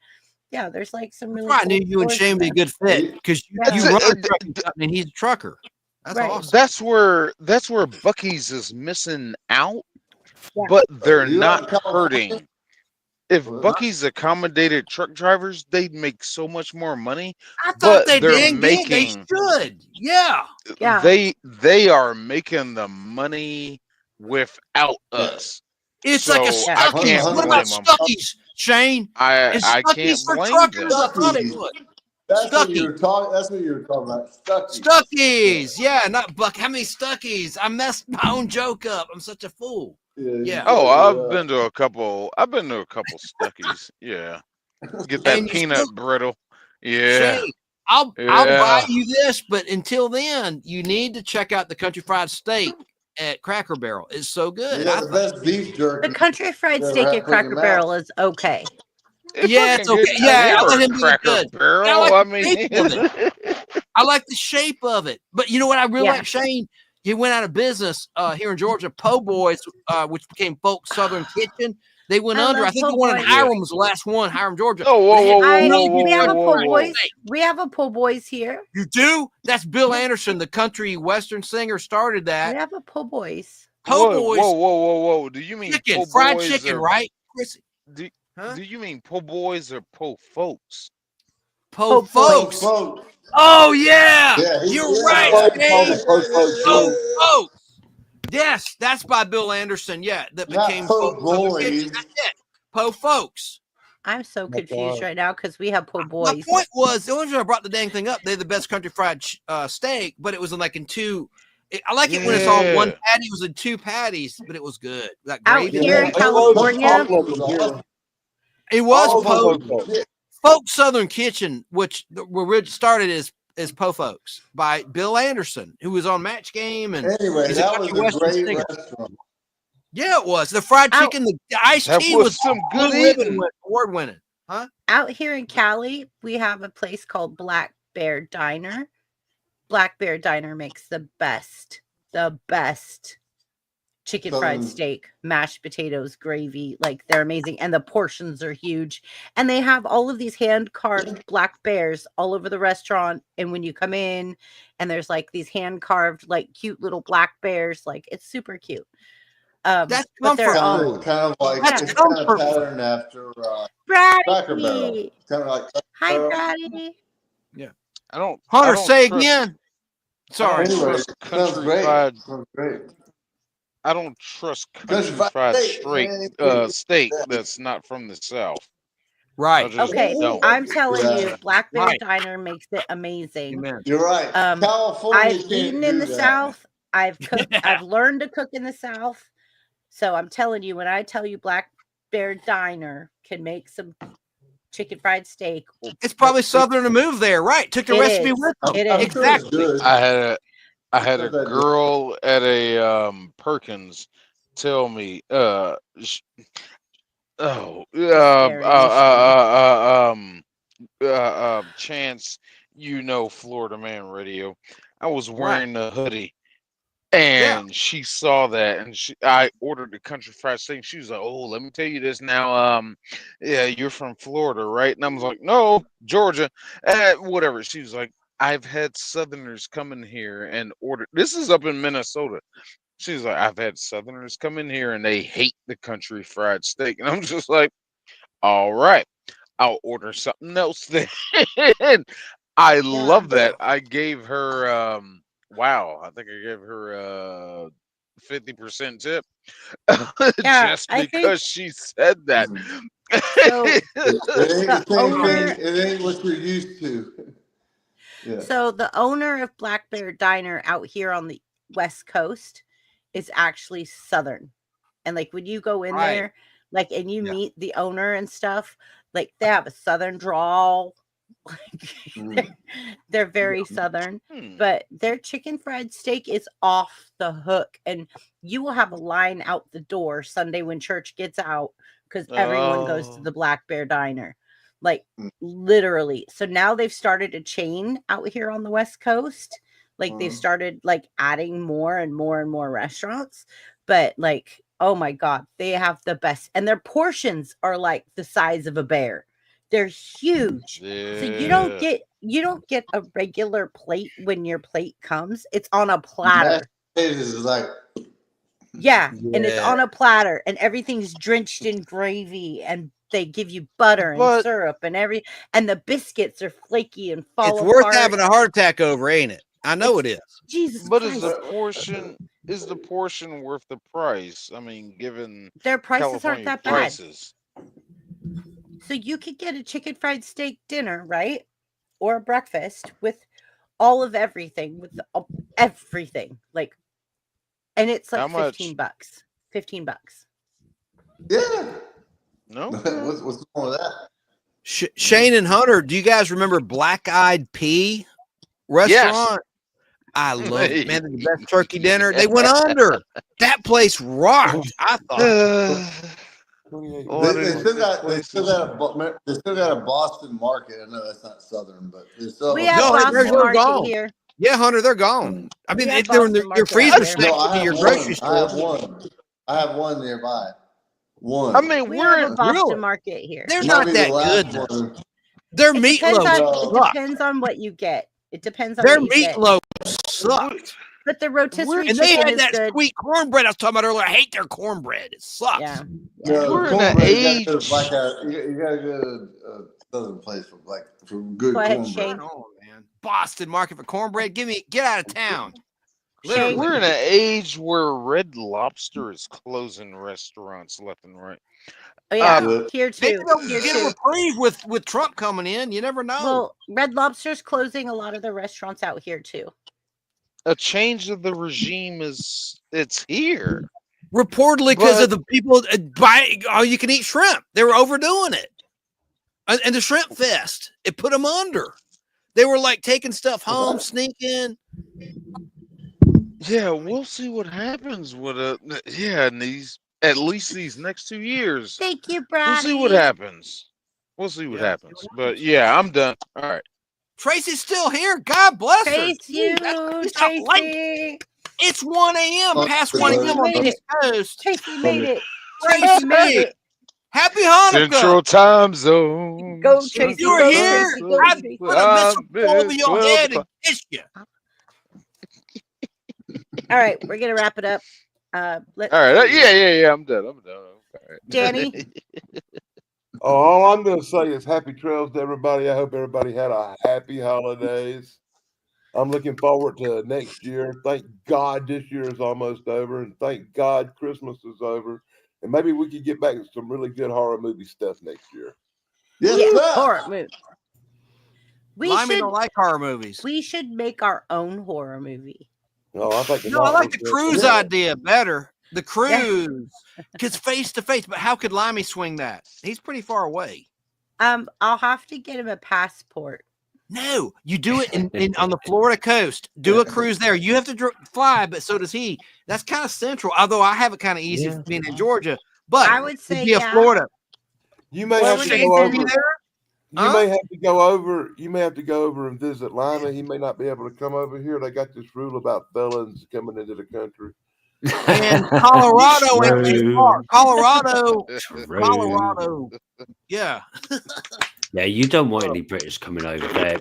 yeah, there's like some really. I knew you and stores Shane would be a there. good fit because you Yeah. run a truck. I mean, he's a trucker. That's Right. awesome. That's where Buc-ee's is missing out, Yeah. but they're You not like California? hurting. If Buc-ee's accommodated truck drivers, they'd make so much more money. I thought But they they're did. They making should. Yeah. Yeah. they are making the money without us. It's So like a I Stuckey's. can't What about blame them. Stuckey's, Shane? Is I can't Stuckey's for blame truckers? them. I thought it Stuckey's. was. That's what you Stuckey. were talking. That's what you were talking about. Stuckey. Stuckey's. Yeah, not Buck. How many Stuckey's? I messed my own joke up. I'm such a fool. Yeah. Oh, I've been to a couple Stuckey's. Yeah. Get that And you peanut still- brittle. Yeah. Shane, I'll buy Yeah. you this, but until then, you need to check out the Country Fried Steak at Cracker Barrel. It's so good. Yeah, the best beef jerky. The country fried Yeah, steak right, at put in Cracker your Barrel is okay. Yeah, it's fucking okay. good Yeah, I'll here let at him do Cracker good. Barrel. I like I the mean, shape of it. I like the shape of it. But you know what I really Yeah. like, Shane? He went out of business here in Georgia. Po' Boys, which became Folk Southern Kitchen. They went under. I think the one in Hiram was the last one, Hiram, Georgia. Oh, We have a po' boys. We have a po' boys here. You do? That's Bill Anderson, the country western singer, started that. We have a po' boys. Po' boys. Whoa. Do you mean chicken, po' fried boys chicken, or, right? Do you mean po' boys or po' folks? Po' folks. Oh, yeah. You're right. Po' folks. Yes, that's by Bill Anderson. Yeah, that became Po' boys. That's it. Po' folks. I'm so confused right now because we have po' boys. My point was, the only reason I brought the dang thing up, they're the best country fried steak, but it was in like in two. I like it when it's all one patty. It was in two patties, but it was good. That Out here in California, it was Folks Southern Kitchen, which started as Po' Folks by Bill Anderson, who was on Match Game, and anyway, that was a great restaurant. Yeah, it was. The fried chicken, the iced tea was some good eating. Award winning. Huh? Out here in Cali, we have a place called Black Bear Diner. Black Bear Diner makes the best chicken fried steak, mashed potatoes, gravy. Like, they're amazing. And the portions are huge. And they have all of these hand carved black bears all over the restaurant. And when you come in, and there's like these hand carved, like cute little black bears, like it's super cute. That's comfort. Kind of like it's kind of patterned after Cracker Barrel. Kind of like Hi, Brady. Yeah. Hunter, say again. Sorry. Anyway, sounds great. I don't trust country fried steak that's not from the South. Right. Okay. I'm telling you, Black Bear Diner makes it amazing. Amen. You're right. California I've eaten in the South. I've cooked. I've learned to cook in the South. So I'm telling you, when I tell you Black Bear Diner can make some chicken fried steak, it's probably Southern to move there, right? Took the recipe with them. It is. Exactly. I had a girl at a Perkins tell me, Chance, Florida Man Radio. I was wearing a hoodie. And she saw that, and I ordered the country fried steak. She was like, "Oh, let me tell you this now. Yeah, you're from Florida, right?" And I was like, "No, Georgia, whatever." She was like, "I've had Southerners come in here and order. This is up in Minnesota." She was like, "I've had Southerners come in here and they hate the country fried steak," and I'm just like, "All right, I'll order something else then." I love that. I gave her. Wow, I think I gave her 50% tip just because she said that. So, it ain't what you're used to. Yeah. So the owner of Black Bear Diner out here on the West Coast is actually Southern. And like when you go in there, like, and you meet the owner and stuff, like they have a Southern drawl. Like they're very Southern, but their chicken fried steak is off the hook, and you will have a line out the door Sunday when church gets out because everyone goes to the Black Bear Diner, like literally. So now they've started a chain out here on the West Coast. Like they've started like adding more and more and more restaurants, but like, oh my God, they have the best, and their portions are like the size of a bear. They're huge. Yeah. So you don't get a regular plate when your plate comes. It's on a platter. It is like and it's on a platter, and everything's drenched in gravy, and they give you butter and syrup and and the biscuits are flaky and fall apart. It's worth having a heart attack over, ain't it? I know it is. Jesus But Christ. is the portion worth the price? I mean, given their prices California aren't that prices. bad. So you could get a chicken fried steak dinner, right? Or a breakfast with all of everything, everything. Like, and it's like $15. $15. Yeah. No. What's wrong with that? Shane and Hunter, do you guys remember Black Eyed Pea restaurant? Yes. I love it, man. The best turkey dinner. They went under. That place rocked. I thought. They still got a Boston market. I know that's not Southern, but we have Boston market here. Yeah, Hunter, they're gone. I mean, they're in your freezer section of your grocery store. I have one nearby. One. I mean, We we're have a Boston really? market here. They're Might not be the that last good. Though. one. Their It depends meatloaf on sucked. what you get. It depends on Their what you get. meatloaf sucked. But the rotisserie And they chicken had is that good. sweet cornbread I was talking about earlier. I hate their cornbread. It sucks. Yeah. No, we're the in an cornbread, you gotta go age. to you gotta go to a southern place for good Go ahead, cornbread. Shane. Right on, man. Boston market for cornbread. Get out of town. Shane. We're in an age where Red Lobster is closing restaurants left and right. Oh yeah, Maybe here too. they'll Here get a too. reprieve with Trump coming in. You never know. Well, Red Lobster's closing a lot of the restaurants out here too. A change of the regime it's here. Reportedly because of the people buying all you can eat shrimp. They were overdoing it. And the shrimp fest, it put them under. They were like taking stuff home, sneaking. Yeah, we'll see what happens with in these at least these next 2 years. Thank you, Brad. We'll see what happens. We'll see what happens. But yeah, I'm done. All right. Tracy's still here. God bless her. Tracy. It's 1 a.m. past 1 a.m. on the East Coast. Tracy made it. Tracy made it. Happy Hanukkah. Central Time Zone. Go, Tracy. You were here. I'd put a missile over your head and kiss you. All right, we're gonna wrap it up. All right. Yeah. I'm done. All right. Danny. All I'm going to say is happy trails to everybody. I hope everybody had a happy holidays. I'm looking forward to next year. Thank God this year is almost over, and thank God Christmas is over. And maybe we could get back to some really good horror movie stuff next year. Yes, sir. Horror movie. Limey don't like horror movies. We should make our own horror movie. No, I think I like the cruise idea better. The cruise, because face to face. But how could Limey swing that? He's pretty far away. I'll have to get him a passport. No, you do it in on the Florida coast. Do a cruise there. You have to fly, but so does he. That's kind of central. Although I have it kind of easy being in Georgia. But I would say Florida. You may have to go over there. You may have to go over. You may have to go over and visit Lima. He may not be able to come over here. They got this rule about felons coming into the country. And Colorado ain't too far. Colorado. Yeah. Yeah, you don't want any British coming over there.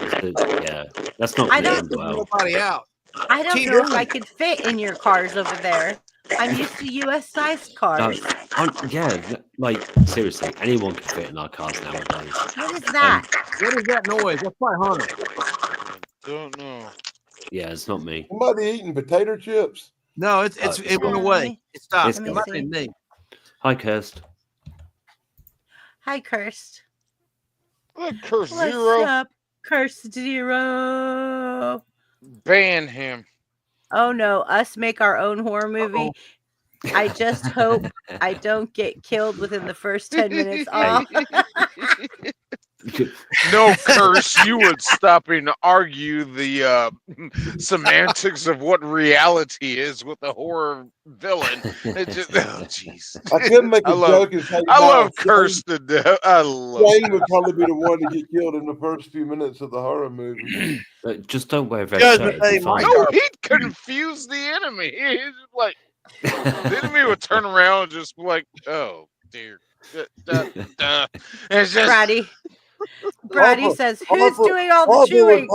That's not I going don't to end well. Nobody out. I don't know if I could fit in your cars over there. I'm used to U.S. sized cars. Like seriously, anyone can fit in our cars nowadays. What is that? What is that noise? That's my Hunter. Don't know. Yeah, it's not me. Somebody eating potato chips. No, it went away. It stopped. It's It might be me. Hi, Kirst. Hi, Cursed. Curse What's Zero. up, Cursed Zero? Ban him. Oh no, us make our own horror movie. I just hope I don't get killed within the first 10 minutes. Oh. No, Curse, you would stop and argue the semantics of what reality is with a horror villain. It just, oh, jeez. I couldn't make a joke. I love Curse to death. I love Wayne would probably be the one to get killed in the first few minutes of the horror movie. Just don't wear red shirt. No, he'd confuse the enemy. He's just like, the enemy would turn around and just be like, oh, dear. It's just... Brady says, who's doing all the chewing?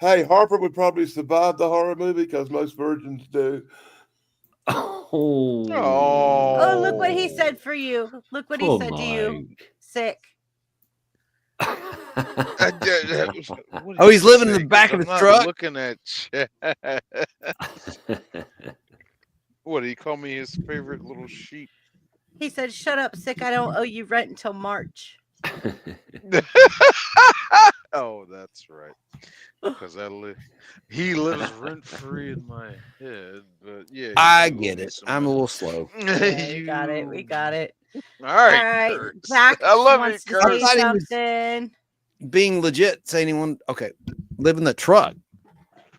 Harper would probably survive the horror movie because most virgins do. Oh, look what he said for you. Look what he said to you. Sick. He's living in the back of his truck. Looking at what did he call me? His favorite little sheep. He said, "Shut up, sick. I don't owe you rent until March." Oh, that's right. Because he lives rent free in my head. But yeah, I get it. I'm a little slow. Yeah, we got it. All right. Zach I love wants you, to say Kurt. something. Being legit, say anyone. Okay, live in the truck.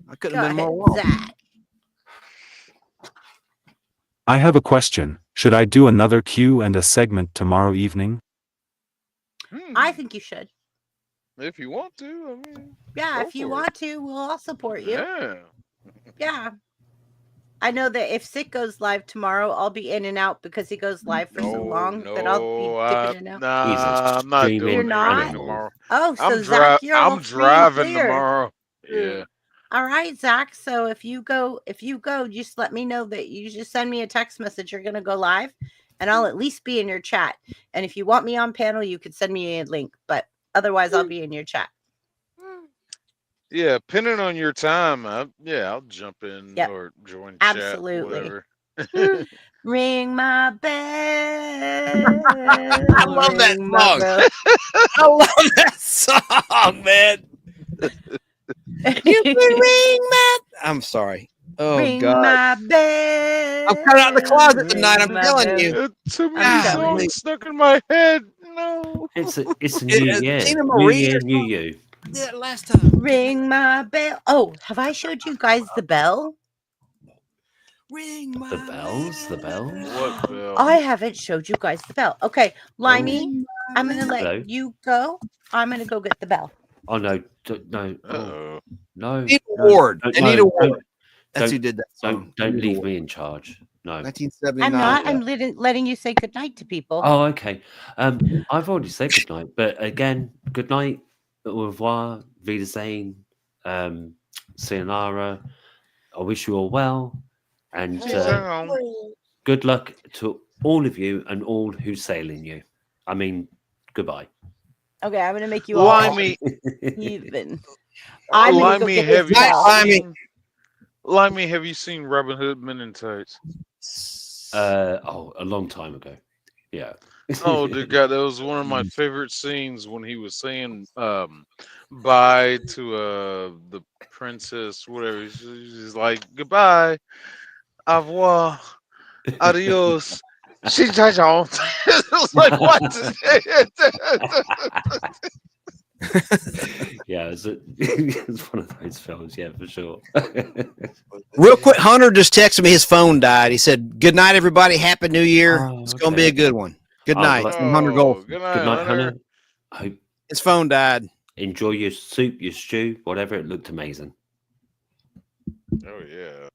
I couldn't have been more wrong. Zach. I have a question. Should I do another Q and a segment tomorrow evening? I think you should. If you want to, I mean. Yeah, if you want to, we'll all support you. Yeah. Yeah. I know that if Sick goes live tomorrow, I'll be in and out because he goes live for so long that I'll be dipping in and out. Nah, I'm not doing You're not? anything tomorrow. Oh, so Zach, you're all I'm free and driving clear. tomorrow. Yeah. All right, Zach. So if you go, just let me know that you just send me a text message. You're gonna go live, and I'll at least be in your chat. And if you want me on panel, you could send me a link. But otherwise, I'll be in your chat. Yeah, depending on your time, I'll jump in or join chat, Absolutely. whatever. Ring my bell. I love that song. I love that song, man. You can ring my. I'm sorry. Oh ring God. my bell. I'm coming out of the closet tonight. I'm telling you. Too many songs stuck in my head. No. It's a new year. Tina New Marie year, or new you. Yeah, last time. Ring my bell. Oh, have I showed you guys the bell? Ring my The bells. What bell? I haven't showed you guys the bell. Okay, Limey, I'm gonna let Hello. you go. I'm gonna go get the bell. Oh no, no, no. Need Award. I need Award. That's who Don't- did that song. Don't leave me in charge. No. 1979. I'm not. I'm letting you say goodnight to people. Oh, okay. I've already said goodnight, but again, good night, au revoir, Wiedersehen, sayonara. I wish you all well, and good luck to all of you and all who sail in you. I mean, goodbye. Okay, I'm gonna make you all Limey. even. I'm gonna go Limey, get have this you bell. seen? Limey, have you seen Robin Hood Men in Tights? A long time ago. Yeah. Oh, dear God, that was one of my favorite scenes when he was saying bye to the princess, whatever. He's like, goodbye, au revoir, adios. She touched on. It was like, what? Yeah, it's one of those films. Yeah, for sure. Real quick, Hunter just texted me his phone died. He said, "Good night, everybody. Happy New Year. It's gonna be a good one. Good night." From Hunter Golf. Good night, Good night, Hunter. Hunter. I hope his phone died. Enjoy your soup, your stew, whatever. It looked amazing. Oh yeah.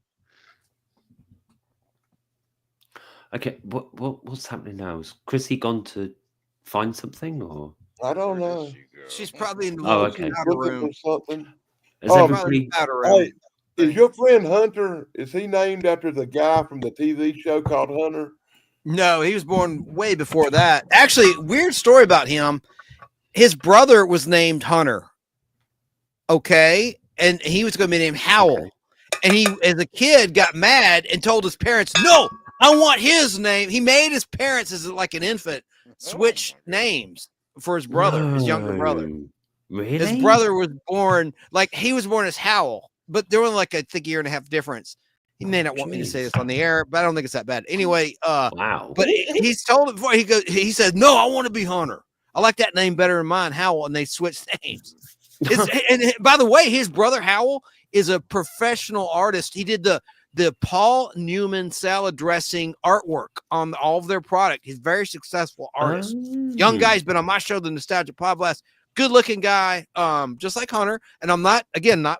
Okay, what's happening now? Is Chrissy gone to find something, or I don't know. She's probably in the Oh, little okay. powder Looking room. for something. is Oh, everybody? Powder room. Hey, is your friend Hunter? Is he named after the guy from the TV show called Hunter? No, he was born way before that. Actually, weird story about him. His brother was named Hunter. Okay, and he was going to be named Howell. And he, as a kid, got mad and told his parents, "No, I want his name." He made his parents, as like an infant, switch names for his brother, his younger brother. Really? His brother was born he was born as Howell, but there was like I think a year and a half difference. He may not want me to say this on the air, but I don't think it's that bad. Anyway, wow. But he's told it before. He said, "No, I want to be Hunter. I like that name better than mine, Howell." And they switched names. And by the way, his brother Howell is a professional artist. He did the Paul Newman salad dressing artwork on all of their product. He's a very successful artist. Young guy. He's been on my show, the Nostalgia Podcast. Good looking guy, just like Hunter. And I'm not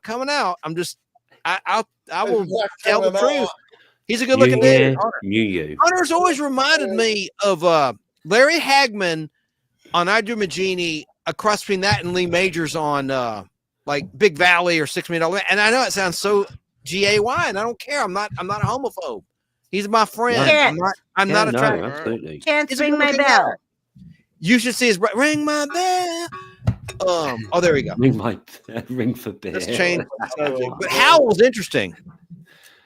coming out. I'm just I will tell the truth. He's a good looking dude. Hunter's always reminded me of Larry Hagman on Idra Magini, across between that and Lee Majors on like Big Valley or $6 Million. And I know it sounds so GAY, and I don't care. I'm not a homophobe. He's my friend. Yeah. I'm not attracted. No, absolutely. Chance, ring my bell. You should see his ring my bell. Oh, there we go. Ring for beer. Let's change the subject. But Howell's interesting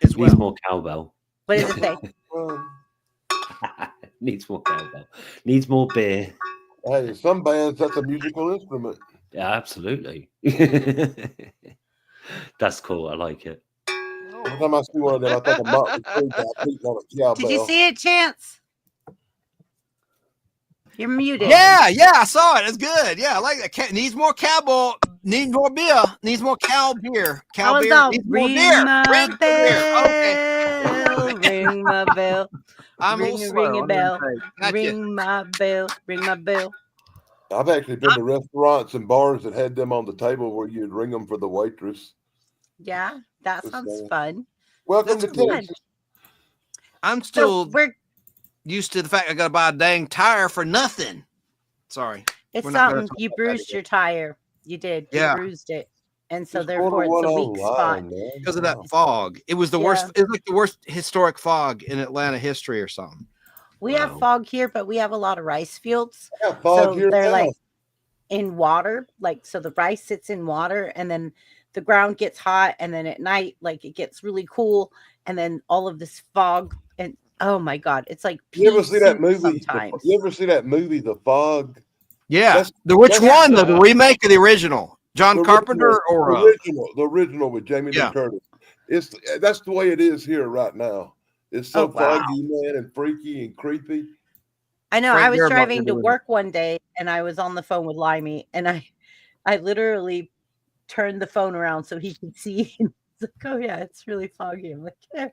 as well. Needs more cowbell. What does it say? Needs more cowbell. Needs more beer. Hey, some bands that's a musical instrument. Yeah, absolutely. That's cool. I like it. Every time I see one of them, I think I'm not beating on a cowbell. Did you see it, Chance? You're muted. Yeah, I saw it. It's good. Yeah, I like that. Needs more cowbell. Needs more beer. Needs more cow beer. Cow beer. Needs more beer. My bell. Okay. Ring my bell. I'm ring a bell. Ring my bell. Ring my bell. I've actually been to restaurants and bars that had them on the table where you'd ring them for the waitress. Yeah, that sounds fun. Welcome That's to fun. Texas. I'm still we're used to the fact I got to buy a dang tire for nothing. Sorry. It's We're not gonna something. talk You about that bruised again. your tire. You did. You Yeah. bruised it. And so Just therefore order it's a one weak spot. online, man. Because of that fog. It was the worst. It was like the worst historic fog in Atlanta history or something. We have fog here, but we have a lot of rice fields. I got fog So here they're now. like in water. Like, so the rice sits in water and then the ground gets hot. And then at night, like it gets really cool. And then all of this fog and oh my God, it's like You ever see that movie? Sometimes. You ever see that movie, The Fog? Yeah. Which one? The remake or the original? John Carpenter or the original with Jamie Lee Curtis. That's the way it is here right now. It's so foggy, man, and freaky and creepy. I know. Frank I was Darabont driving to did it. work one day and I was on the phone with Limey and I literally turned the phone around so he could see. He's like, oh yeah, it's really foggy. I'm like, yeah,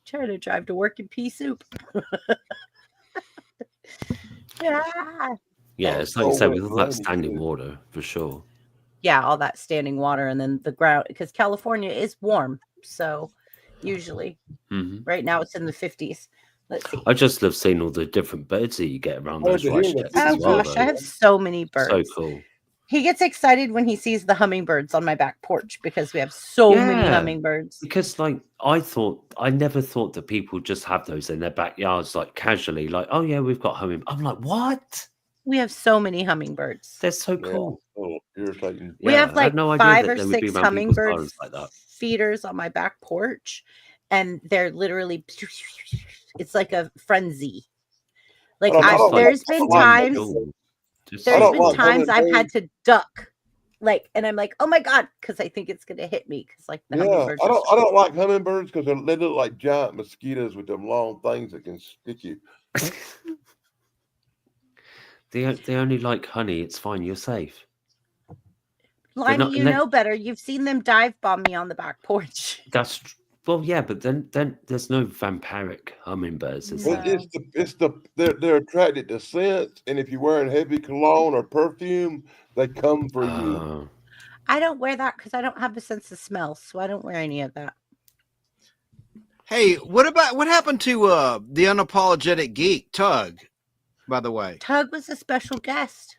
trying to drive to work in pea soup. Yeah. Yeah, it's like you said, with all that standing water, for sure. Yeah, all that standing water and then the ground, because California is warm. So usually right now it's in the 50s. Let's see. I just love seeing all the different birds that you get around those rice jets. Oh as well, gosh, though. I have so many birds. So cool. He gets excited when he sees the hummingbirds on my back porch because we have so many Yeah, hummingbirds. Because like I never thought that people just have those in their backyards like casually, like, oh yeah, we've got hummingbirds. I'm like, what? We have so many hummingbirds. They're so cool. Oh, irritating. We Yeah, have I like had no idea 5 that or they would be 6 around people's hummingbird gardens like that. feeders on my back porch, and they're literally, it's like a frenzy. Like there's been times I've had to duck, like, and I'm like, oh my God, because I think it's gonna hit me because like the hummingbirds. I don't like hummingbirds because they look like giant mosquitoes with them long things that can stick you. They only like honey. It's fine. You're safe. Limey, you know better. You've seen them dive bomb me on the back porch. That's well, yeah, but then there's no vampiric hummingbirds. Is Well, there? they're attracted to scents, and if you're wearing heavy cologne or perfume, they come for you. I don't wear that because I don't have a sense of smell, so I don't wear any of that. Hey, what happened to the unapologetic geek, Tug, by the way? Tug was a special guest.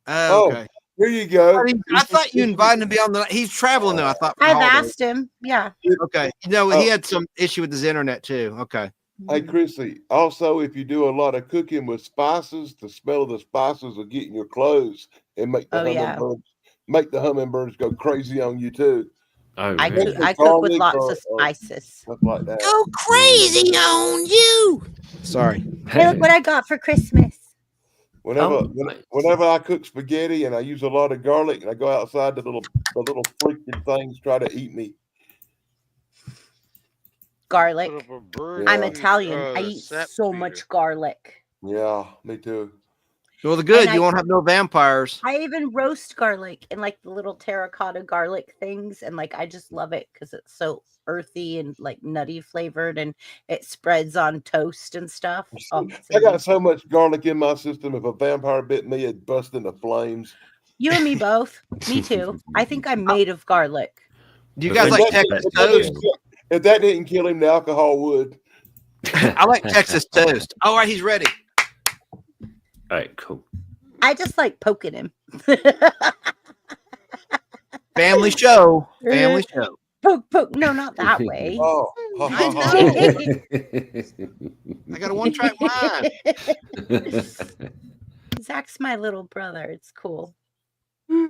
Okay. Here you go. I thought you invited him to be on the. He's traveling though. I thought. I've asked him. Yeah. Okay. He had some issue with his internet too. Okay. Hey, Chrissy. Also, if you do a lot of cooking with spices, the smell of the spices will get in your clothes and make the hummingbirds go crazy on you too. Oh, I cook with lots of spices. Stuff like that. Go crazy on you. Sorry. Hey, look what I got for Christmas. Whenever I cook spaghetti and I use a lot of garlic and I go outside, the little freaking things try to eat me. Garlic. I'm Italian. I eat so much garlic. Yeah, me too. Well, the good, you won't have no vampires. I even roast garlic and like the little terracotta garlic things, and like I just love it because it's so earthy and like nutty flavored, and it spreads on toast and stuff. Oh, I got so much garlic in my system. If a vampire bit me, it'd bust into flames. You and me both. Me too. I think I'm made of garlic. Do you guys like Texas toast? If that didn't kill him, the alcohol would. I like Texas toast. All right, he's ready. All right, cool. I just like poking him. Family show. Family show. Poke. No, not that way. I got a one-track mind. Zach's my little brother. It's cool. All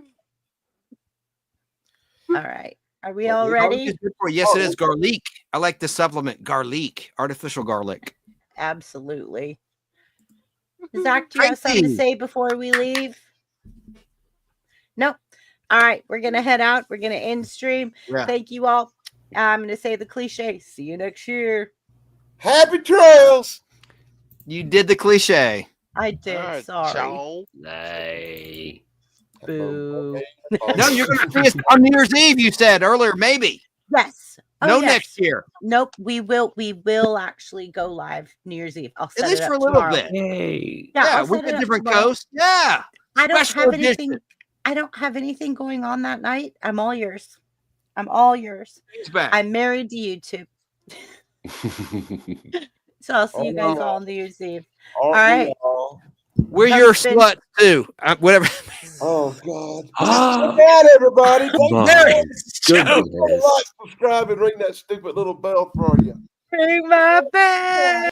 right. Are we all ready? Yes, it is garlic. I like the supplement garlic, artificial garlic. Absolutely. Zach, do you have something to say before we leave? Nope. All right, we're gonna head out. We're gonna end stream. Yeah. Thank you all. I'm gonna say the cliche. See you next year. Happy trails. You did the cliche. I did. Right, sorry. ciao. Nay. Boo. No, you're gonna see us on New Year's Eve. You said earlier, maybe. Yes. Oh, No, yes. next year. Nope. We will actually go live New Year's Eve. I'll set At least it up for a little tomorrow. bit. Yay. Yeah, Yeah, I'll we're set it at up different tomorrow. coast. Yeah. I don't Special have edition. anything. I don't have anything going on that night. I'm all yours. I'm all yours. He's back. I'm married to YouTube. So I'll see you guys all on New Year's Eve. All right. We're your slut too. Whatever. Oh God! Good night, everybody. Thank you. Like, subscribe, and ring that stupid little bell for you. Ring my bell.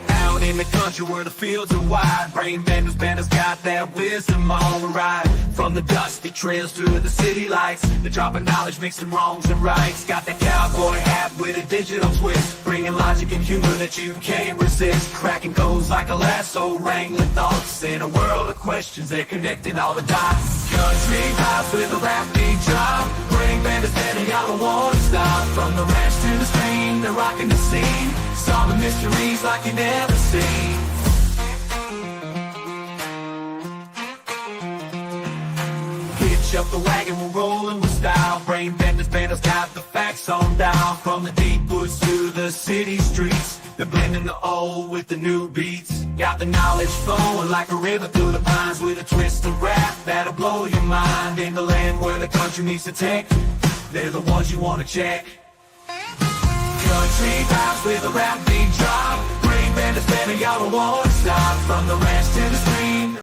Out in the country where the fields are wide, brain benders got that wisdom on the ride. From the dusty trails to the city lights, the drop of knowledge mixing wrongs and rights. Got that cowboy hat with a digital twist, bringing logic and humor that you can't resist. Cracking codes like a lasso, wrangling thoughts in a world of questions. They're connecting all the dots. Country vibes with a rap beat drop, brain benders and y'all don't wanna stop. From the ranch to the stream, they're rocking the scene, solving mysteries like you never seen. Hitch up the wagon, we're rolling with style. Brain benders got the facts on dial. From the deep woods to the city streets, they're blending the old with the new beats. Got the knowledge flowing like a river through the pines, with a twist of rap that'll blow your mind. In the land where the country meets the tech, they're the ones you wanna check. Country vibes with a rap beat drop, brain benders y'all don't wanna stop. From the ranch to the stream,